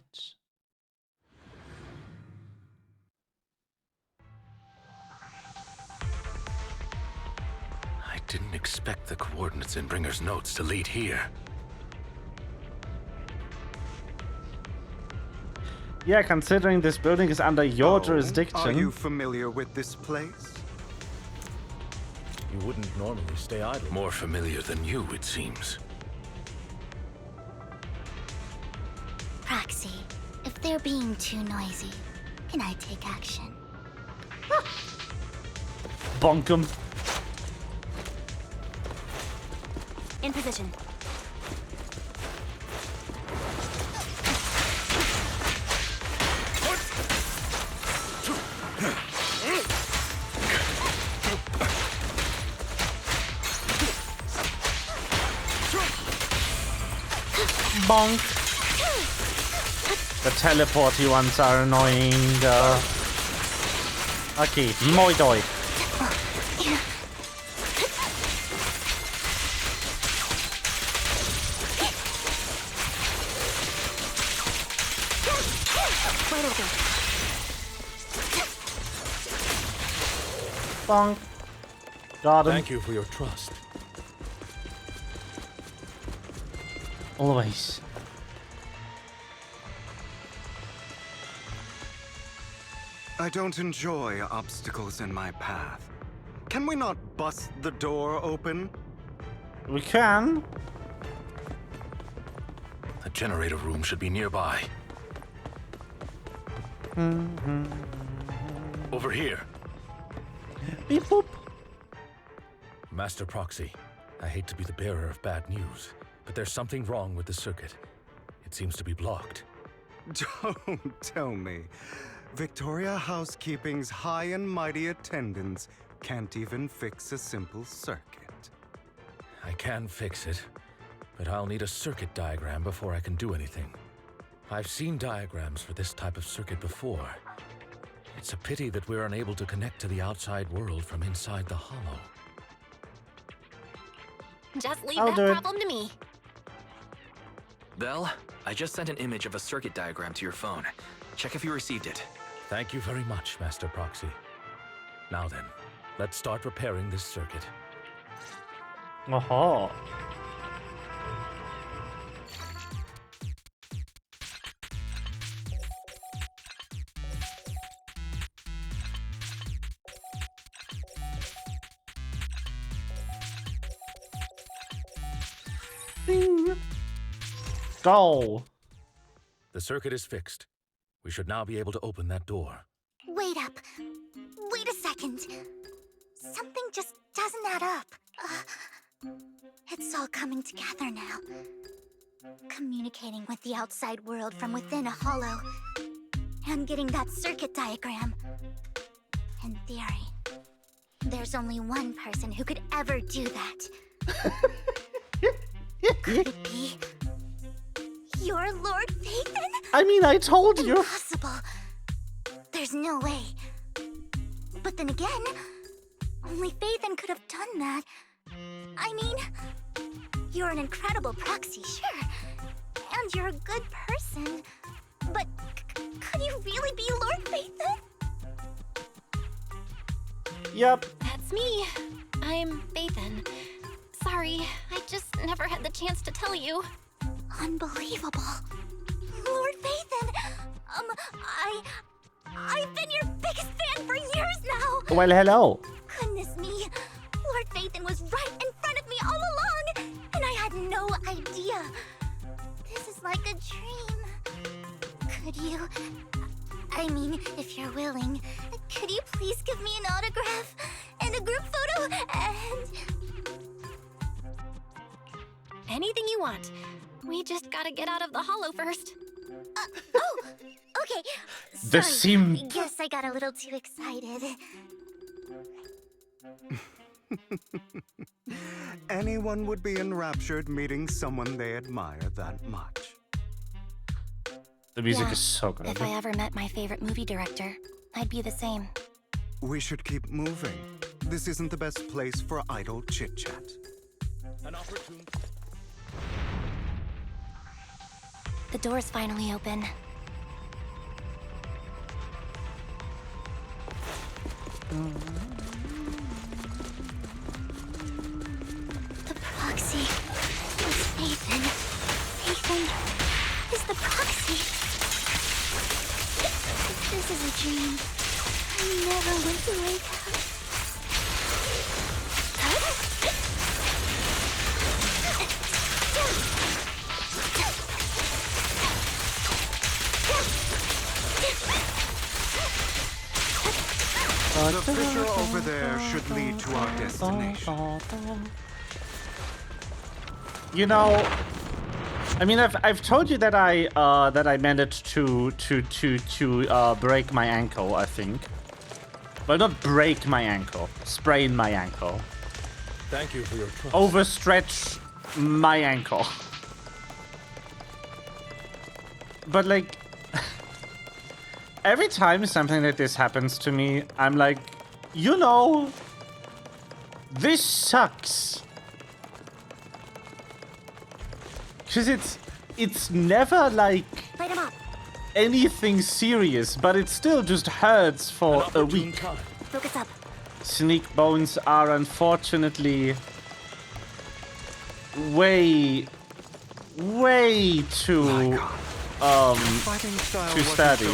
I didn't expect the coordinates in Bringer's notes to lead here. Yeah, considering this building is under your jurisdiction. Are you familiar with this place? You wouldn't normally stay idle. More familiar than you, it seems. Proxy, if they're being too noisy, can I take action? Bonk 'em. In position. Bonk. The teleporty ones are annoying. Okay, moi doi. Bonk. Got him. Thank you for your trust. Always. I don't enjoy obstacles in my path. Can we not bust the door open? We can. The generator room should be nearby. Over here. Beep boop. Master Proxy, I hate to be the bearer of bad news, but there's something wrong with the circuit. It seems to be blocked. Don't tell me. Victoria Housekeeping's high and mighty attendants can't even fix a simple circuit. I can fix it, but I'll need a circuit diagram before I can do anything. I've seen diagrams for this type of circuit before. It's a pity that we're unable to connect to the outside world from inside the hollow. Just leave I'll that do it. problem to me. Belle, I just sent an image of a circuit diagram to your phone. Check if you received it. Thank you very much, Master Proxy. Now then, let's start repairing this circuit. Aha. Ding. Go. The circuit is fixed. We should now be able to open that door. Wait up. Wait a second. Something just doesn't add up. It's all coming together now. Communicating with the outside world from within a hollow. And getting that circuit diagram. In theory, there's only one person who could ever do that. Could it be your Lord Phaethon? I mean, I told you. Impossible. There's no way. But then again, only Phaethon could have done that. I mean, you're an incredible proxy, sure. And you're a good person. But could you really be Lord Phaethon? Yep. That's me. I'm Phaethon. Sorry, I just never had the chance to tell you. Unbelievable. Lord Phaethon, I've been your biggest fan for years now. Well, hello. Goodness me, Lord Phaethon was right in front of me all along, and I had no idea. This is like a dream. Could you, I mean, if you're willing, could you please give me an autograph and a group photo and... Anything you want. We just gotta get out of the hollow first. Oh, okay. The Sorry, sim. I guess I got a little too excited. Anyone would be enraptured meeting someone they admire that much. The music Yeah, is so good. If I ever met my favorite movie director, I'd be the same. We should keep moving. This isn't the best place for idle chit-chat. An opportunity. The door's finally open. The proxy is Nathan. Nathan is the proxy. This is a dream. I never want to wake up. The fissure over there should lead to our destination. You know, I mean, I've told you that I managed to break my ankle, I think. Well, not break my ankle, sprain my ankle. Thank you for your trust. Overstretch my ankle. But like, every time something like this happens to me, I'm like, you know, this sucks. Because it's never like anything serious, but it still just hurts for a week. Focus up. Sneak bones are unfortunately way too too sturdy.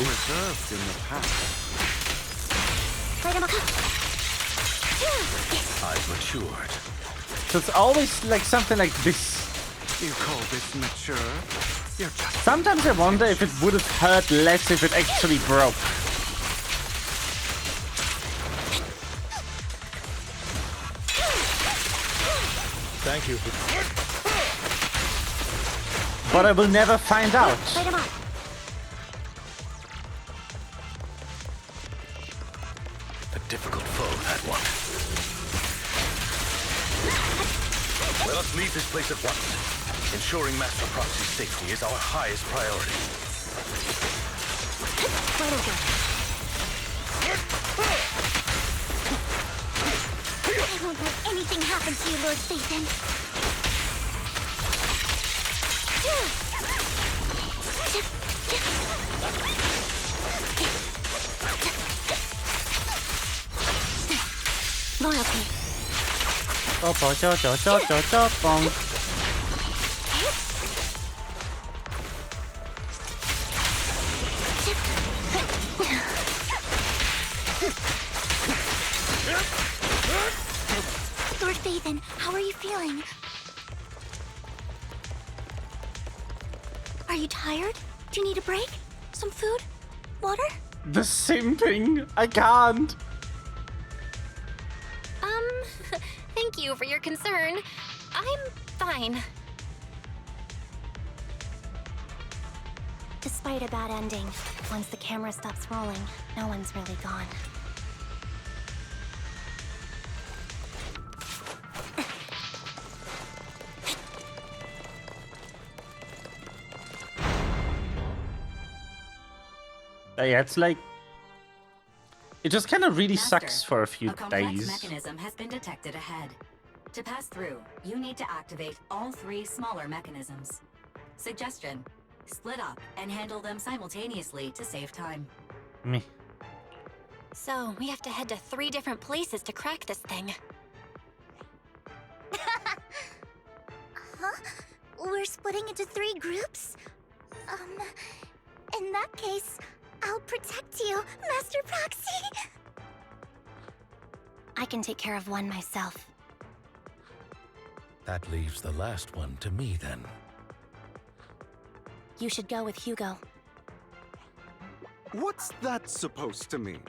I've matured. So it's always like something like this. You call this mature? You're just... Sometimes I wonder if it would have hurt less if it actually broke. Thank you for... But I will never find out. A difficult foe, that one. Let us leave this place at once. Ensuring Master Proxy's safety is our highest priority. I won't let anything happen to you, Lord Satan. Loyalty. Lord Phaethon, how are you feeling? Are you tired? Do you need a break? Some food? Water? The simping. I can't. Thank you for your concern. I'm fine. Despite a bad ending, once the camera stops rolling, no one's really gone. Yeah, it's like... It just kind of really Master, sucks for a few a complex days. mechanism has been detected ahead. To pass through, you need to activate all 3 smaller mechanisms. Suggestion: split up and handle them simultaneously to save time. Me. So, we have to head to 3 different places to crack this thing. Huh? We're splitting into 3 groups? In that case, I'll protect you, Master Proxy! I can take care of one myself. That leaves the last one to me, then. You should go with Hugo. What's that supposed to mean?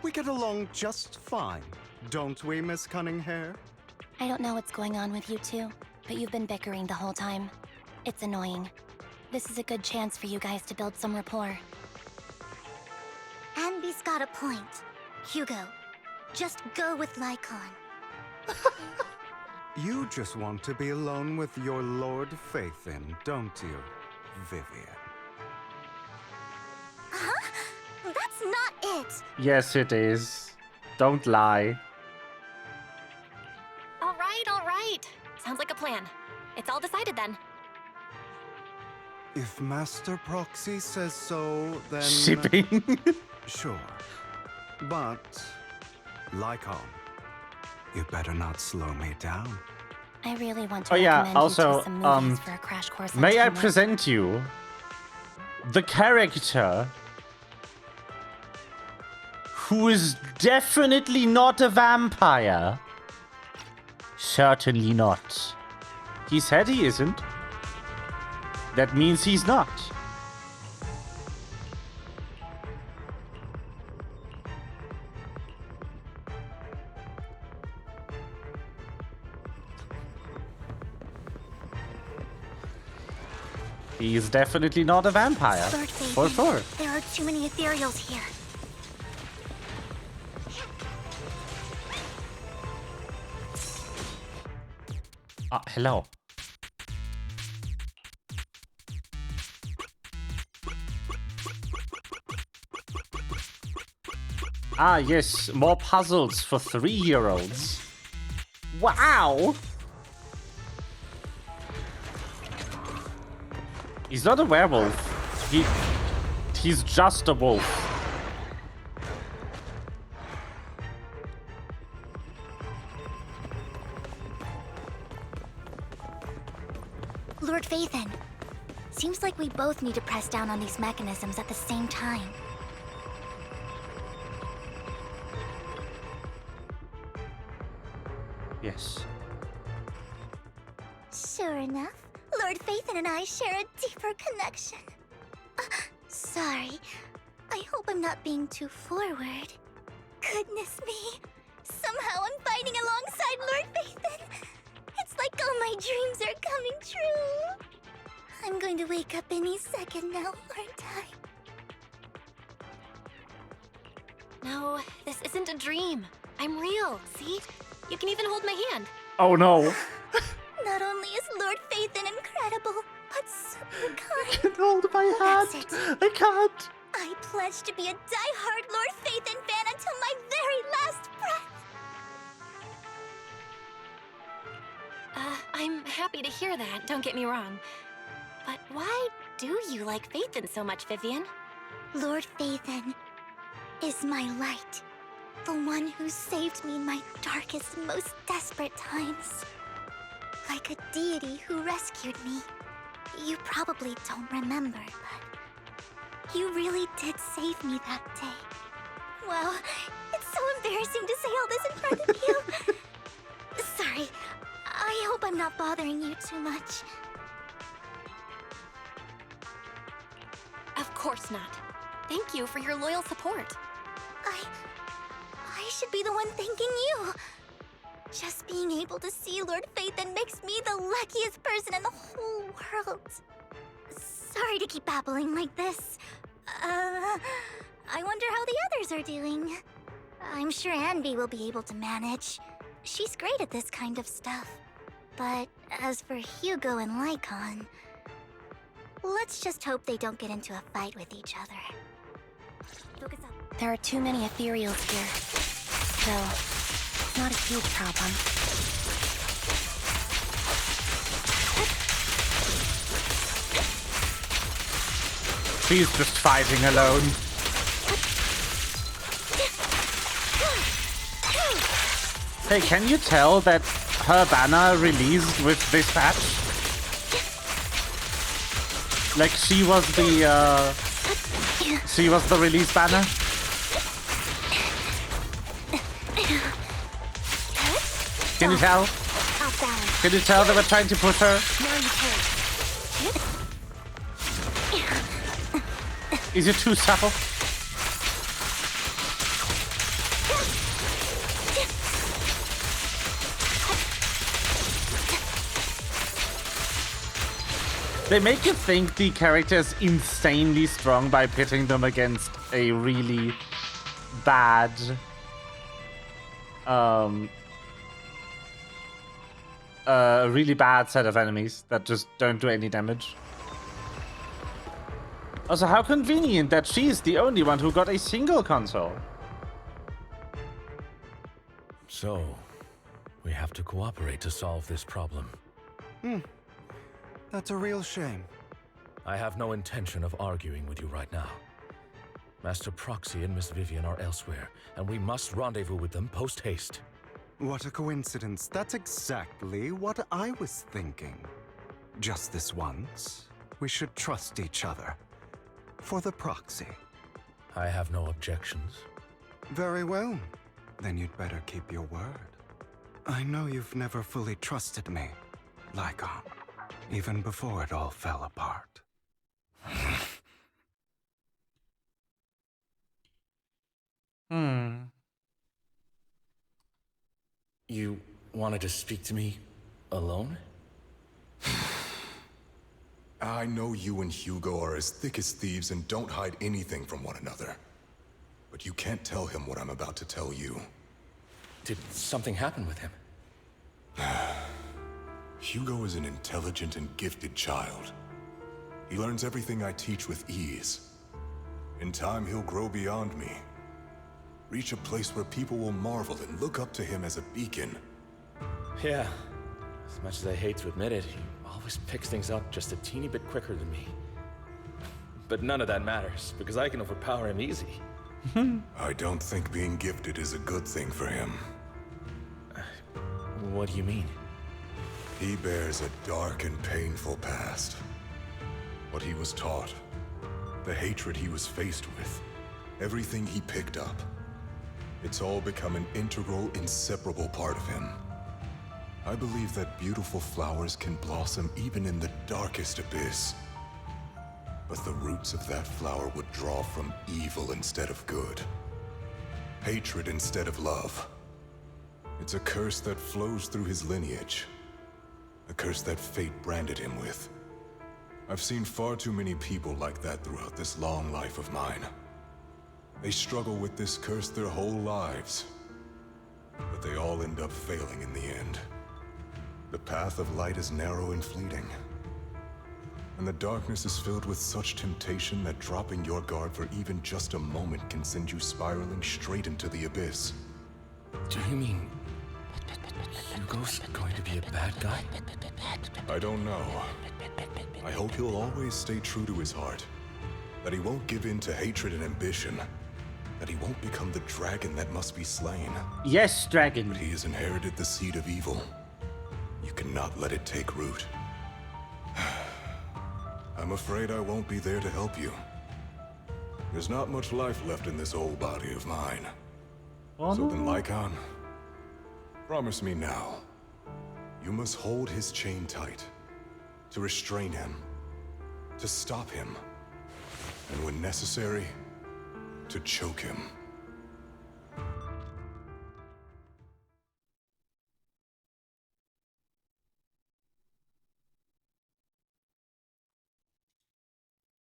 We get along just fine, don't we, Miss Cunninghair? I don't know what's going on with you two, but you've been bickering the whole time. It's annoying. This is a good chance for you guys to build some rapport. Anby's got a point. Hugo, just go with Lycon. You just want to be alone with your Lord Faithin, don't you, Vivian? Huh? That's not it! Yes, it is. Don't lie. All right. Sounds like a plan. It's all decided then. If Master Proxy says so, then... Shipping? Sure. But, Lycon, you better not slow me down. I really want to Oh yeah, recommend also, you to some movies for a crash course on may I teamwork. present you the character who is definitely not a vampire? Certainly not. He said he isn't. That means he's not. He's definitely not a vampire. Lord For Faithin, sure. there are too many ethereals here. Hello. Ah, yes, more puzzles for 3-year-olds. Wow! He's not a werewolf. He's just a wolf. Lord Faithin, seems like we both need to press down on these mechanisms at the same time. Yes. Sure enough, Lord Faithin and I share a deeper connection. Sorry, I hope I'm not being too forward. Goodness me, somehow I'm fighting alongside Lord Faithin. It's like all my dreams are coming true. I'm going to wake up any second now, aren't I? No, this isn't a dream. I'm real, see? You can even hold my hand. Oh no. Not only is Lord Faithin incredible, but super kind. I can't hold my hand. That's it. I can't. I pledge to be a die-hard Lord Faithin fan until my very last breath. I'm happy to hear that, don't get me wrong. But why do you like Faithin so much, Vivian? Lord Faithin is my light. The one who saved me in my darkest, most desperate times. Like a deity who rescued me. You probably don't remember, but you really did save me that day. Wow, it's so embarrassing to say all this in front of you. Sorry, I hope I'm not bothering you too much. Of course not. Thank you for your loyal support. I should be the one thanking you. Just being able to see Lord Faithin makes me the luckiest person in the whole world. Sorry to keep babbling like this. I wonder how the others are doing. I'm sure Anby will be able to manage. She's great at this kind of stuff. But as for Hugo and Lycon, let's just hope they don't get into a fight with each other. There are too many ethereals here. Still, it's not a huge problem. She's just fighting alone. Hey, can you tell that her banner released with this patch? Like she was the release banner? Can you tell? Can you tell they were trying to push her? Is it too subtle? They make you think the character is insanely strong by pitting them against a really bad a really bad set of enemies that just don't do any damage. Also, how convenient that she's the only one who got a single console. So, we have to cooperate to solve this problem. That's a real shame. I have no intention of arguing with you right now. Master Proxy and Miss Vivian are elsewhere, and we must rendezvous with them post-haste. What a coincidence. That's exactly what I was thinking. Just this once, we should trust each other. For the Proxy. I have no objections. Very well. Then you'd better keep your word. I know you've never fully trusted me, Lycon, even before it all fell apart. You wanted to speak to me alone? I know you and Hugo are as thick as thieves and don't hide anything from one another. But you can't tell him what I'm about to tell you. Did something happen with him? Hugo is an intelligent and gifted child. He learns everything I teach with ease. In time, he'll grow beyond me. Reach a place where people will marvel and look up to him as a beacon. Yeah. As much as I hate to admit it, he always picks things up just a teeny bit quicker than me. But none of that matters, because I can overpower him easy. I don't think being gifted is a good thing for him. What do you mean? He bears a dark and painful past. What he was taught, the hatred he was faced with, everything he picked up. It's all become an integral, inseparable part of him. I believe that beautiful flowers can blossom even in the darkest abyss. But the roots of that flower would draw from evil instead of good. Hatred instead of love. It's a curse that flows through his lineage. A curse that fate branded him with. I've seen far too many people like that throughout this long life of mine. They struggle with this curse their whole lives. But they all end up failing in the end. The path of light is narrow and fleeting. And the darkness is filled with such temptation that dropping your guard for even just a moment can send you spiraling straight into the abyss. Do you mean Hugo's going to be a bad guy? I don't know. I hope he'll always stay true to his heart. That he won't give in to hatred and ambition. That he won't become the dragon that must be slain. Yes, dragon. But he has inherited the seed of evil. You cannot let it take root. I'm afraid I won't be there to help you. There's not much life left in this old body of mine. So then, Lycon, promise me now. You must hold his chain tight. To restrain him. To stop him. And when necessary, to choke him.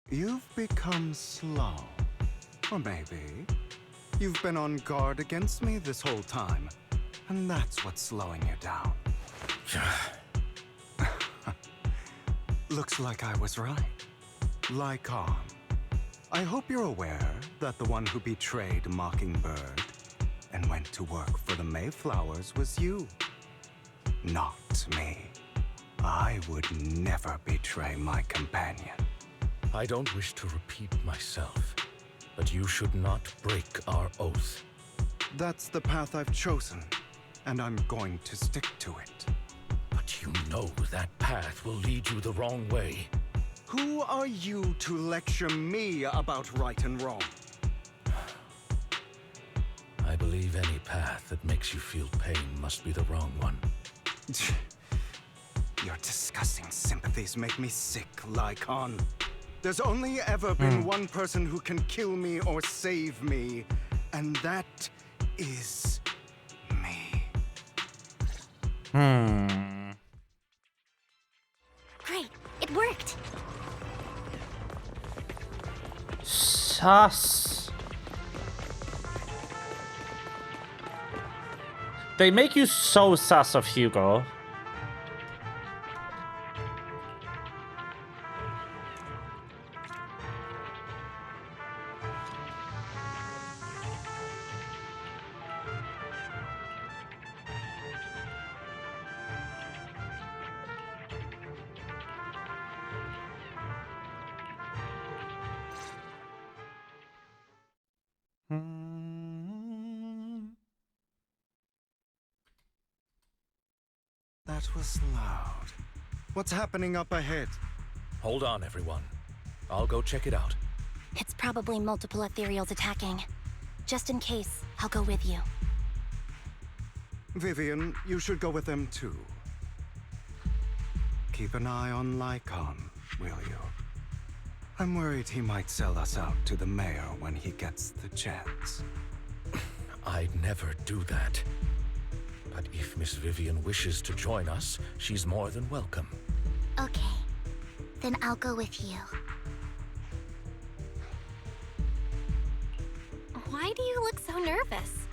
You've become slow. Or maybe you've been on guard against me this whole time, and that's what's slowing you down. Looks like I was right. Lycon, I hope you're aware that the one who betrayed Mockingbird and went to work for the Mayflowers was you. Not me. I would never betray my companion. I don't wish to repeat myself, but you should not break our oath. That's the path I've chosen, and I'm going to stick to it. But you know that path will lead you the wrong way. Who are you to lecture me about right and wrong? I believe any path that makes you feel pain must be the wrong one. Your disgusting sympathies make me sick, Lycon. There's only ever been one person who can kill me or save me, and that is me. Great, it worked. Sus. They make you so sus of Hugo. That was loud. What's happening up ahead? Hold on, everyone. I'll go check it out. It's probably multiple ethereals attacking. Just in case, I'll go with you. Vivian, you should go with them too. Keep an eye on Lycon, will you? I'm worried he might sell us out to the mayor when he gets the chance. I'd never do that. But if Miss Vivian wishes to join us, she's more than welcome. Okay. Then I'll go with you. Why do you look so nervous?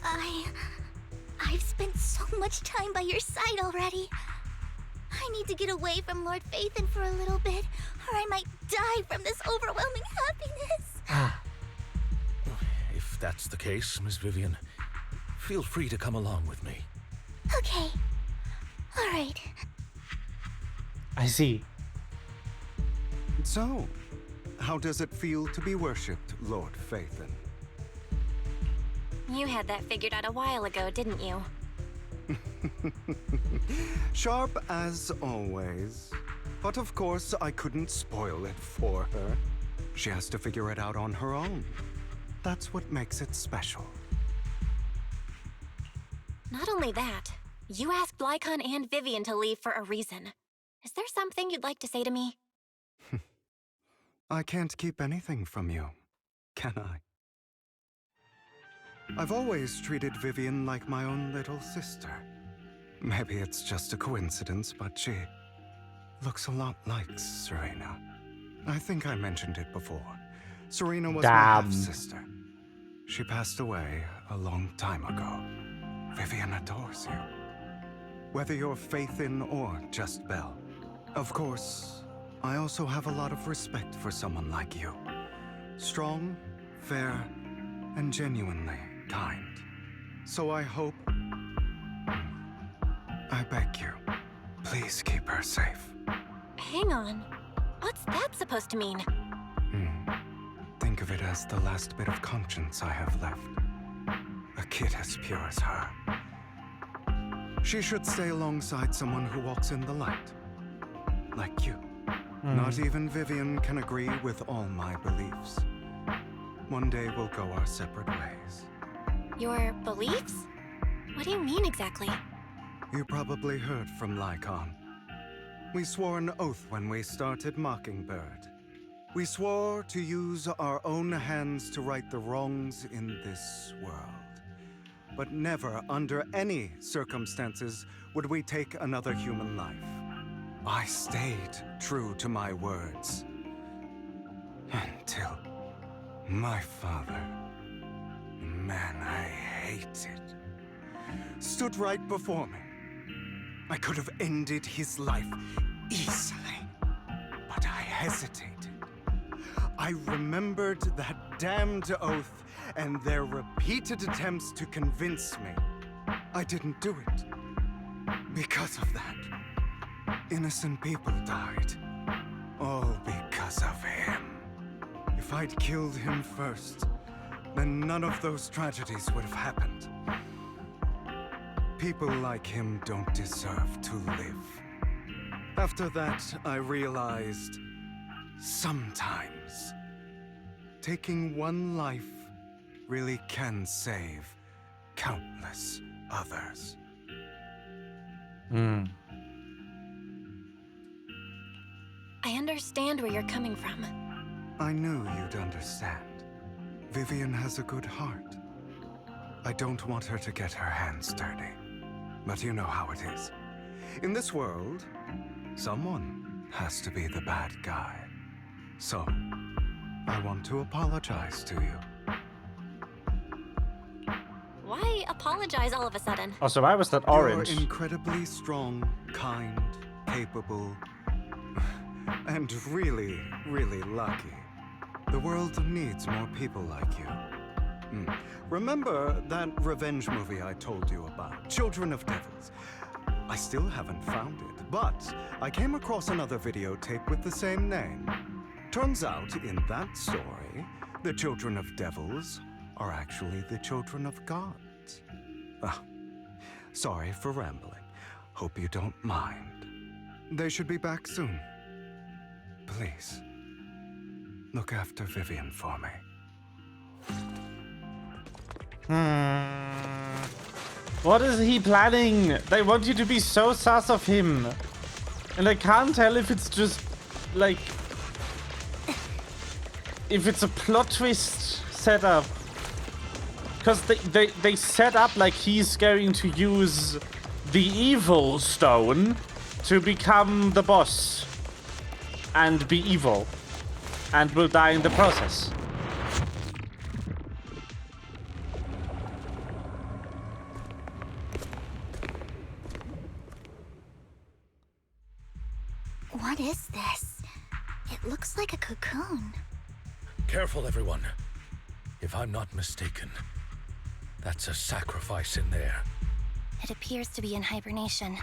I've spent so much time by your side already. I need to get away from Lord Phaethon for a little bit, or I might die from this overwhelming happiness. If that's the case, Miss Vivian, feel free to come along with me. Okay. All right. I see. So, how does it feel to be worshipped, Lord Phaethon? You had that figured out a while ago, didn't you? Sharp as always. But of course, I couldn't spoil it for her. She has to figure it out on her own. That's what makes it special. Not only that, you asked Lycon and Vivian to leave for a reason. Is there something you'd like to say to me? I can't keep anything from you, can I? I've always treated Vivian like my own little sister. Maybe it's just a coincidence, but she looks a lot like Serena. I think I mentioned it before. Serena was my half-sister. She passed away a long time ago. Vivian adores you. Whether you're Phaethon or just Belle. Of course, I also have a lot of respect for someone like you. Strong, fair, and genuinely kind. So I hope... I beg you, please keep her safe. Hang on. What's that supposed to mean? Think of it as the last bit of conscience I have left. A kid as pure as her. She should stay alongside someone who walks in the light. Like you. Not even Vivian can agree with all my beliefs. One day we'll go our separate ways. Your beliefs? What do you mean exactly? You probably heard from Lycon. We swore an oath when we started Mockingbird. We swore to use our own hands to right the wrongs in this world. But never, under any circumstances, would we take another human life. I stayed true to my words. Until my father, the man I hated, stood right before me. I could have ended his life easily, but I hesitated. I remembered that damned oath and their repeated attempts to convince me. I didn't do it. Because of that, innocent people died. All because of him. If I'd killed him first, then none of those tragedies would have happened. People like him don't deserve to live. After that, I realized sometimes taking one life really can save countless others. I understand where you're coming from. I knew you'd understand. Vivian has a good heart. I don't want her to get her hands dirty. But you know how it is. In this world, someone has to be the bad guy. So, I want to apologize to you. Why apologize all of a sudden? Also, why was that orange? You're incredibly strong, kind, capable, and really, really lucky. The world needs more people like you. Remember that revenge movie I told you about, Children of Devils? I still haven't found it, but I came across another videotape with the same name. Turns out, in that story, the children of devils are actually the children of gods. Sorry for rambling. Hope you don't mind. They should be back soon. Please, look after Vivian for me. What is he planning? They want you to be so sus of him. And I can't tell if it's just, like... if it's a plot twist setup. Because they set up like he's going to use the evil stone to become the boss. And be evil. And will die in the process. What is this? It looks like a cocoon. Careful, everyone. If I'm not mistaken, that's a sacrifice in there. It appears to be in hibernation.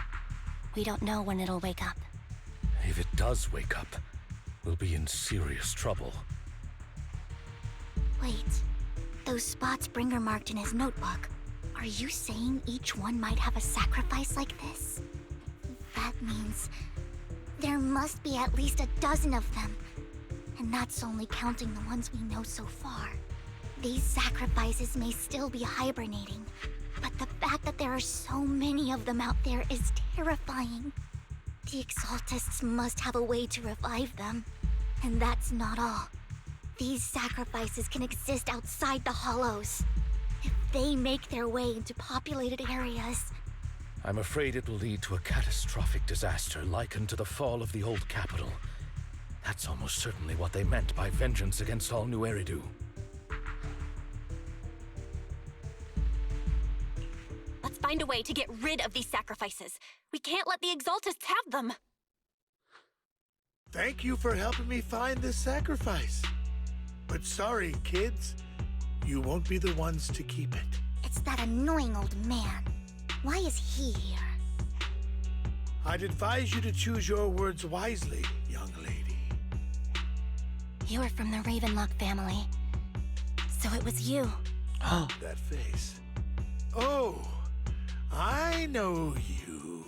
We don't know when it'll wake up. If it does wake up, we'll be in serious trouble. Wait, those spots Bringer marked in his notebook. Are you saying each one might have a sacrifice like this? That means there must be at least a dozen of them. And that's only counting the ones we know so far. These sacrifices may still be hibernating, but the fact that there are so many of them out there is terrifying. The Exaltists must have a way to revive them. And that's not all. These sacrifices can exist outside the Hollows. If they make their way into populated areas... I'm afraid it will lead to a catastrophic disaster likened to the fall of the old capital. That's almost certainly what they meant by vengeance against all New Eridu. Let's find a way to get rid of these sacrifices. We can't let the Exaltists have them. Thank you for helping me find this sacrifice. But sorry, kids. You won't be the ones to keep it. It's that annoying old man. Why is he here? I'd advise you to choose your words wisely, young lady. You're from the Ravenlock family. So it was you. That face. Oh, I know you.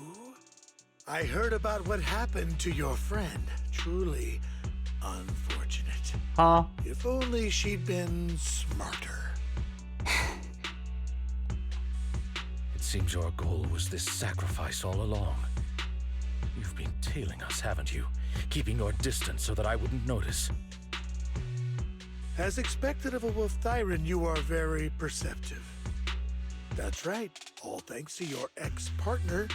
I heard about what happened to your friend. Truly unfortunate. Huh? If only she'd been smarter. It seems your goal was this sacrifice all along. You've been tailing us, haven't you? Keeping your distance so that I wouldn't notice. As expected of a Wolf Thyran, you are very perceptive. That's right. All thanks to your ex-partner,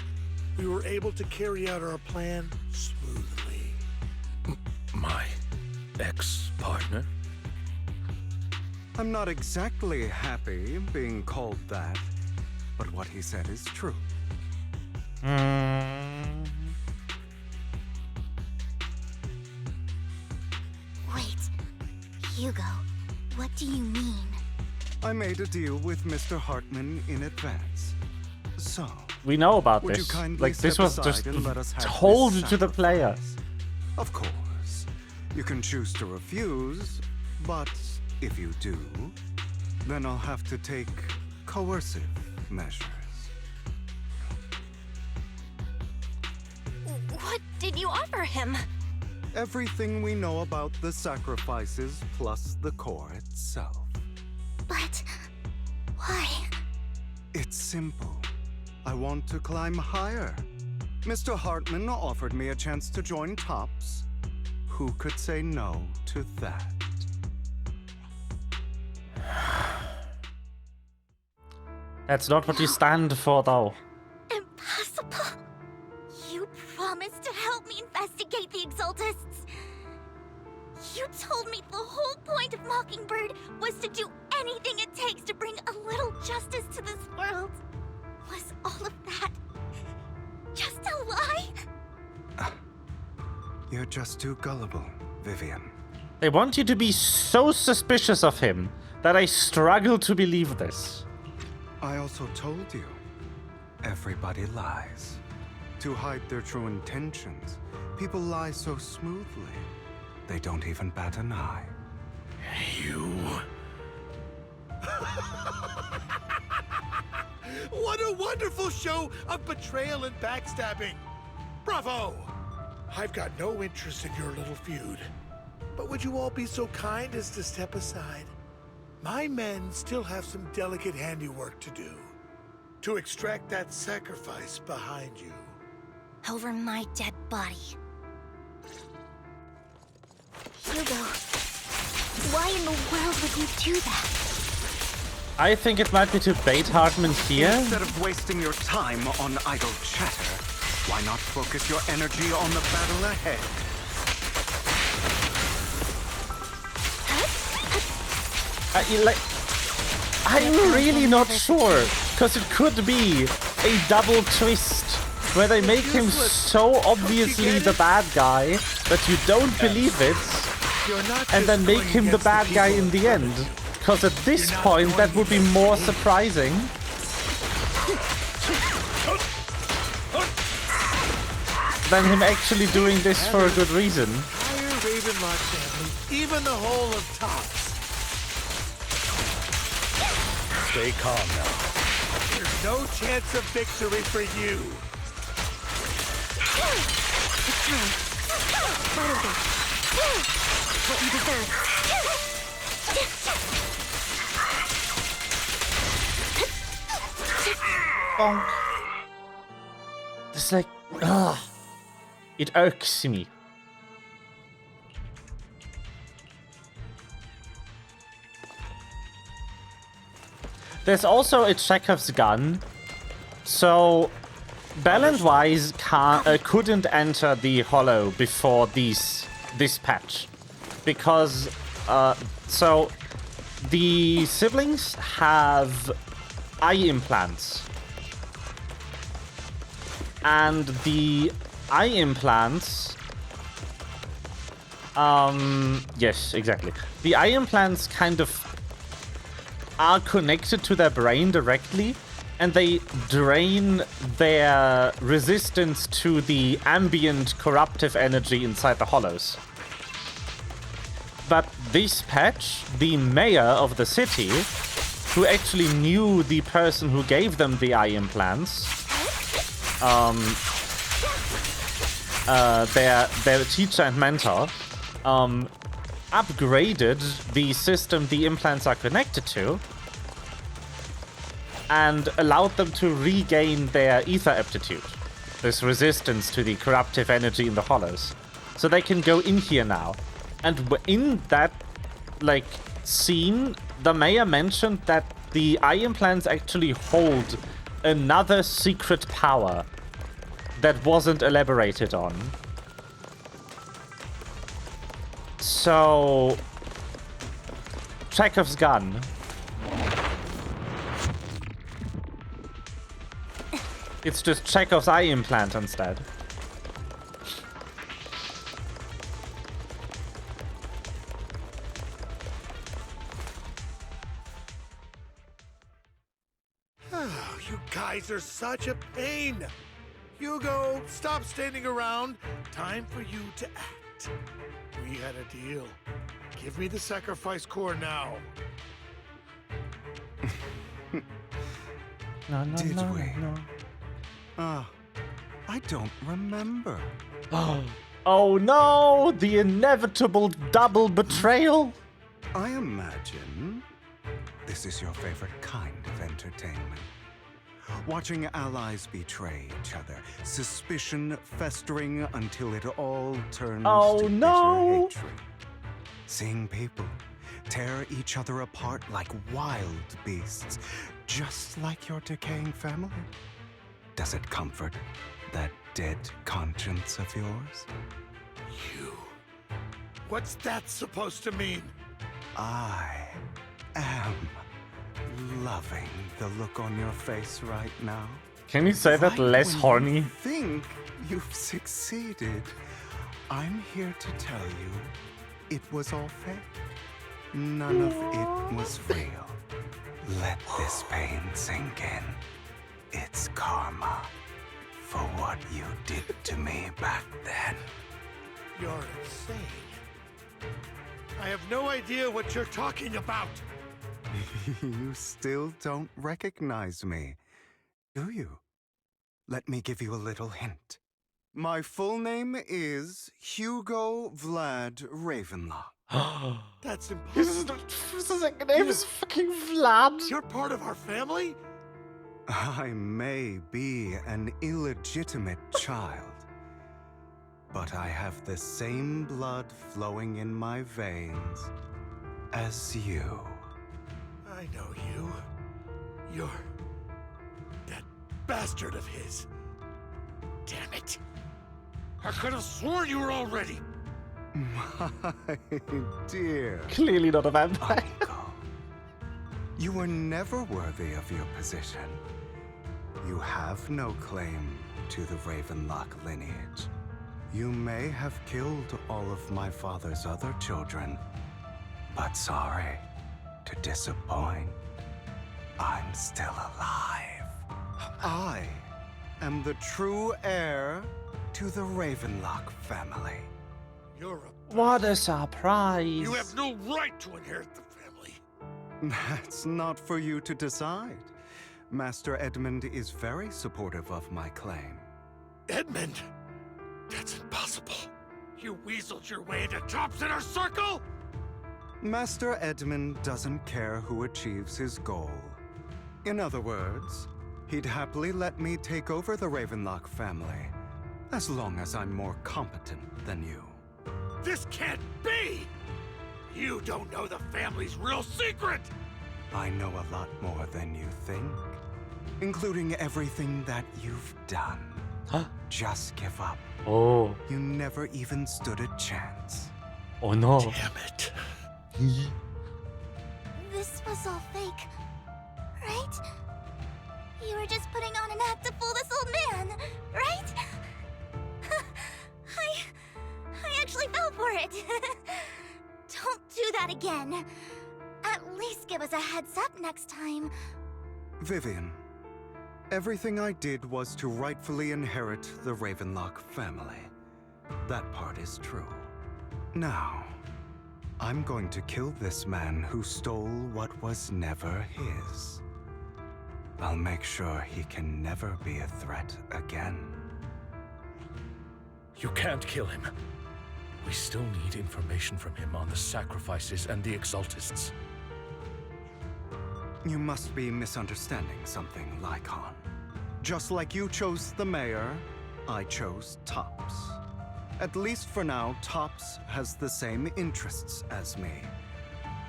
we were able to carry out our plan smoothly. My ex-partner? I'm not exactly happy being called that, but what he said is true. Wait, Hugo, what do you mean? I made a deal with Mr. Hartman in advance. So, we know about would this. You kindly like, this step was just aside and let us have told this to the players. Of course. You can choose to refuse, but if you do, then I'll have to take coercive measures. What did you offer him? Everything we know about the sacrifices plus the core itself. But why? It's simple. I want to climb higher. Mr. Hartman offered me a chance to join Tops. Who could say no to that? That's not what you stand for, though. Impossible! You promised to help me investigate the Exaltists. You told me the whole point of Mockingbird was to do anything it takes to bring a little justice to this world. Was all of that just a lie? You're just too gullible, Vivian. They want you to be so suspicious of him that I struggle to believe this. I also told you, everybody lies. To hide their true intentions, people lie so smoothly, they don't even bat an eye. You... What a wonderful show of betrayal and backstabbing! Bravo! I've got no interest in your little feud. But would you all be so kind as to step aside? My men still have some delicate handiwork to do. To extract that sacrifice behind you. Over my dead body. Hugo, why in the world would you do that? I think it might be to bait Hartman here. Instead of wasting your time on idle chatter, why not focus your energy on the battle ahead? I'm really not sure, because it could be a double twist where they make him so obviously the bad guy that you don't believe it, and then make him the bad guy in the end. Because at this point, that would be more surprising. Than him actually doing this for a good reason. Entire Ravenlock family, even the whole of Tops. Stay calm now. There's no chance of victory for you. It's time. Right over. What you deserve. Bonk. It's like, it irks me. There's also a Chekhov's gun, so Balance-wise couldn't enter the Hollow before this patch, because so the siblings have eye implants, and the eye implants, yes, exactly. The eye implants kind of are connected to their brain directly, and they drain their resistance to the ambient corruptive energy inside the hollows. But this patch, the mayor of the city, who actually knew the person who gave them the eye implants, their teacher and mentor, upgraded the system the implants are connected to and allowed them to regain their ether aptitude, this resistance to the corruptive energy in the hollows. So they can go in here now. And in that, like, scene, the mayor mentioned that the eye implants actually hold another secret power that wasn't elaborated on. So, Chekhov's gun. It's just Chekhov's eye implant instead. Oh, you guys are such a pain. Hugo, stop standing around. Time for you to act. We had a deal. Give me the sacrifice core now. Did we? I don't remember. Oh no! The inevitable double betrayal! I imagine this is your favorite kind of entertainment. Watching allies betray each other, suspicion festering until it all turns to bitter hatred. Seeing people tear each other apart like wild beasts, just like your decaying family. Does it comfort that dead conscience of yours? You. What's that supposed to mean? I am loving the look on your face right now. Can you say that less horny? I think you've succeeded. I'm here to tell you it was all fake. None of it was real. Let this pain sink in. It's karma for what you did to me back then. You're insane. I have no idea what you're talking about. You still don't recognize me. Do you? Let me give you a little hint. My full name is Hugo Vlad Ravenlock. That's impossible. His name is fucking Vlad. You're part of our family? I may be an illegitimate child, but I have the same blood flowing in my veins as you. I know you. You're that bastard of his. Damn it. I could have sworn you were already. My dear. Clearly not a vampire. Uncle, you were never worthy of your position. You have no claim to the Ravenlock lineage. You may have killed all of my father's other children, but sorry to disappoint. I'm still alive. I am the true heir to the Ravenlock family. You're a What a surprise. You have no right to inherit the family. That's not for you to decide. Master Edmund is very supportive of my claim. Edmund? That's impossible. You weaseled your way into Top's inner circle? Master Edmund doesn't care who achieves his goal. In other words, he'd happily let me take over the Ravenlock family, as long as I'm more competent than you. This can't be! You don't know the family's real secret! I know a lot more than you think, including everything that you've done. Huh? Just give up. Oh. You never even stood a chance. Oh no. Damn it. This was all fake, right? You were just putting on an act to fool this old man, right? I actually fell for it. Don't do that again. At least give us a heads up next time. Vivian, everything I did was to rightfully inherit the Ravenlock family. That part is true. Now, I'm going to kill this man who stole what was never his. I'll make sure he can never be a threat again. You can't kill him. We still need information from him on the sacrifices and the Exaltists. You must be misunderstanding something, Lycon. Just like you chose the mayor, I chose Tops. At least for now, Tops has the same interests as me.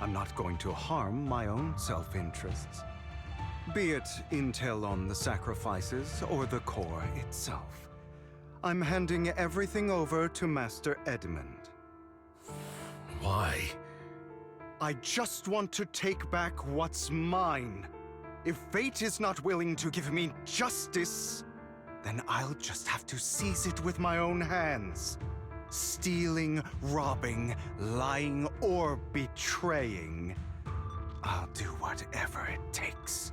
I'm not going to harm my own self-interests. Be it intel on the sacrifices or the core itself. I'm handing everything over to Master Edmund. Why? I just want to take back what's mine. If fate is not willing to give me justice, then I'll just have to seize it with my own hands. Stealing, robbing, lying, or betraying. I'll do whatever it takes.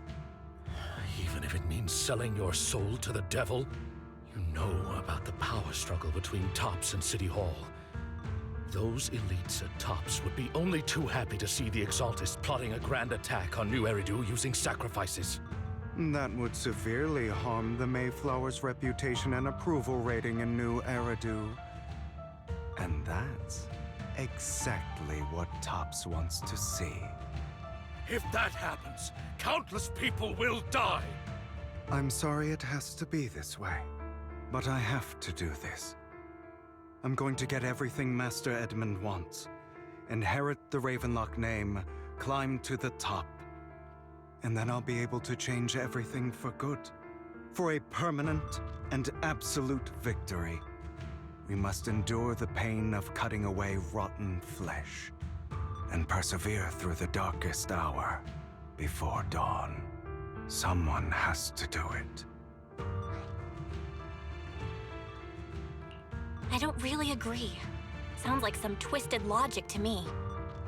Even if it means selling your soul to the devil? You know about the power struggle between Tops and City Hall. Those elites at Tops would be only too happy to see the Exaltists plotting a grand attack on New Eridu using sacrifices. That would severely harm the Mayflower's reputation and approval rating in New Eridu. And that's exactly what Tops wants to see. If that happens, countless people will die. I'm sorry it has to be this way, but I have to do this. I'm going to get everything Master Edmund wants. Inherit the Ravenlock name, climb to the top. And then I'll be able to change everything for good. For a permanent and absolute victory. We must endure the pain of cutting away rotten flesh. And persevere through the darkest hour before dawn. Someone has to do it. I don't really agree. Sounds like some twisted logic to me.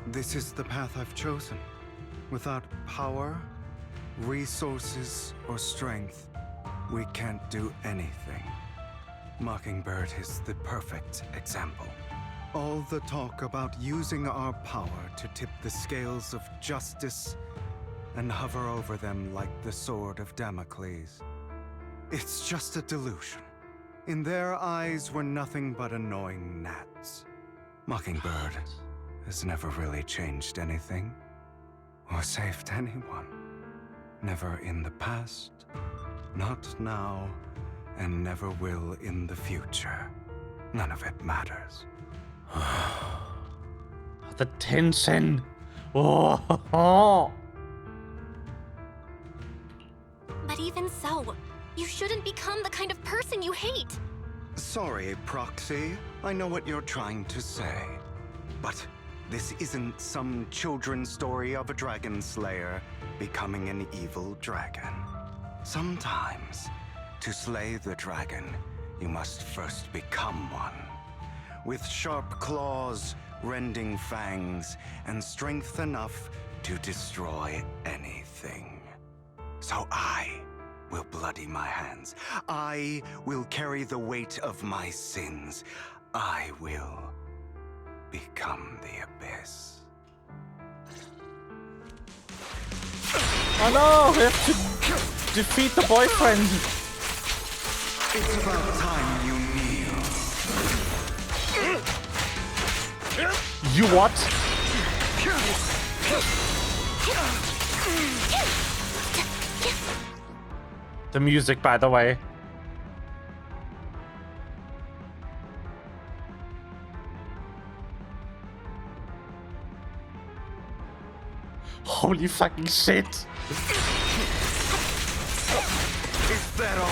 This is the path I've chosen. Without power, resources, or strength, we can't do anything. Mockingbird is the perfect example. All the talk about using our power to tip the scales of justice and hover over them like the sword of Damocles. It's just a delusion. In their eyes, we're nothing but annoying gnats. Mockingbird has never really changed anything, or saved anyone. Never in the past, not now, and never will in the future. None of it matters. The tension. Oh. But even so, you shouldn't become the kind of person you hate. Sorry, Proxy. I know what you're trying to say. But this isn't some children's story of a dragon slayer becoming an evil dragon. Sometimes, to slay the dragon, you must first become one. With sharp claws, rending fangs, and strength enough to destroy anything. So I will bloody my hands. I will carry the weight of my sins. I will become the Abyss. Oh no, we have to defeat the boyfriend. It's about time you kneel. You what? The music, by the way. Holy fucking shit. Is that all?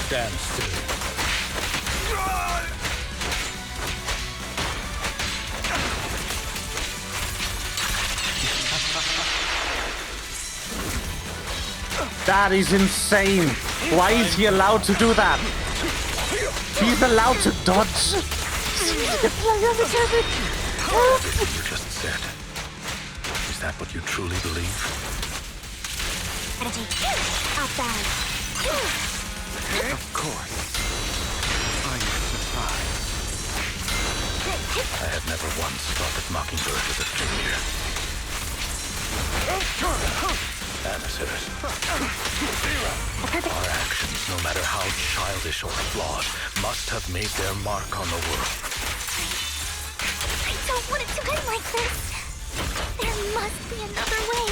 Stand still. That is insane. Why is he allowed to do that? He's allowed to dodge. Everything you just said. Is that what you truly believe? Energy. Outside. Of course. Are you surprised? I had never once thought that Mockingbird was a failure. Amateurs. Our actions, no matter how childish or flawed, must have made their mark on the world. I don't want it to end like this. There must be another way.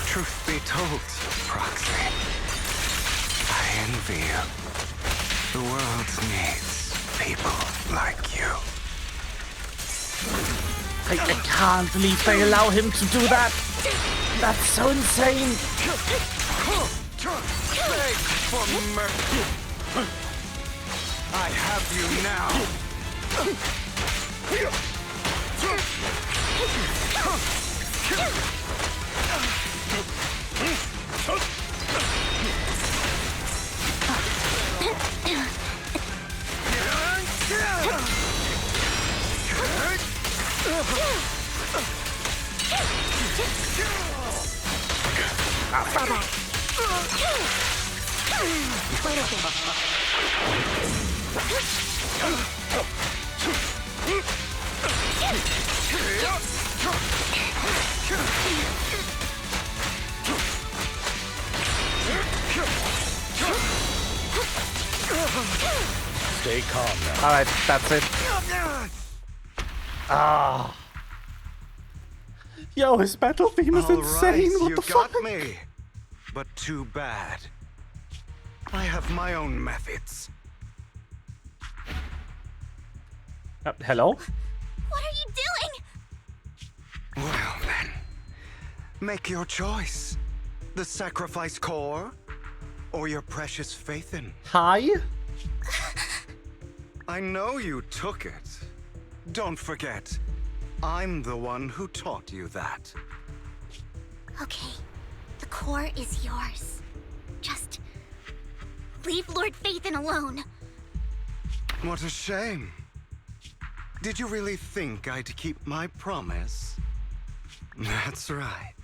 Truth be told, Proxy, I envy you. The world needs people like you. I can't believe they allow him to do that. That's so insane. Beg for mercy. I have you now. Fall back. Wait a Stay calm now. All right, that's it. Ah. Yo, his battle theme is insane. What you the fuck? got me. But too bad. I have my own methods. Hello? What are you doing? Well then, make your choice. The sacrifice core, or your precious faith in. Hi? I know you took it. Don't forget, I'm the one who taught you that. Okay, the core is yours. Just leave Lord Phaethon alone. What a shame. Did you really think I'd keep my promise? That's right.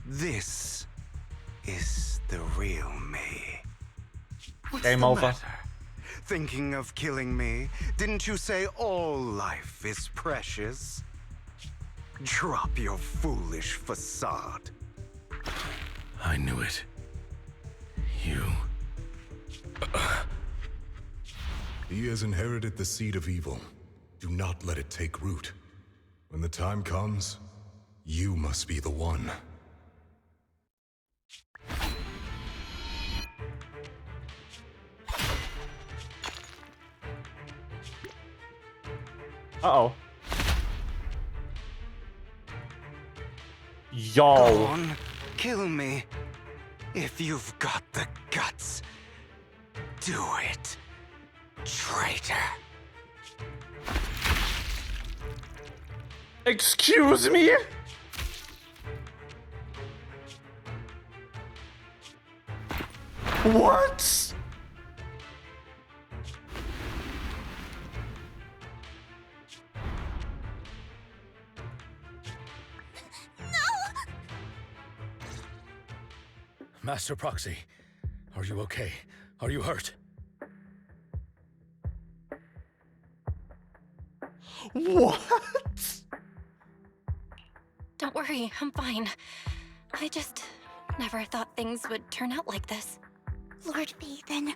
This is the real me. What's Game the over. matter? Thinking of killing me? Didn't you say all life is precious? Drop your foolish facade. I knew it. You... He has inherited the seed of evil. Do not let it take root. When the time comes, you must be the one. Uh-oh. Go Yo. on, kill me. If you've got the guts, do it, traitor. Excuse me? What? Master Proxy, are you okay? Are you hurt? What? Don't worry, I'm fine. I just never thought things would turn out like this. Lord Phaethon,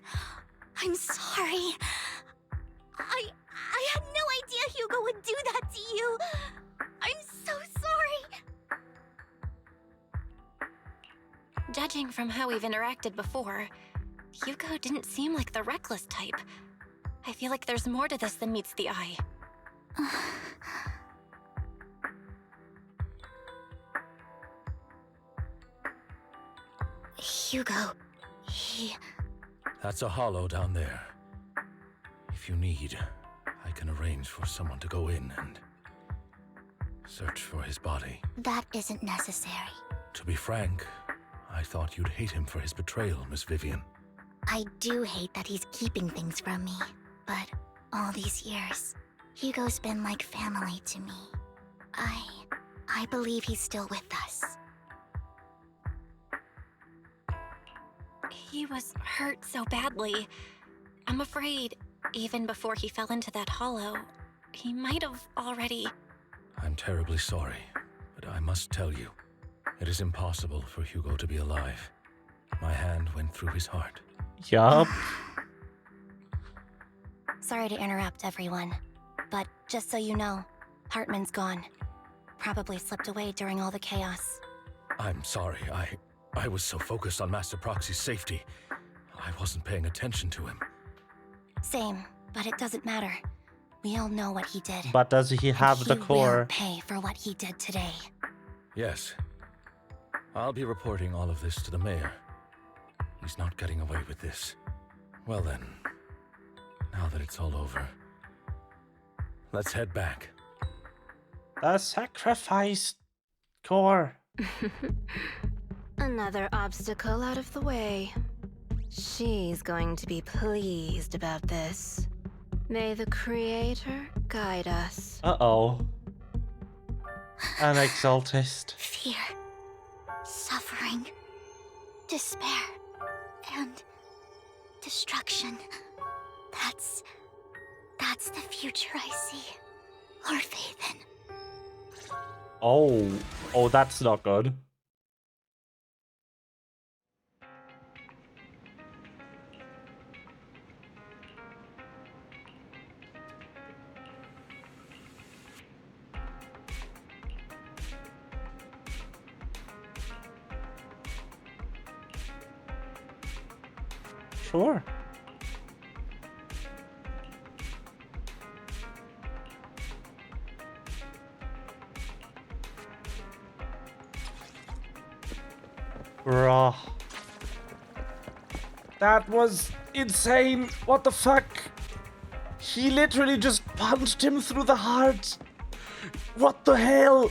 I'm sorry. I had no idea Hugo would do that to you. I'm so sorry. Judging from how we've interacted before, Hugo didn't seem like the reckless type. I feel like there's more to this than meets the eye. Hugo, he... That's a hollow down there. If you need, I can arrange for someone to go in and search for his body. That isn't necessary. To be frank, I thought you'd hate him for his betrayal, Miss Vivian. I do hate that he's keeping things from me, but all these years, Hugo's been like family to me. I believe he's still with us. He was hurt so badly. I'm afraid, even before he fell into that hollow, he might have already... I'm terribly sorry, but I must tell you, it is impossible for Hugo to be alive. My hand went through his heart. Yup. Sorry to interrupt, everyone. But just so you know, Hartman's gone. Probably slipped away during all the chaos. I'm sorry, I was so focused on Master Proxy's safety, I wasn't paying attention to him. Same, but it doesn't matter. We all know what he did. But does he have the He will core? pay for what he did today. Yes. I'll be reporting all of this to the mayor. He's not getting away with this. Well then, now that it's all over, let's head back. The sacrifice core. Another obstacle out of the way. She's going to be pleased about this. May the Creator guide us. Uh-oh. An exaltist. Fear, suffering, despair, and destruction. That's the future I see. Lord Phaethon. Oh, that's not good. Sure. Bruh. That was insane. What the fuck? He literally just punched him through the heart. What the hell?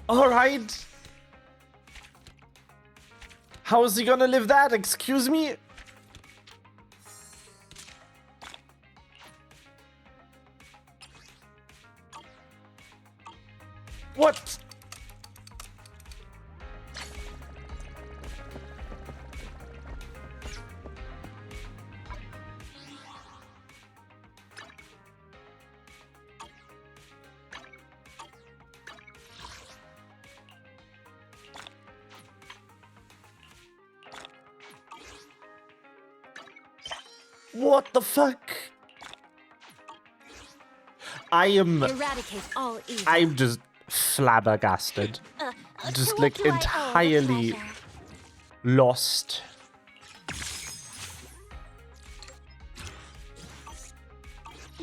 Alright. How is he gonna live that? Excuse me? What? What the fuck? Eradicate all evil. I'm just flabbergasted. Just like entirely lost.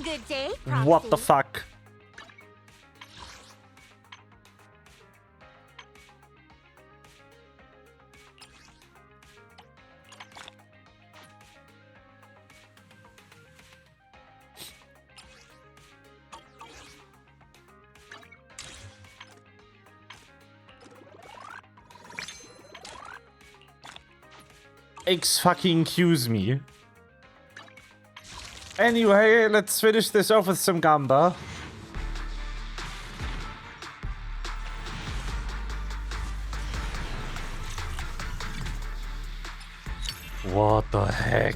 Good day, What the fuck? Excuse me. Anyway, let's finish this off with some gamba. What the heck?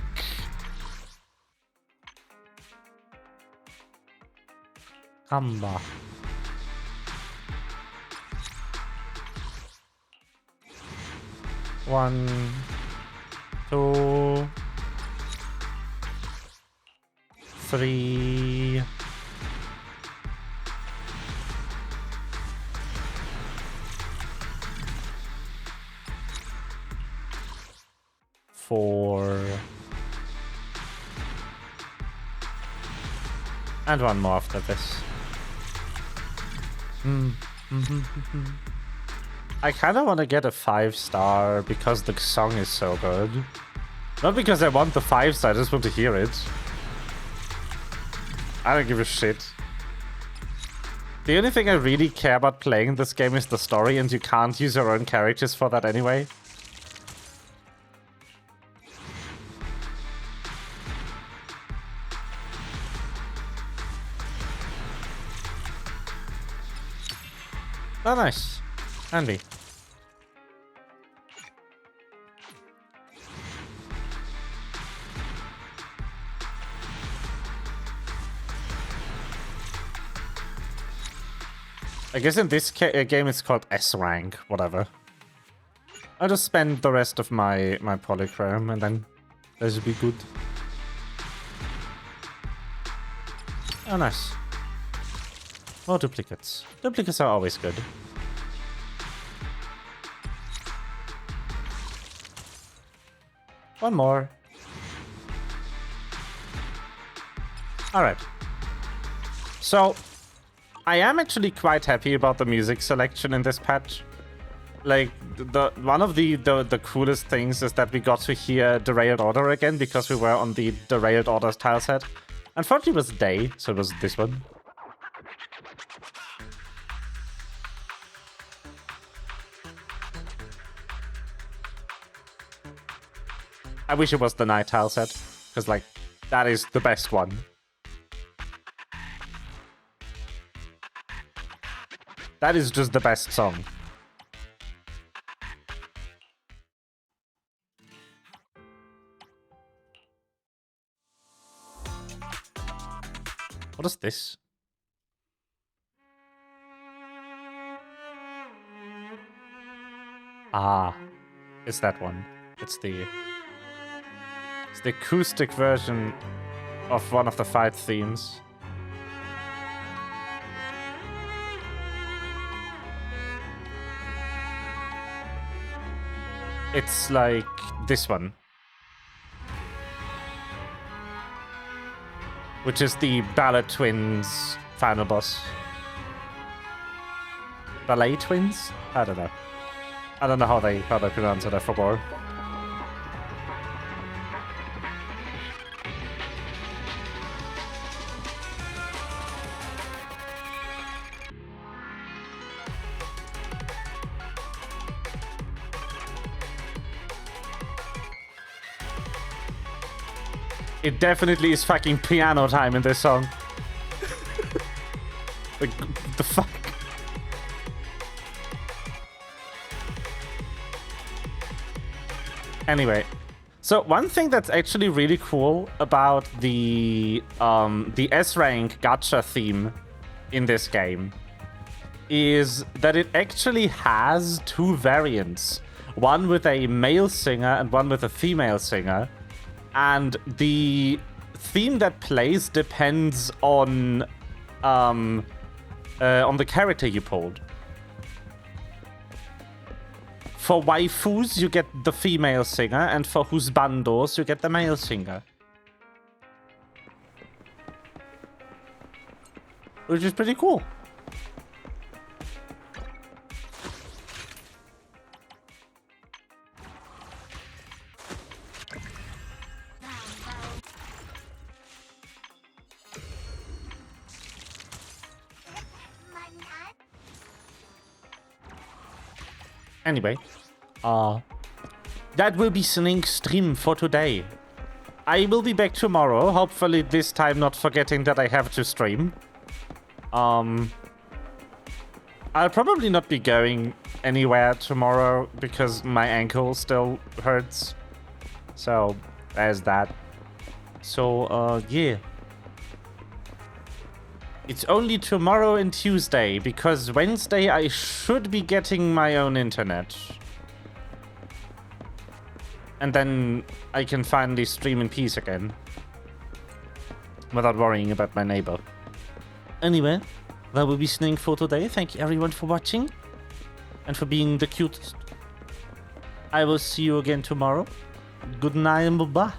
Gamba. One, two, three, four, and one more after this. I kind of want to get a 5-star because the song is so good. Not because I want the 5-star, I just want to hear it. I don't give a shit. The only thing I really care about playing this game is the story, and you can't use your own characters for that anyway. Oh, nice. Handy. I guess in this game it's called S rank, whatever. I'll just spend the rest of my polychrome and then that should be good. Oh, nice. More duplicates. Duplicates are always good. One more. Alright. So, I am actually quite happy about the music selection in this patch. Like, one of the coolest things is that we got to hear Derailed Order again because we were on the Derailed Order tile set. Unfortunately, it was day, so it was this one. I wish it was the night tile set, because, like, that is the best one. That is just the best song. What is this? Ah, it's that one. It's the acoustic version of one of the fight themes. It's like this one. Which is the Ballet Twins final boss. Ballet Twins? I don't know. I don't know how they pronounce it, I forgot. It definitely is fucking piano time in this song. Like, the fuck? Anyway, so one thing that's actually really cool about the S-rank gacha theme in this game is that it actually has two variants. One with a male singer and one with a female singer. And the theme that plays depends on the character you pulled. For waifus, you get the female singer, and for husbandos, you get the male singer. Which is pretty cool. Anyway, that will be Sneak's stream for today. I will be back tomorrow, hopefully this time not forgetting that I have to stream. I'll probably not be going anywhere tomorrow because my ankle still hurts. So, there's that. So, yeah. It's only tomorrow and Tuesday, because Wednesday I should be getting my own internet. And then I can finally stream in peace again. Without worrying about my neighbor. Anyway, that will be Snake for today. Thank you everyone for watching. And for being the cutest. I will see you again tomorrow. Good night and bye-bye.